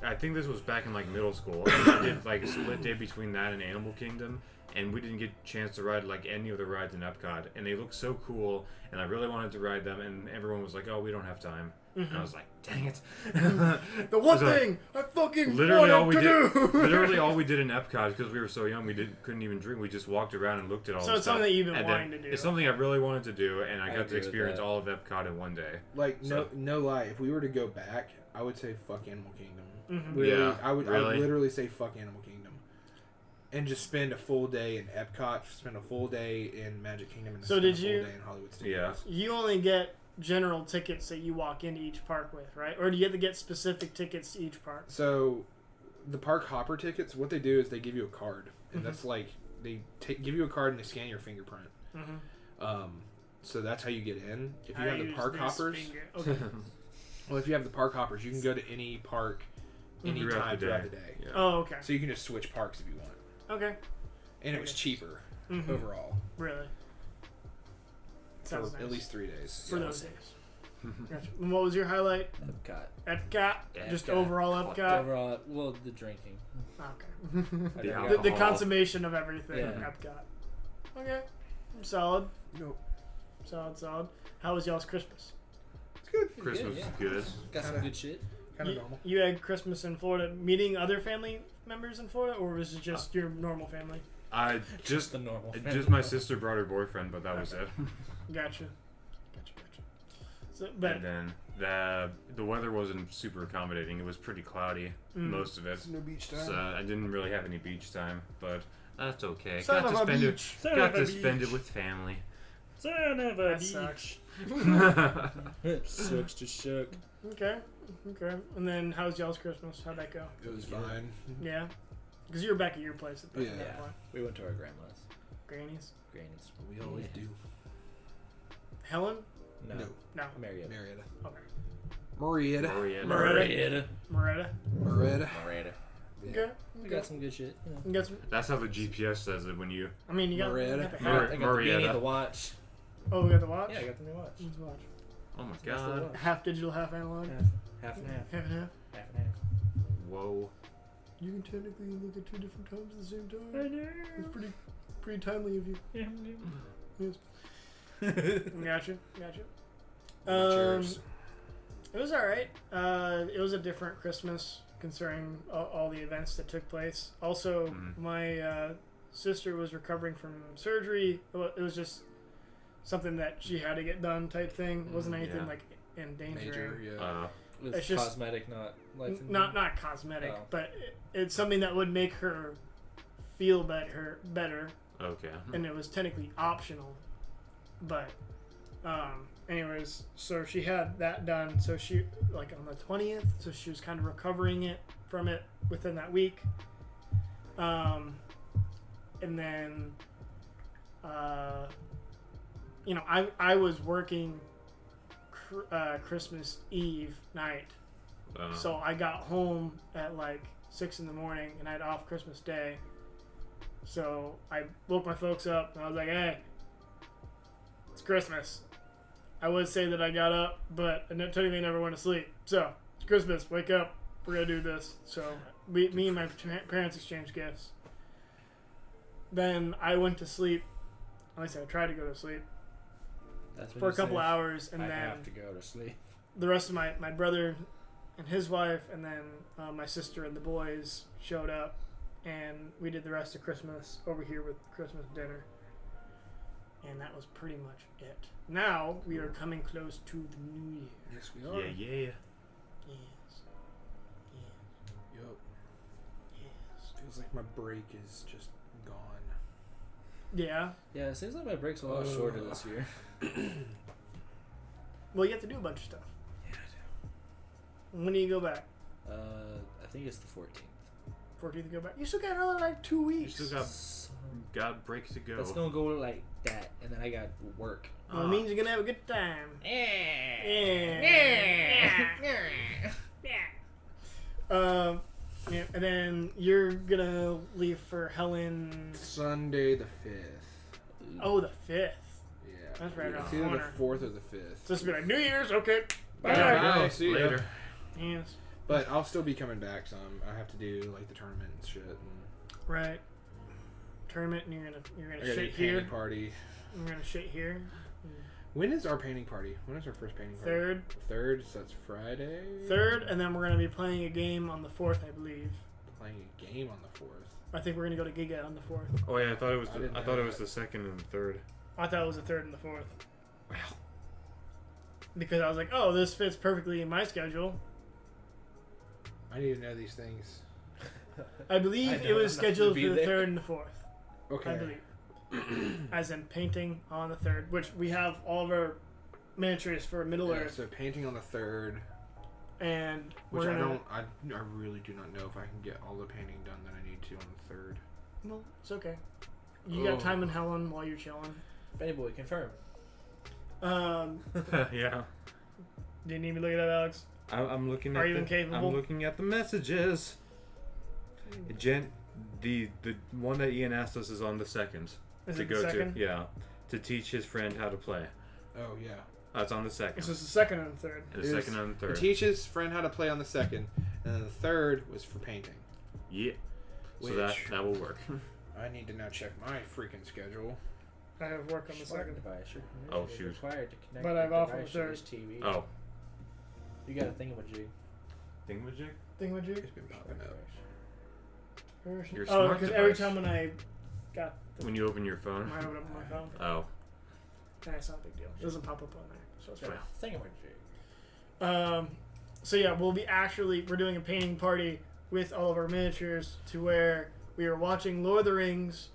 S3: I think this was back in like middle school. And we did like a split day between that and Animal Kingdom, and we didn't get a chance to ride like any of the rides in Epcot, and they looked so cool, and I really wanted to ride them, and everyone was like, "Oh, we don't have time." And I was like, "Dang it!"
S4: The one
S3: So,
S4: thing I fucking
S3: literally all we
S4: wanted to
S3: did,
S4: do.
S3: literally all we did in Epcot, because we were so young, couldn't even drink. We just walked around and looked at all.
S4: So
S3: the
S4: it's
S3: stuff.
S4: something that you've been
S3: And
S4: wanting
S3: then
S4: to do.
S3: It's something I really wanted to do, and I got to
S5: agree with
S3: experience
S5: that.
S3: all of Epcot in one day.
S2: Like
S3: So-
S2: no lie, if we were to go back, I would say fuck Animal Kingdom.
S4: Mhm.
S2: Literally,
S3: Yeah,
S2: I would
S3: really?
S2: literally say fuck Animal Kingdom, and just spend a full day in Epcot, spend a full day in Magic Kingdom, and
S4: So
S2: spend
S4: did
S2: a full
S4: you-
S2: day in Hollywood Studios.
S4: You only get general tickets that you walk into each park with, right? Or do you have to get specific tickets to each park?
S2: So, the park hopper tickets, what they do is they give you a card, and
S4: Mhm.
S2: that's like they give you a card and they scan your fingerprint.
S4: Mm-hmm.
S2: So that's how you get in. If you have the park hoppers,
S4: Okay.
S2: well, if you have the park hoppers, you can go to any park, anytime throughout the day.
S3: Yeah.
S4: Oh, okay.
S2: So you can just switch parks if you want,
S4: Okay.
S2: and it was cheaper
S4: Mhm.
S2: overall
S4: Really?
S2: for
S4: Sounds nice.
S2: at least 3 days.
S4: For those days. Gotcha. And what was your highlight?
S5: Epcot.
S4: Epcot? Just
S5: Epcot.
S4: overall Epcot?
S5: Overall, well, the drinking.
S4: Okay.
S5: I
S3: The
S5: never got
S4: the
S3: alcohol.
S4: consummation of everything.
S5: Yeah.
S4: Epcot. Okay. Solid.
S2: Nope.
S4: Solid. How was y'all's Christmas?
S2: It's good.
S3: Christmas
S5: yeah.
S3: is good.
S5: Got some
S2: Kinda-
S5: good shit.
S2: Kind of
S4: You-
S2: normal.
S4: You had Christmas in Florida, meeting other family members in Florida, or was it just your normal family?
S3: I just
S5: The normal.
S3: just my sister brought her boyfriend, but that was it.
S4: Gotcha. So, but
S3: And then the weather wasn't super accommodating. It was pretty cloudy most of it,
S2: It's no beach time.
S3: so I didn't really have any beach time. But that's okay.
S4: Son
S3: got
S4: of
S3: to
S4: a
S3: spend
S4: beach.
S3: it. Got to spend it with family.
S4: that sucks.
S5: Sucks to shook.
S4: Okay. And then how's y'all's Christmas? How'd that go?
S2: It was fine.
S4: Yeah. Because you were back at your place at that
S2: Yeah.
S4: point.
S5: We went to our grandma's.
S4: Granny's.
S5: Granny's.
S2: We always do.
S4: Helen?
S5: No.
S4: No.
S5: Marietta.
S2: Marietta.
S4: Okay.
S2: Marietta.
S3: Marietta.
S4: Marietta. Moretta.
S2: Marietta.
S5: Marietta.
S4: Okay.
S5: We got some good shit. You know.
S4: You got some,
S3: That's how the GPS says it when you.
S4: I mean, you got,
S2: Moretta.
S4: you got the
S3: Mar-
S4: hat.
S5: I got the
S3: Marietta.
S5: beanie, the watch.
S4: Oh, we got the watch?
S5: Yeah, I got the new watch.
S4: Let's watch.
S3: Oh my
S5: That's the nice little
S3: god.
S5: watch.
S4: Half digital, half analog.
S5: Half and half.
S4: Half and half.
S5: Half and half.
S3: Whoa.
S4: You can technically look at two different times at the same time.
S5: I know.
S4: It's pretty timely of you. Yes. Gotcha.
S2: Cheers.
S4: It was alright. It was a different Christmas considering all the events that took place. Also, my sister was recovering from surgery. It was just something that she had to get done type thing. It wasn't anything
S3: yeah.
S4: like endangering.
S2: Major, yeah.
S5: It's
S4: It's just-
S5: cosmetic, not life.
S4: Not cosmetic,
S5: Oh.
S4: but it's something that would make her feel better,
S3: Okay.
S4: and it was technically optional. But, anyways, so she had that done. So she, like on the 20th, so she was kind of recovering from it within that week. And then, I was working Christmas Eve night. So I got home at like 6 in the morning and I had off Christmas Day. So I woke my folks up and I was like, hey, it's Christmas. I would say that I got up, but I technically never went to sleep. So it's Christmas. Wake up. We're going to do this. So me and my parents exchanged gifts. Then I went to sleep. At least I tried to go to sleep
S5: That's what
S4: for a
S5: you
S4: couple
S5: say.
S4: hours. And
S5: I
S4: then
S5: have to go to sleep.
S4: the rest of my brother and his wife and then my sister and the boys showed up, and we did the rest of Christmas over here with Christmas dinner, and that was pretty much it. Now we are coming close to the new year.
S2: Yes, we are.
S3: Yeah.
S4: Yes.
S2: Yup.
S4: Yes.
S2: Feels like my break is just gone.
S4: Yeah.
S5: Yeah, it seems like my break's a lot shorter this year.
S4: Well, you have to do a bunch of stuff.
S5: Yeah, I
S4: When do you go back?
S5: do. I think it's the 14th.
S4: 14th go back. You still got another like 2
S3: You
S4: weeks.
S3: still got break to go.
S5: It's gonna go like that, and then I got work.
S4: Well, it means you're gonna have a good time. Yeah, and then you're gonna leave for Helen.
S2: Sunday the 5th.
S4: Oh, the 5th.
S2: Yeah.
S4: That's right around
S2: It's
S4: the
S2: either
S4: corner.
S2: the 4th or the 5th.
S4: So it's gonna be like New Year's. Okay. Bye.
S2: Yeah, see ya.
S3: Later.
S4: Yes.
S2: But I'll still be coming back some. I have to do like the tournament and shit. And
S4: Right. Tournament, and you're gonna
S2: I got a
S4: shit
S2: painting
S4: here.
S2: party.
S4: You're gonna shit here.
S2: When is our painting party? When is our first painting party?
S4: Third,
S2: So that's Friday.
S4: and then we're gonna be playing a game on the 4th, I believe.
S2: Playing a game on the 4th.
S4: I think we're gonna go to Giga on the 4th.
S3: Oh yeah, I thought it was.
S2: I didn't
S3: I
S2: know
S3: thought it was
S2: that.
S3: the second and the third.
S4: I thought it was the 3rd and the 4th
S3: Wow.
S4: because I was like, oh, this fits perfectly in my schedule.
S2: I need to know these things.
S4: I believe
S5: I
S4: it
S5: know
S4: was
S5: enough to
S4: scheduled
S5: be
S4: for the
S5: there.
S4: 3rd and the 4th.
S2: Okay.
S4: I believe. As in painting on the 3rd, which we have all of our miniatures for Middle
S2: Yeah,
S4: Earth,
S2: so painting on the 3rd,
S4: and
S2: which
S4: we're
S2: I
S4: gonna.
S2: don't. I really do not know if I can get all the painting done that I need to on the 3rd.
S4: Well, it's okay. You got
S2: Oh.
S4: time in Helen while you're chilling.
S5: Benny Boy, confirm.
S3: Yeah.
S4: Didn't even look it up, Alex.
S3: I'm looking.
S4: Are
S3: at
S4: you
S3: the,
S4: incapable?
S3: I'm looking at the messages. The one that Ian asked us is on the 2nd.
S4: Is
S3: to
S4: it the
S3: go
S4: 2nd?
S3: to. Yeah. To teach his friend how to play.
S2: Oh yeah.
S3: That's on the 2nd.
S4: This is the 2nd and the 3rd.
S3: And the
S2: It was-
S3: 2nd and the
S2: It
S3: 3rd.
S2: teaches friend how to play on the 2nd, and then the 3rd was for painting.
S3: Yeah. So
S2: Which
S3: that will work.
S2: I need to now check my freaking schedule.
S4: I have work on the
S5: Smart
S4: 2nd.
S5: device. Your
S3: Oh,
S5: permission is
S3: shoot.
S5: required to connect
S4: But
S5: your
S4: I've off on
S5: device
S4: the
S5: to this TV.
S3: Oh.
S5: You got a thingamajig.
S3: Thingamajig?
S4: Thingamajig?
S2: It's been popping up.
S3: Your
S4: Oh,
S3: smart
S4: because every
S3: device.
S4: time when I got the,
S3: When you open your phone.
S4: I open up my phone,
S3: Oh.
S4: it's not a big deal. It doesn't pop up on there, so it's fine.
S5: Thingamajig.
S4: So yeah, we're doing a painting party with all of our miniatures to where we are watching Lord of the Rings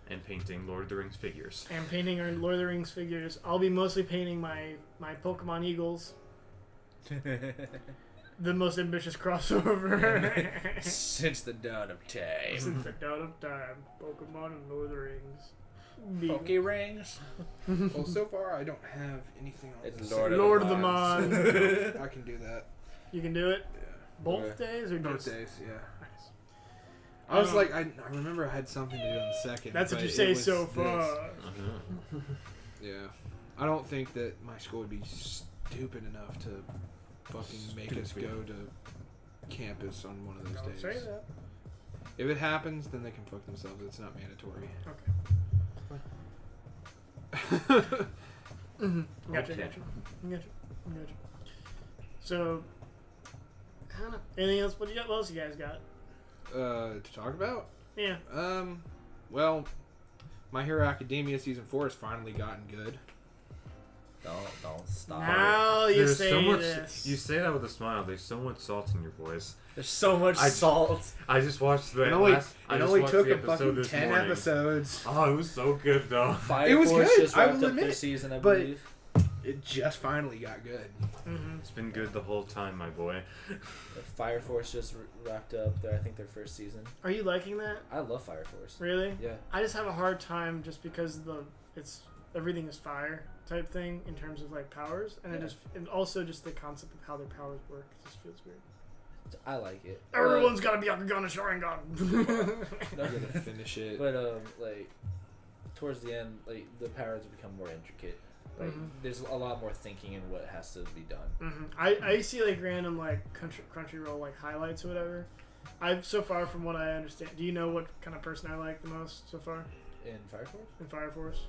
S3: And painting Lord of the Rings figures.
S4: and painting our Lord of the Rings figures. I'll be mostly painting my Pokemon Eagles, the most ambitious crossover
S5: Since the dawn of time.
S4: since the dawn of time. Pokemon and Lord of the Rings.
S5: Poke rings.
S2: Well, so far I don't have anything on
S5: It's
S2: this.
S5: Lord
S4: Lord
S5: of
S4: of
S5: the
S4: the Mon.
S2: I can do that.
S4: You can do it
S2: Yeah.
S4: both
S5: Okay.
S4: days or
S2: Both
S4: just
S2: days, yeah.
S4: nice.
S2: I was like, I remember I had something to do on the 2nd.
S4: That's what
S2: but
S4: you
S2: it
S4: say
S2: was
S4: so
S2: this.
S4: far.
S3: Uh-huh.
S2: Yeah. I don't think that my school would be stupid enough to fucking make us go to campus on one of those
S4: Don't
S2: days.
S4: say that.
S2: If it happens, then they can fuck themselves. It's not mandatory.
S4: Mm-hmm. Gotcha,
S3: Okay.
S4: gotcha. So, I don't know. Anything else? What else you guys got?
S2: To talk about?
S4: Yeah.
S2: Well, My Hero Academia Season 4 has finally gotten good.
S5: Don't stop.
S4: Now you
S3: There's
S4: say
S3: so much.
S4: this.
S3: You say that with a smile. There's so much salt in your voice.
S5: There's so much salt.
S3: I just watched the
S2: It only,
S3: last. I
S2: it
S3: just
S2: only
S3: watched
S2: took
S3: the
S2: a
S3: episode
S2: fucking
S3: this
S2: 10
S3: morning.
S2: episodes.
S3: Oh, it was so good though.
S5: Fire
S2: It was
S5: Force
S2: good,
S5: just
S2: I
S5: wrapped
S2: will
S5: up their
S2: admit,
S5: season, I
S2: but-
S5: believe.
S2: It just finally got good.
S4: Mm-hmm.
S3: It's been good the whole time, my boy.
S5: The Fire Force just wrapped up their, I think, their first season.
S4: Are you liking that?
S5: I love Fire Force.
S4: Really?
S5: Yeah.
S4: I just have a hard time just because everything is fire type thing in terms of like powers, and and also just the concept of how their powers work. It just feels weird.
S5: I like it.
S4: Everyone's got to be Akagana Sharingan.
S2: I'm gonna finish it.
S5: But like towards the end, like the powers become more intricate. Like
S4: Mhm.
S5: there's a lot more thinking in what has to be done.
S4: Mm-hmm. I see like random like Crunchyroll like highlights or whatever. I've so far from what I understand. Do you know what kind of person I like the most so far
S5: In Fire Force?
S4: in Fire Force?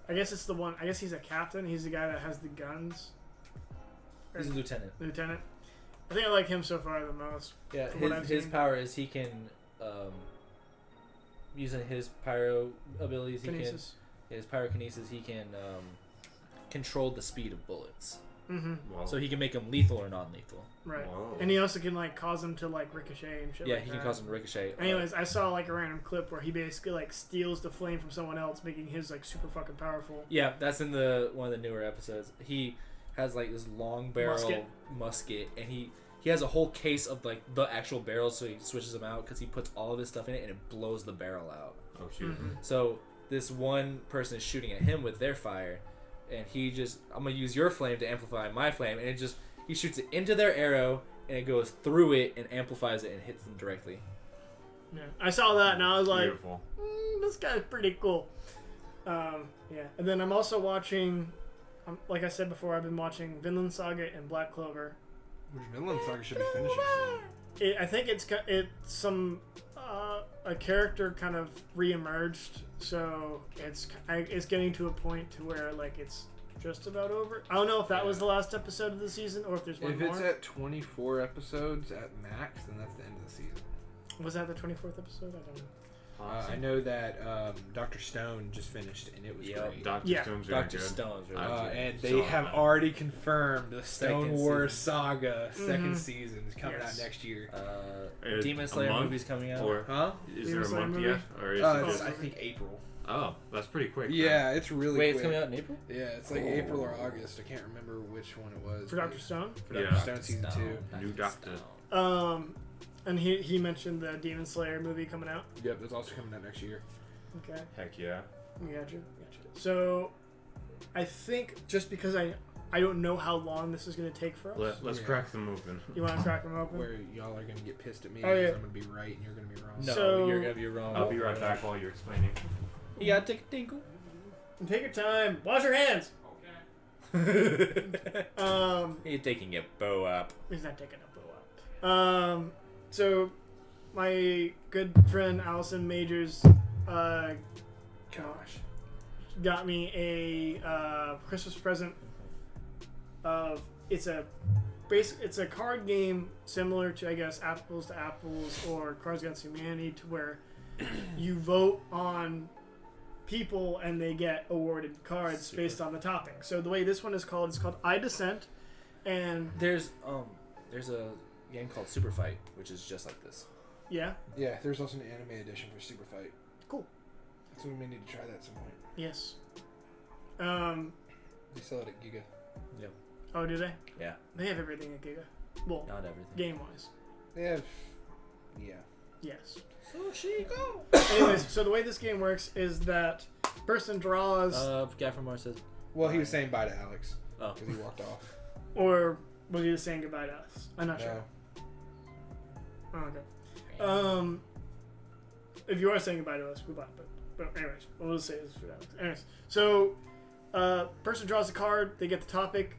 S4: I guess it's the one. I guess he's a captain. He's the guy that has the guns.
S5: He's a lieutenant.
S4: Lieutenant. I think I like him so far the most.
S5: Yeah,
S4: From what I've
S5: his
S4: seen.
S5: power is he can, using his pyro abilities,
S4: Kinesis.
S5: his pyrokinesis, he can control the speed of bullets.
S4: Mm-hmm.
S3: Wow.
S5: So he can make them lethal or non-lethal.
S4: Right.
S3: Whoa.
S4: And he also can like cause them to like ricochet and shit.
S5: Yeah,
S4: like
S5: he can
S4: that.
S5: cause them to ricochet.
S4: Anyways, I saw like a random clip where he basically like steals the flame from someone else, making his like super fucking powerful.
S5: Yeah, that's in one of the newer episodes. He has like this long barrel musket, and he has a whole case of like the actual barrels, so he switches them out because he puts all of his stuff in it and it blows the barrel out.
S3: Oh shoot.
S4: Mhm.
S5: So this one person is shooting at him with their fire, and I'm gonna use your flame to amplify my flame, and he shoots it into their arrow, and it goes through it and amplifies it and hits them directly.
S4: Yeah, I saw that and I was like,
S3: Beautiful.
S4: this guy's pretty cool. Yeah, and then I'm also watching, like I said before, I've been watching Vinland Saga and Black Clover.
S2: Vinland Saga should be finishing soon.
S4: I think it's some a character kind of reemerged, so it's getting to a point to where like it's just about over. I don't know if that was the last episode of the season or if there's one more.
S2: If it's at 24 episodes at max, then that's the end of the season.
S4: Was that the 24th episode? I don't know.
S2: I know that Dr. Stone just finished, and it was great.
S3: Dr.
S4: Yeah.
S3: Stone's really
S5: Dr.
S3: good.
S5: Stone's really
S3: Uh,
S5: good.
S2: And they
S3: So
S2: have
S3: bad.
S2: already confirmed the Stone
S5: Second
S2: Wars
S5: season.
S2: Saga second
S4: Mhm.
S2: season is coming
S4: Yes.
S2: out next year.
S5: Demon
S3: A
S5: Slayer
S3: month?
S5: movie's coming out.
S3: Or
S2: Huh?
S3: is
S4: Demon
S3: there a
S4: Slayer
S3: month
S4: movie?
S3: yet? Or is it
S2: It's,
S3: just...
S2: I think April.
S3: Oh, that's pretty quick.
S2: Yeah, it's really
S5: Wait,
S2: quick.
S5: it's coming out in April?
S2: Yeah, it's like April or August. I can't remember which one it was.
S4: For Dr. Stone.
S2: For Dr.
S3: Yeah.
S2: Stone season 2.
S3: New Doctor.
S4: And he mentioned the Demon Slayer movie coming out.
S2: Yep, that's also coming out next year.
S4: Okay.
S3: Heck yeah.
S4: Gotcha. So, I think just because I don't know how long this is going to take for us.
S3: Let's
S2: Yeah.
S3: crack them open.
S4: You want to crack them open?
S2: Where y'all are going to get pissed at me
S4: Oh, yeah.
S2: because I'm going to be right and you're going to be wrong.
S5: No,
S4: So-
S5: you're gonna be wrong.
S3: I'll be right back while you're explaining.
S5: You gotta take a tinkle.
S4: Take your time. Wash your hands.
S5: You're taking your bow up.
S4: He's not taking a blow up. So my good friend Allison Majors,
S2: Gosh.
S4: got me a Christmas present. It's a card game similar to, I guess, Apples to Apples or Cards Against Humanity, to where you vote on people and they get awarded cards based on the topic. So the way this one is called, it's called I Dissent, and
S5: There's a game called Super Fight, which is just like this.
S4: yeah,
S2: Yeah, there's also an anime edition for Super Fight.
S4: cool.
S2: So we may need to try that at some point.
S4: Yes.
S2: They sell it at Giga.
S5: Yep.
S4: Oh, do they?
S5: Yeah.
S4: They have everything at Giga. Well,
S5: Not everything.
S4: game wise,
S2: They have... Yeah.
S4: yes.
S5: So she go.
S4: Anyways, so the way this game works is that person draws,
S5: Guy from Mars says.
S2: Well, he was saying bye to Alex
S5: Oh.
S2: because he walked off.
S4: or was he just saying goodbye to us? I'm not sure.
S2: No.
S4: Oh, okay. If you are saying goodbye to us, goodbye. But anyways, we'll just say this for that. Anyways, so person draws a card, they get the topic,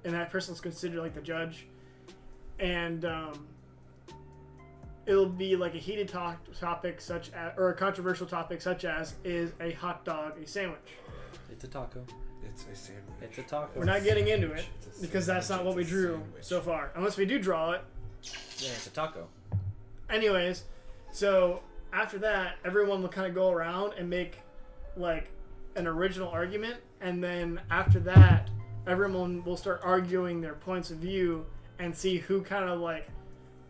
S4: and that person's considered like the judge, and it'll be like a heated topic such as, or a controversial topic such as, is a hot dog a sandwich?
S5: It's a taco.
S2: It's a sandwich.
S5: It's a taco.
S4: We're not getting into it
S2: It's a
S4: because that's not
S2: sandwich,
S4: what we
S2: it's a
S4: drew
S2: sandwich.
S4: so far, unless we do draw it.
S5: Yeah, it's a taco.
S4: Anyways, so after that, everyone will kind of go around and make like an original argument, and then after that, everyone will start arguing their points of view and see who kind of like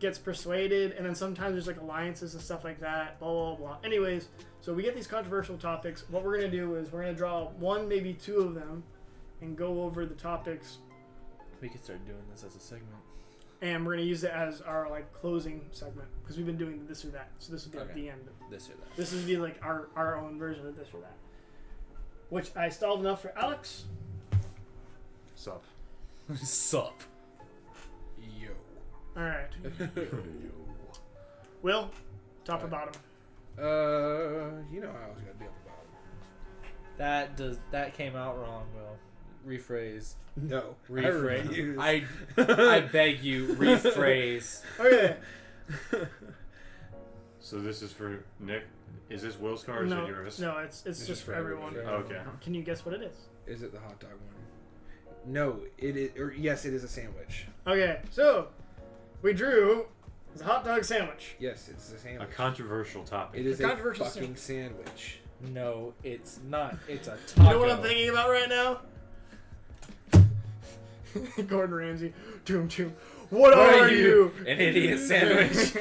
S4: gets persuaded, and then sometimes there's like alliances and stuff like that, blah blah blah. Anyways, so we get these controversial topics. What we're gonna do is we're gonna draw one, maybe two of them, and go over the topics,
S5: We could start doing this as a segment.
S4: and we're gonna use it as our like closing segment because we've been doing this or that. So this will be like
S5: Okay.
S4: the end.
S5: This or that.
S4: This would be like our own version of this or that. Which I stalled enough for Alex.
S3: Sup.
S5: Sup.
S2: Yo.
S4: Alright. Will, top or bottom?
S2: You know I was gonna be on the bottom.
S5: That came out wrong, Will. Rephrase.
S2: No.
S5: Rephrase.
S2: I
S5: I beg you, rephrase.
S4: Okay.
S3: So this is for Nick. Is this Will's car or is it
S4: No,
S3: yours?
S4: no, it's just for everyone.
S3: Okay.
S4: Can you guess what it is?
S2: Is it the hot dog one? No, it is. Or yes, it is a sandwich.
S4: Okay, so we drew the hot dog sandwich.
S2: Yes, it's a
S3: A
S2: sandwich.
S3: controversial topic.
S2: It is
S4: A
S2: a
S4: controversial
S2: fucking sandwich.
S5: No, it's not. It's a
S4: You
S5: taco.
S4: know what I'm thinking about right now? Gordon Ramsay. Doom. What are you?
S5: An idiot sandwich.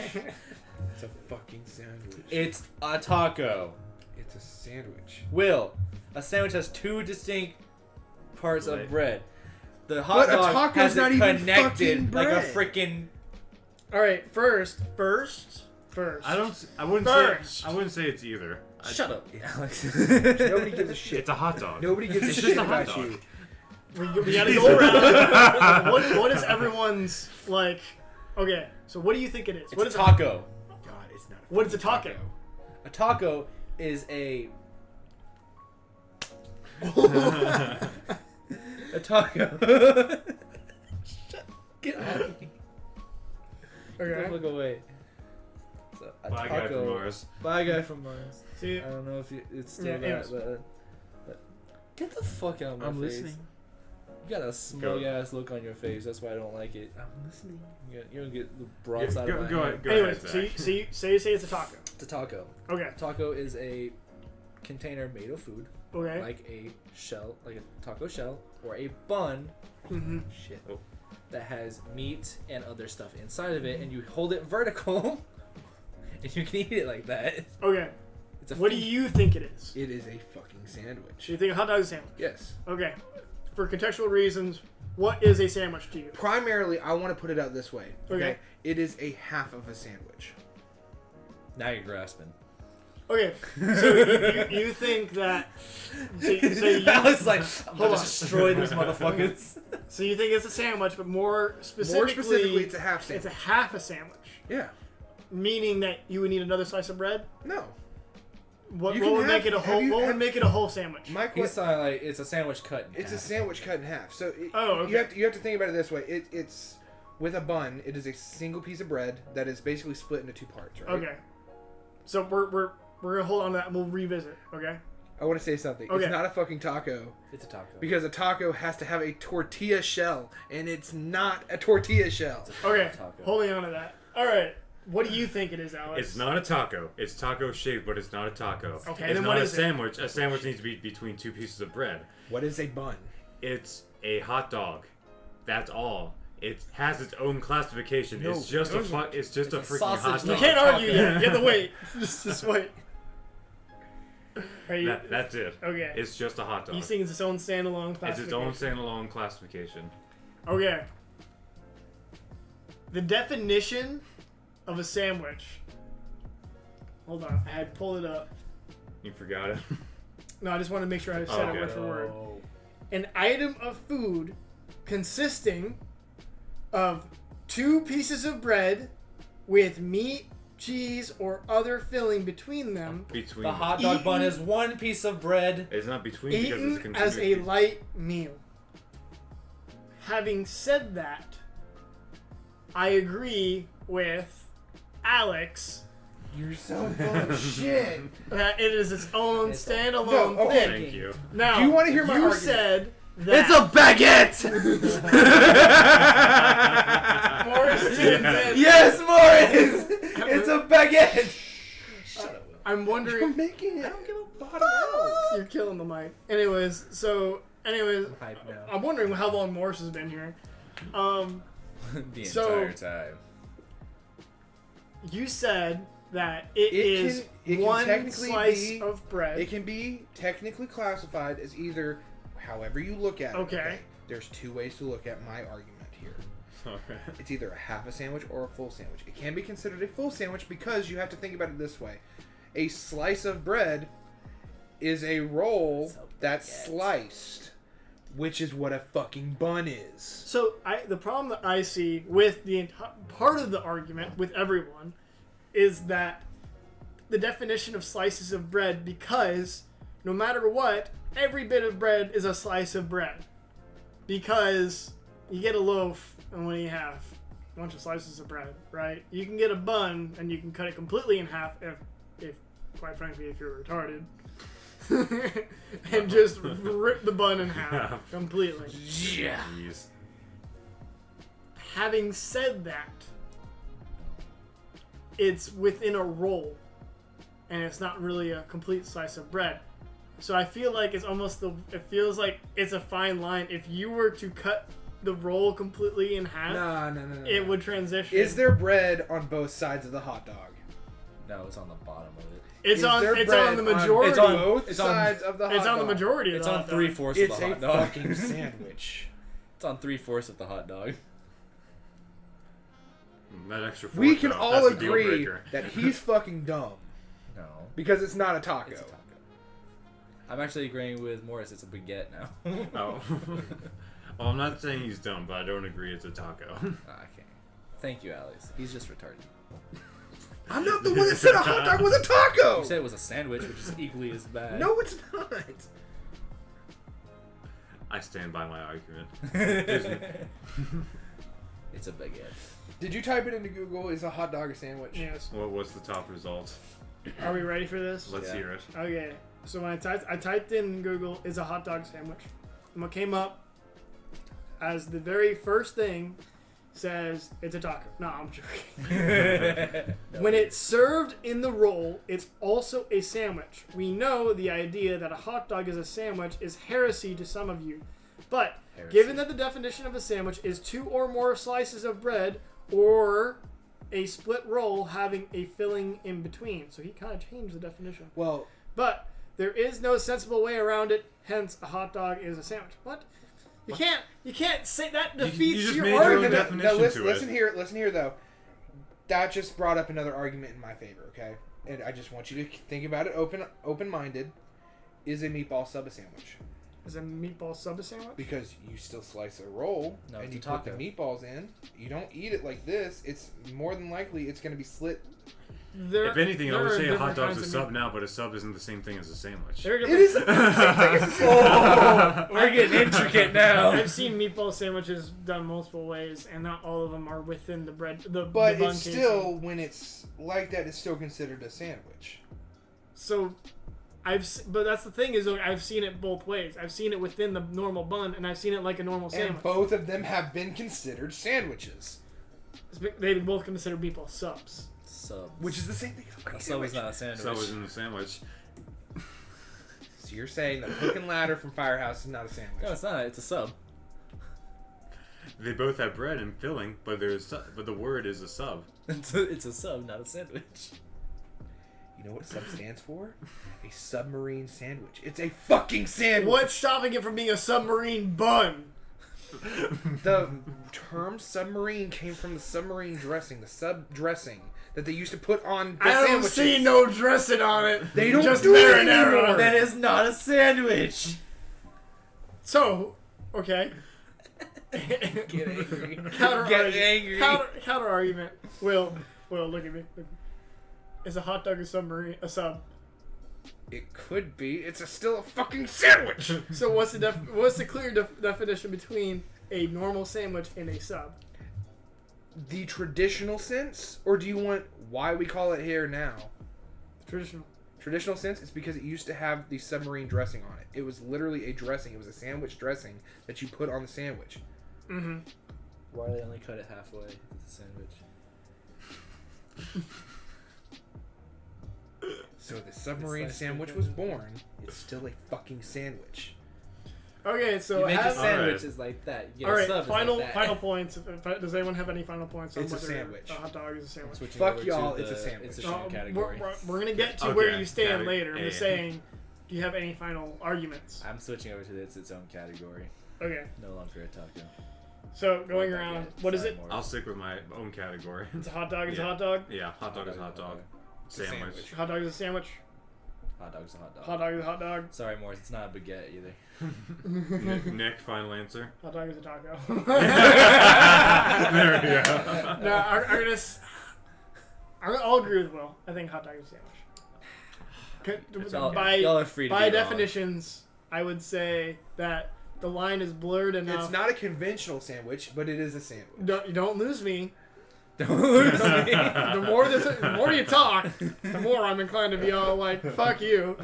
S2: It's a fucking sandwich.
S5: It's a taco.
S2: It's a sandwich.
S5: Will, a sandwich has two distinct parts
S3: Right.
S5: of bread. The hot
S2: But a
S5: dog
S2: taco's
S5: has
S2: not
S5: it
S2: even
S5: connected
S2: fucking
S5: like a
S2: bread.
S5: freaking.
S4: All right, first.
S3: I wouldn't
S4: First.
S3: say. I wouldn't say it's either.
S5: Shut up, Alex.
S2: Nobody gives a shit.
S3: It's a hot dog.
S2: Nobody gives a
S3: It's
S2: shit
S3: just a hot
S2: about
S3: dog.
S2: you.
S4: We gotta go around. What is everyone's like? Okay, so what do you think it is?
S5: It's
S4: What
S5: a
S4: is
S5: taco.
S2: God, it's not.
S4: What is a taco?
S5: A taco is a. A taco. Shut. Get out of here. Get the
S4: Okay.
S5: fuck away. So, a
S3: Bye, guy from
S5: taco.
S3: Mars.
S5: Bye, guy from Mars.
S4: See,
S5: I don't know if it's still
S4: Yeah,
S5: that,
S4: it's-
S5: but get the fuck out of my
S2: I'm
S5: face.
S2: listening.
S5: You got a smug ass look on your face. That's why I don't like it.
S2: I'm listening.
S5: You don't get the broadside of my
S3: Go
S5: head.
S3: ahead,
S4: anyways,
S3: Zach.
S4: so you say it's a taco.
S5: It's a taco.
S4: Okay.
S5: Taco is a container made of food,
S4: Okay.
S5: like a shell, like a taco shell, or a bun
S4: Mm-hmm.
S2: Shit.
S5: that has meat and other stuff inside of it, and you hold it vertical, and you can eat it like that.
S4: Okay.
S5: It's a
S4: What do
S5: feast.
S4: you think it is?
S2: It is a fucking sandwich.
S4: So you think a hot dog is a sandwich?
S2: Yes.
S4: Okay. For contextual reasons, what is a sandwich to you?
S2: Primarily, I want to put it out this way.
S4: Okay.
S2: It is a half of a sandwich.
S5: Now you're grasping.
S4: Okay. So you think that? So you,
S5: I was like, I'm
S4: Hold
S5: gonna
S4: on.
S5: destroy these motherfuckers.
S4: so you think it's a sandwich, but more specifically,
S2: More specifically, it's a half
S4: it's
S2: sandwich.
S4: a half a sandwich,
S2: Yeah.
S4: meaning that you would need another slice of bread.
S2: No.
S4: What
S2: You
S4: would
S2: can
S4: make
S2: have-
S4: it a
S2: have
S4: whole?
S2: you-
S4: What would
S2: have-
S4: make it a whole sandwich?
S2: My
S5: He's
S2: question.
S5: like, it's a sandwich cut in
S2: It's a
S5: half.
S2: sandwich cut in half. So
S4: Oh, okay.
S2: you have to think about it this way. It's with a bun. It is a single piece of bread that is basically split into two parts. Right.
S4: Okay. So we're gonna hold on to that and we'll revisit. Okay.
S2: I want to say something.
S4: Okay.
S2: It's not a fucking taco
S5: It's a taco.
S2: because a taco has to have a tortilla shell, and it's not a tortilla shell.
S4: Okay.
S5: Taco.
S4: Holding on to that. All right. What do you think it is, Alex?
S3: It's not a taco. It's taco shaped, but it's not a taco.
S4: Okay,
S3: It's
S4: then
S3: not
S4: what
S3: a
S4: is it?
S3: sandwich. A sandwich needs to be between two pieces of bread.
S2: What is a bun?
S3: It's a hot dog. That's all. It has its own classification.
S2: No,
S3: it's just
S2: it
S3: a
S2: doesn't.
S3: it's just a
S5: It's a
S3: freaking
S5: sausage
S3: hot
S4: You
S3: dog.
S4: can't argue
S5: taco.
S4: yet. You have to wait. just wait. Are you,
S3: That's it.
S4: okay.
S3: It's just a hot dog.
S4: You think it's its own standalone
S3: It's
S4: classification?
S3: its own standalone classification.
S4: Okay. The definition of a sandwich. Hold on, I had pulled it up.
S3: You forgot it.
S4: No, I just want to make sure I said
S3: okay.
S4: it word for word. An item of food consisting of 2 pieces of bread with meat, cheese, or other filling between them,
S3: Between
S5: The hot dog bun
S4: Eaten-
S5: is one piece of bread.
S3: It's not between because it's
S4: eaten
S3: continuous.
S4: as a light meal. Having said that, I agree with Alex
S2: You're so full of shit.
S4: that it is its own
S5: It's a-
S4: standalone
S2: No, okay.
S4: thing.
S3: Thank you.
S4: Now,
S2: Do you wanna hear my
S4: you
S2: argument?
S4: said that
S2: It's a baguette.
S4: Morris tuned in.
S2: Yes, Morris. It's a baguette.
S5: Shut up.
S4: I'm
S2: You're
S4: wondering.
S2: making it.
S5: I don't give a bottom out.
S4: You're killing the mic. Anyways,
S5: I'm hyped now.
S4: I'm wondering how long Morris has been here.
S5: The
S4: So-
S5: entire time.
S4: You said that it
S2: It can
S4: one
S2: technically
S4: slice
S2: be-
S4: of bread.
S2: It can be technically classified as either, however you look at it.
S4: Okay.
S2: There's 2 ways to look at my argument here.
S3: Alright.
S2: It's either a half a sandwich or a full sandwich. It can be considered a full sandwich because you have to think about it this way. A slice of bread is a roll
S5: It's a
S2: that's
S5: baguette.
S2: sliced, which is what a fucking bun is.
S4: So the problem that I see with the part of the argument with everyone is that the definition of slices of bread, because no matter what, every bit of bread is a slice of bread. Because you get a loaf and when you have a bunch of slices of bread, right? You can get a bun and you can cut it completely in half if quite frankly, if you're retarded. And just rip the bun in half completely.
S2: Yeah.
S3: Jeez.
S4: Having said that, it's within a roll, and it's not really a complete slice of bread. So I feel like it's almost it feels like it's a fine line. If you were to cut the roll completely in half,
S2: No.
S4: it would transition.
S2: Is there bread on both sides of the hot dog?
S5: No, it's on the bottom of it.
S4: It's
S2: Is
S4: on.
S2: there
S4: It's
S2: bread
S4: on the majority.
S5: It's on-
S2: both
S5: it's on-
S2: sides of the hot dog.
S4: It's on the majority. Of
S5: It's
S4: the
S5: on
S4: hot dog.
S5: 3/4 of
S2: It's
S5: the
S2: a
S5: hot dog.
S2: fucking sandwich.
S5: It's on 3/4 of the hot dog.
S3: That extra
S2: We
S3: fork,
S2: can
S3: though,
S2: all
S3: that's a deal
S2: agree
S3: breaker.
S2: that he's fucking dumb
S5: No.
S2: because it's not a taco.
S5: It's a taco. I'm actually agreeing with Morris. It's a baguette now.
S3: Oh. Well, I'm not saying he's dumb, but I don't agree it's a taco.
S5: Okay. Thank you, Alex. He's just retarded.
S2: I'm not the one that said a hot dog was a taco.
S5: You said it was a sandwich, which is equally as bad.
S2: No, it's not.
S3: I stand by my argument.
S5: It's It's a baguette.
S2: Did you type it into Google? Is a hot dog a sandwich?
S4: Yes.
S3: What's the top result?
S4: Are we ready for this?
S3: Let's
S5: Yeah.
S3: hear it.
S4: Okay. So when I typed in Google, is a hot dog sandwich? And what came up as the very first thing says it's a taco. No, I'm joking. When it's served in the roll, it's also a sandwich. We know the idea that a hot dog is a sandwich is heresy to some of you. But given that the definition of a sandwich is 2 or more slices of bread or a split roll having a filling in between. So he kind of changed the definition.
S2: Well,
S4: But there is no sensible way around it, hence a hot dog is a sandwich. What? You can't say that defeats
S3: just
S4: your
S3: made your own
S4: argument.
S3: definition.
S2: listen
S3: to
S2: here. Listen here, though. That just brought up another argument in my favor. Okay, and I just want you to think about it open-minded. Is a meatball sub a sandwich?
S4: Is a meatball sub a sandwich?
S2: Because you still slice a roll
S5: No,
S2: and
S5: it's
S2: you
S5: a
S2: put the
S5: taco.
S2: meatballs in. You don't eat it like this. It's more than likely it's going to be slit.
S3: If anything, I
S4: there
S3: would
S4: are
S3: say a
S4: different
S3: hot dog's a
S4: kinds of
S3: sub
S4: meat-
S3: now, but a sub isn't the same thing as a sandwich.
S4: There are
S2: It
S4: different-
S2: is the same thing as a sandwich.
S5: Oh, we're getting intricate now.
S4: I've seen meatball sandwiches done multiple ways, and not all of them are within the bread.
S2: But
S4: the bun
S2: it's
S4: casing.
S2: still, when it's like that, it's still considered a sandwich.
S4: So, but that's the thing is, I've seen it both ways. I've seen it within the normal bun, and I've seen it like a normal
S2: And
S4: sandwich.
S2: both of them have been considered sandwiches.
S4: They both consider meatball subs.
S5: Subs.
S2: Which is the same thing as a fucking
S5: A sub
S2: sandwich.
S5: is not a sandwich.
S3: Sub is in the sandwich.
S2: So you're saying that Hook and Ladder from Firehouse is not a sandwich?
S5: No, it's not. It's a sub.
S3: They both have bread and filling, but the word is a sub.
S5: It's a sub, not a sandwich.
S2: You know what sub stands for? A submarine sandwich. It's a fucking sandwich.
S4: What's stopping it from being a submarine bun?
S2: The term submarine came from the submarine dressing, the sub dressing that they used to put on the
S4: I don't
S2: sandwiches.
S4: see no dressing on it.
S2: They don't
S4: just
S2: do it
S4: marinara.
S2: anymore.
S5: That is not a sandwich.
S4: So, okay.
S5: Get angry.
S4: Counter
S5: angry.
S4: Counter argument. Will, look at me. Is a hot dog a sub?
S2: It could be. It's still a fucking sandwich.
S4: So what's the clear definition between a normal sandwich and a sub?
S2: The traditional sense, or do you want why we call it here now?
S4: Traditional.
S2: Traditional sense is because it used to have the submarine dressing on it. It was literally a dressing. It was a sandwich dressing that you put on the sandwich.
S4: Mm-hmm.
S5: Why do they only cut it halfway? It's a sandwich.
S2: So the submarine
S5: It's like
S2: sandwich was born. It's still a fucking sandwich.
S4: Okay, so
S5: You make a
S4: have,
S5: sandwich
S3: Alright.
S5: is like that. You get
S4: all
S5: a
S4: right.
S5: sub is
S4: Final
S5: like that.
S4: final points. Does anyone have any final points on
S2: It's a
S4: whether
S2: sandwich.
S4: a hot dog is a sandwich?
S5: Switching
S2: Fuck
S5: over
S2: y'all,
S5: to
S2: it's a
S5: the
S2: sandwich.
S5: It's a shooting
S4: We're,
S5: category.
S4: we're gonna get to
S3: Okay,
S4: where you stand
S3: got it.
S4: later. I'm just
S3: Yeah.
S4: saying. Do you have any final arguments?
S5: I'm switching over to its own category.
S4: Okay.
S5: No longer a taco.
S4: So going
S5: Not
S4: around,
S5: baguette.
S4: what is
S5: Sorry,
S4: it?
S5: more.
S3: I'll stick with my own category.
S4: It's a hot dog. It's a
S3: Yeah.
S4: hot dog.
S3: Yeah, hot dog is hot dog.
S2: a
S3: Sandwich.
S2: sandwich.
S4: Hot dog is a sandwich.
S5: Hot dog's a hot dog.
S4: Hot dog is a hot dog.
S5: Sorry, Morris, it's not a baguette either.
S3: Nick, final answer.
S4: Hot dog is a taco.
S3: There we go.
S4: No, I'll agree with Will. I think hot dog is a sandwich.
S5: Y'all,
S4: By
S5: y'all are free to
S4: by
S5: be wrong.
S4: definitions, I would say that the line is blurred enough.
S2: It's not a conventional sandwich, but it is a sandwich.
S4: You don't lose me.
S5: Don't lose me.
S4: The more you talk, the more I'm inclined to be all like, "Fuck you."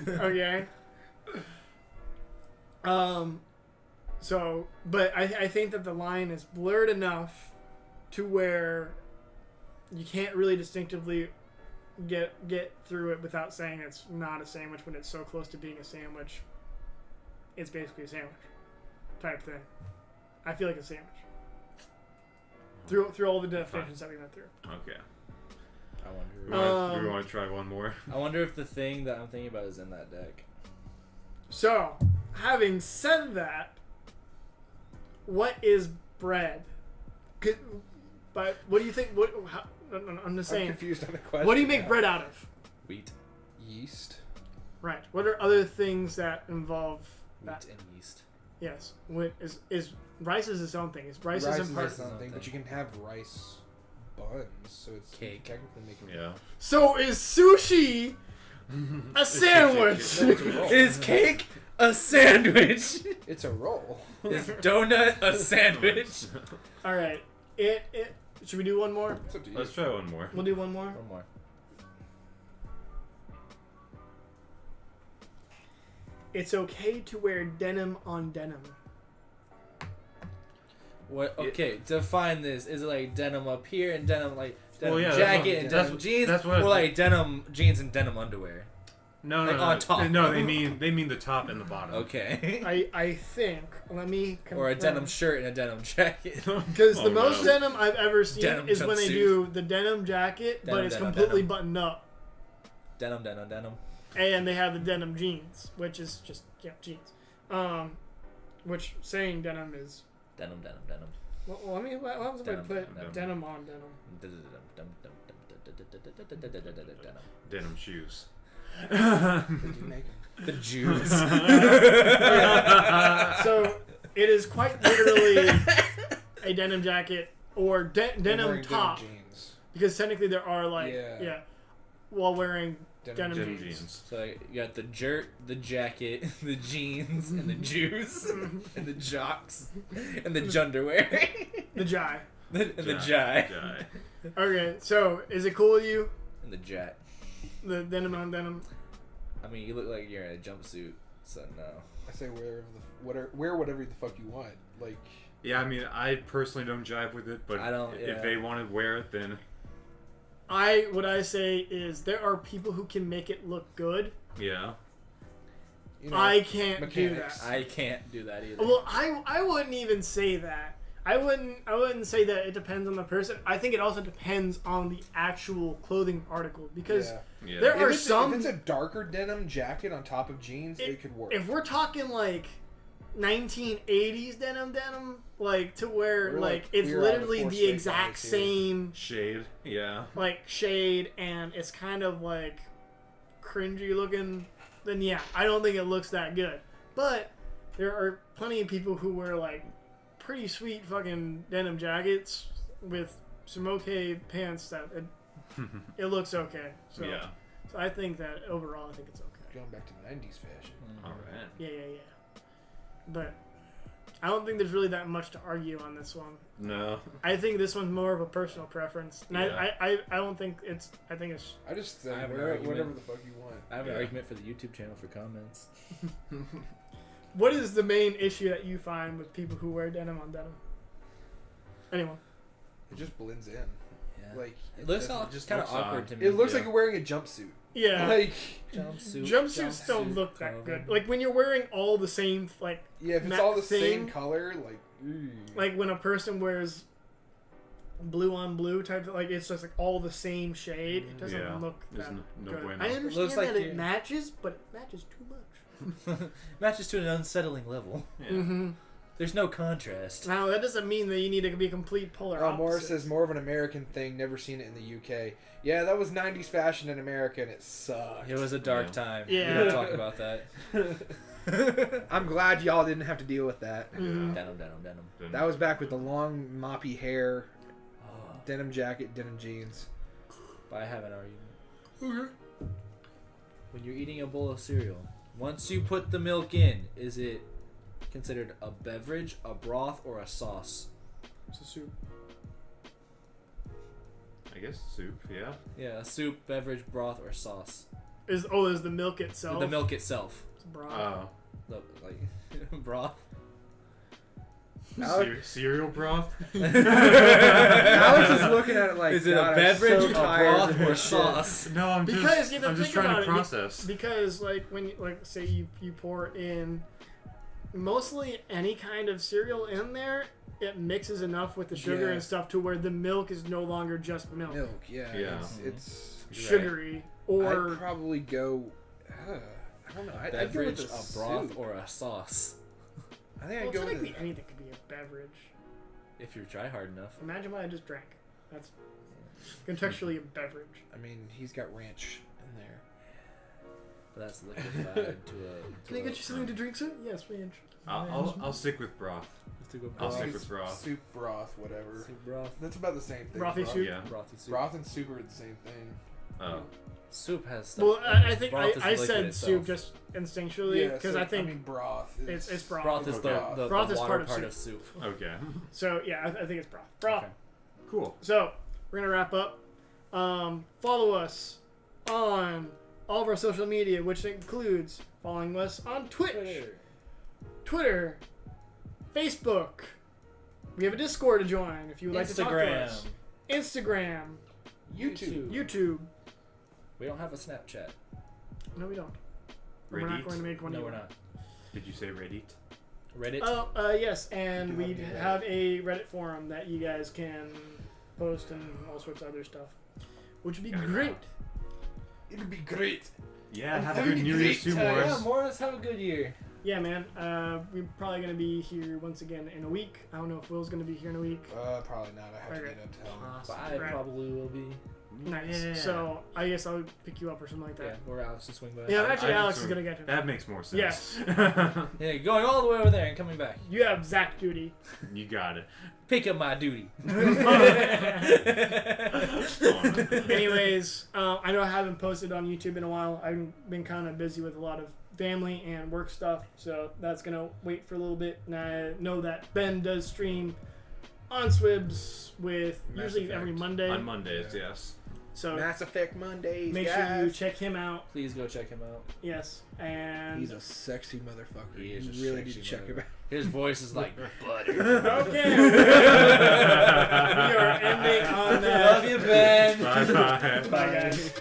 S4: Okay. So, but I think that the line is blurred enough to where you can't really distinctively get through it without saying it's not a sandwich when it's so close to being a sandwich. It's basically a sandwich type thing. I feel like a sandwich. Through all the definitions that we went through.
S3: Okay.
S5: I wonder.
S3: Do we want to try one more?
S5: I wonder if the thing that I'm thinking about is in that deck.
S4: So, having said that, what is bread? But what do you think? I'm just
S2: I'm
S4: saying.
S2: confused on the question.
S4: What do you make
S2: now.
S4: bread out of?
S5: Wheat.
S2: Yeast.
S4: Right. What are other things that involve
S5: Wheat
S4: that?
S5: and yeast.
S4: Yes. What is rice is its own thing. Rice
S2: Rice
S4: isn't
S2: is
S4: part.
S2: its own thing, but you can have rice buns, so it's
S5: Cake.
S2: technically making
S3: Yeah.
S4: So is sushi a sandwich?
S2: No, it's a roll.
S5: Is cake a sandwich?
S2: It's a roll.
S5: Is donut a sandwich?
S4: All right. Should we do one more?
S2: It's up to you.
S3: Let's try one more.
S4: We'll do one more.
S5: One more.
S4: It's okay to wear denim on denim.
S5: What? Okay, define this. Is it like denim up here and denim like denim
S3: Well, yeah,
S5: jacket and
S3: that's
S5: denim
S3: what-
S5: jeans,
S3: that's what-
S5: or like denim jeans and denim underwear?
S3: No,
S5: Like
S3: no,
S5: on top.
S3: No, they mean the top and the bottom.
S5: Okay.
S4: I think. Let me confirm.
S5: Or a denim shirt and a denim jacket.
S4: Because the
S3: Oh,
S4: most
S3: no.
S4: denim I've ever seen
S5: Denim
S4: is when they
S5: jumpsuit.
S4: do the denim jacket, but
S5: Denim,
S4: it's
S5: denim,
S4: completely
S5: denim.
S4: buttoned up,
S5: Denim, denim, denim.
S4: and they have the denim jeans, which is just jeans. Which saying denim is.
S5: Denim, denim, denim.
S4: Well, let me. What happens if I
S5: Denim,
S4: put
S5: denim.
S4: denim on denim?
S3: Denim shoes.
S2: Did you make 'em?
S5: The Jews.
S4: So it is quite literally a denim jacket or
S2: They're
S4: denim
S2: wearing
S4: top,
S2: jeans.
S4: because technically there are like
S2: Yeah.
S4: while wearing denim
S3: Denim
S4: jeans.
S3: jeans.
S5: So you got the jerk, the jacket, the jeans, and the Jews, and the jocks, and the junderwear,
S4: The jai.
S5: and the jai,
S3: Jai.
S4: Okay, so is it cool with you?
S5: and the jack.
S4: The denim on denim.
S5: I mean, you look like you're in a jumpsuit, so no.
S2: I say wear whatever the fuck you want. Like,
S3: Yeah, I mean, I personally don't jive with it, but
S5: I don't, yeah.
S3: if they want to wear it, then
S4: What I say is there are people who can make it look good.
S3: yeah.
S2: you know,
S4: I can't
S2: mechanics.
S4: do that.
S5: I can't do that either.
S4: Well, I wouldn't even say that. I wouldn't say that it depends on the person. I think it also depends on the actual clothing article, because
S2: Yeah.
S3: Yeah.
S4: there are
S2: If
S4: some.
S2: it's a darker denim jacket on top of jeans, it could work.
S4: If we're talking like 1980s denim, like to where
S2: We're,
S4: like
S2: like,
S4: it's
S2: we're on the
S4: literally
S2: four
S4: the
S2: straight
S4: exact
S2: guys here.
S4: same
S3: Shade. Yeah.
S4: like shade, and it's kind of like cringy looking, then yeah, I don't think it looks that good. But there are plenty of people who wear like pretty sweet fucking denim jackets with some okay pants that it looks okay. So,
S3: Yeah.
S4: so I think that overall, I think it's okay.
S2: Going back to 90s fashion.
S3: All right.
S4: Yeah. But I don't think there's really that much to argue on this one.
S3: No.
S4: I think this one's more of a personal preference, and
S3: Yeah.
S4: I don't think it's. I think it's.
S2: I just say
S5: I have an
S2: wear
S5: argument.
S2: whatever the fuck you want.
S5: I have an
S3: Yeah.
S5: argument for the YouTube channel for comments.
S4: What is the main issue that you find with people who wear denim on denim? Anyone?
S2: It just blends in.
S5: Yeah.
S2: Like
S5: It looks
S2: doesn't-
S5: all just kind of
S3: looks
S5: awkward
S3: odd.
S5: to me.
S2: It looks
S3: Yeah.
S2: like you're wearing a jumpsuit.
S4: Yeah.
S2: Like
S4: Jumpsuits don't look that
S5: cover.
S4: good. Like when you're wearing all the same, like
S2: yeah, if it's
S4: Matte
S2: all the
S4: thing,
S2: same color, like
S4: like when a person wears blue on blue type, like it's just like all the same shade. It doesn't
S3: Yeah.
S4: look
S3: There's
S4: that
S3: no
S4: good.
S3: bueno.
S4: I
S3: It
S4: understand
S5: looks like
S4: that it
S5: you-
S4: matches, but it matches too much.
S5: Matches to an unsettling level.
S3: Yeah.
S4: Mm-hmm.
S5: There's no contrast.
S4: Now that doesn't mean that you need to be complete polar opposites.
S2: Morris says more of an American thing. Never seen it in the UK. Yeah, that was 90s fashion in America, and it sucked.
S5: It was a dark
S3: Yeah.
S5: time.
S4: Yeah.
S5: We don't talk about that.
S2: I'm glad y'all didn't have to deal with that.
S4: Mhm.
S5: Denim, denim, denim.
S3: Then-
S2: That was back with the long moppy hair,
S5: Oh,
S2: denim jacket, denim jeans.
S5: but I have an argument. When you're eating a bowl of cereal, once you put the milk in, is it considered a beverage, a broth, or a sauce?
S4: It's a soup.
S3: I guess soup. Yeah.
S5: Yeah, a soup, beverage, broth, or sauce.
S4: Is the milk itself?
S5: The milk itself.
S4: It's broth.
S3: Oh.
S5: The, like, broth.
S2: Alex,
S3: Cereal broth.
S2: Alex is looking at it like,
S5: Is it
S2: God,
S5: a
S2: I'm
S5: beverage,
S2: so
S5: a
S2: tired
S5: broth,
S2: of
S5: or
S2: this shit."
S5: sauce?
S3: No, I'm
S4: Because you have to
S3: I'm just
S4: think
S3: trying
S4: about
S3: to
S4: it,
S3: process.
S4: Because like when you, like say you pour in mostly any kind of cereal in there, it mixes enough with the sugar
S2: Yeah.
S4: and stuff to where the milk is no longer just milk.
S2: Milk, yeah.
S3: Yeah.
S2: It's
S4: Sugary
S2: I'd
S4: or
S2: probably go. I don't know. I'd go with
S5: Beverage,
S2: a
S5: a broth,
S2: soup.
S5: or a sauce?
S2: I think
S4: well,
S2: I'd go with
S4: technically
S2: a,
S4: anything could be a beverage.
S5: If you try hard enough.
S4: Imagine what I just drank. That's contextually a beverage.
S2: I mean, he's got ranch in there.
S5: But that's liquefied to a.
S4: Can I get you something to drink, sir? Yes, ranch.
S3: I'll stick with broth. I'll stick with broth.
S2: Soup, broth, whatever.
S5: Soup broth.
S2: That's about the same thing.
S4: Brothy
S2: Broth-
S4: soup?
S3: Yeah.
S5: Brothy soup.
S2: Broth and soup are the same thing.
S3: Oh.
S5: Soup has stuff.
S4: Well, I think
S5: Broth is the
S4: I
S5: liquid
S4: said
S5: itself.
S4: soup just instinctually
S2: Yeah,
S4: because
S2: so,
S4: I think
S2: mean, broth.
S4: it's broth.
S5: Broth is
S2: Okay.
S5: the
S4: Broth is
S5: water
S4: part of
S5: part
S4: soup.
S5: of soup.
S3: Okay.
S4: So yeah, I think it's broth. Broth.
S5: Okay.
S3: Cool.
S4: So we're gonna wrap up. Follow us on all of our social media, which includes following us on Twitch, Twitter, Facebook. We have a Discord to join if you would like to talk to us. Instagram, YouTube.
S5: We don't have a Snapchat.
S4: No, we don't. We're not
S3: Reddit?
S4: going to make one.
S5: No,
S4: either.
S5: we're not.
S3: Did you say Reddit?
S5: Reddit.
S4: Oh, yes, and
S2: We
S4: we
S2: do have to do that.
S4: have a Reddit forum that you guys can post and all sorts of other stuff, which would be
S3: Yeah.
S4: great.
S2: It'd be great.
S3: Yeah,
S2: I'm
S3: have a
S2: having
S3: good
S2: a
S3: New Year's
S2: great
S3: too,
S2: time.
S3: Morris.
S5: Yeah, Morris, have a good year.
S4: Yeah, man. We're probably gonna be here once again in a week. I don't know if Will's gonna be here in a week.
S2: Probably not. I have to
S4: Okay.
S2: get up to him.
S5: But I
S4: Right.
S5: probably will be.
S4: Nice.
S3: Yeah.
S4: So I guess I'll pick you up or something like
S5: Yeah,
S4: that.
S5: or Alex will swing by.
S4: Yeah, actually,
S3: I
S4: Alex is
S3: just-
S4: gonna get him.
S3: That makes more sense.
S4: Yes.
S5: Yeah, going all the way over there and coming back.
S4: You have Zach duty.
S3: You got it.
S5: Pick up my duty.
S4: Anyways, I know I haven't posted on YouTube in a while. I've been kind of busy with a lot of family and work stuff, so that's gonna wait for a little bit. And I know that Ben does stream on SWBZ with
S2: Mass
S4: usually
S2: Effect.
S4: every Monday.
S3: On Mondays, yes.
S4: So
S2: Mass Effect Mondays.
S4: make sure you check him out.
S5: Please go check him out.
S4: Yes, and
S2: He's a sexy motherfucker.
S5: He is
S2: you
S5: a
S2: really need
S5: sexy
S2: to check him out.
S5: His voice is like butter.
S4: okay. We are ending on that.
S5: Love you, Ben.
S3: Bye bye.
S4: Bye, guys.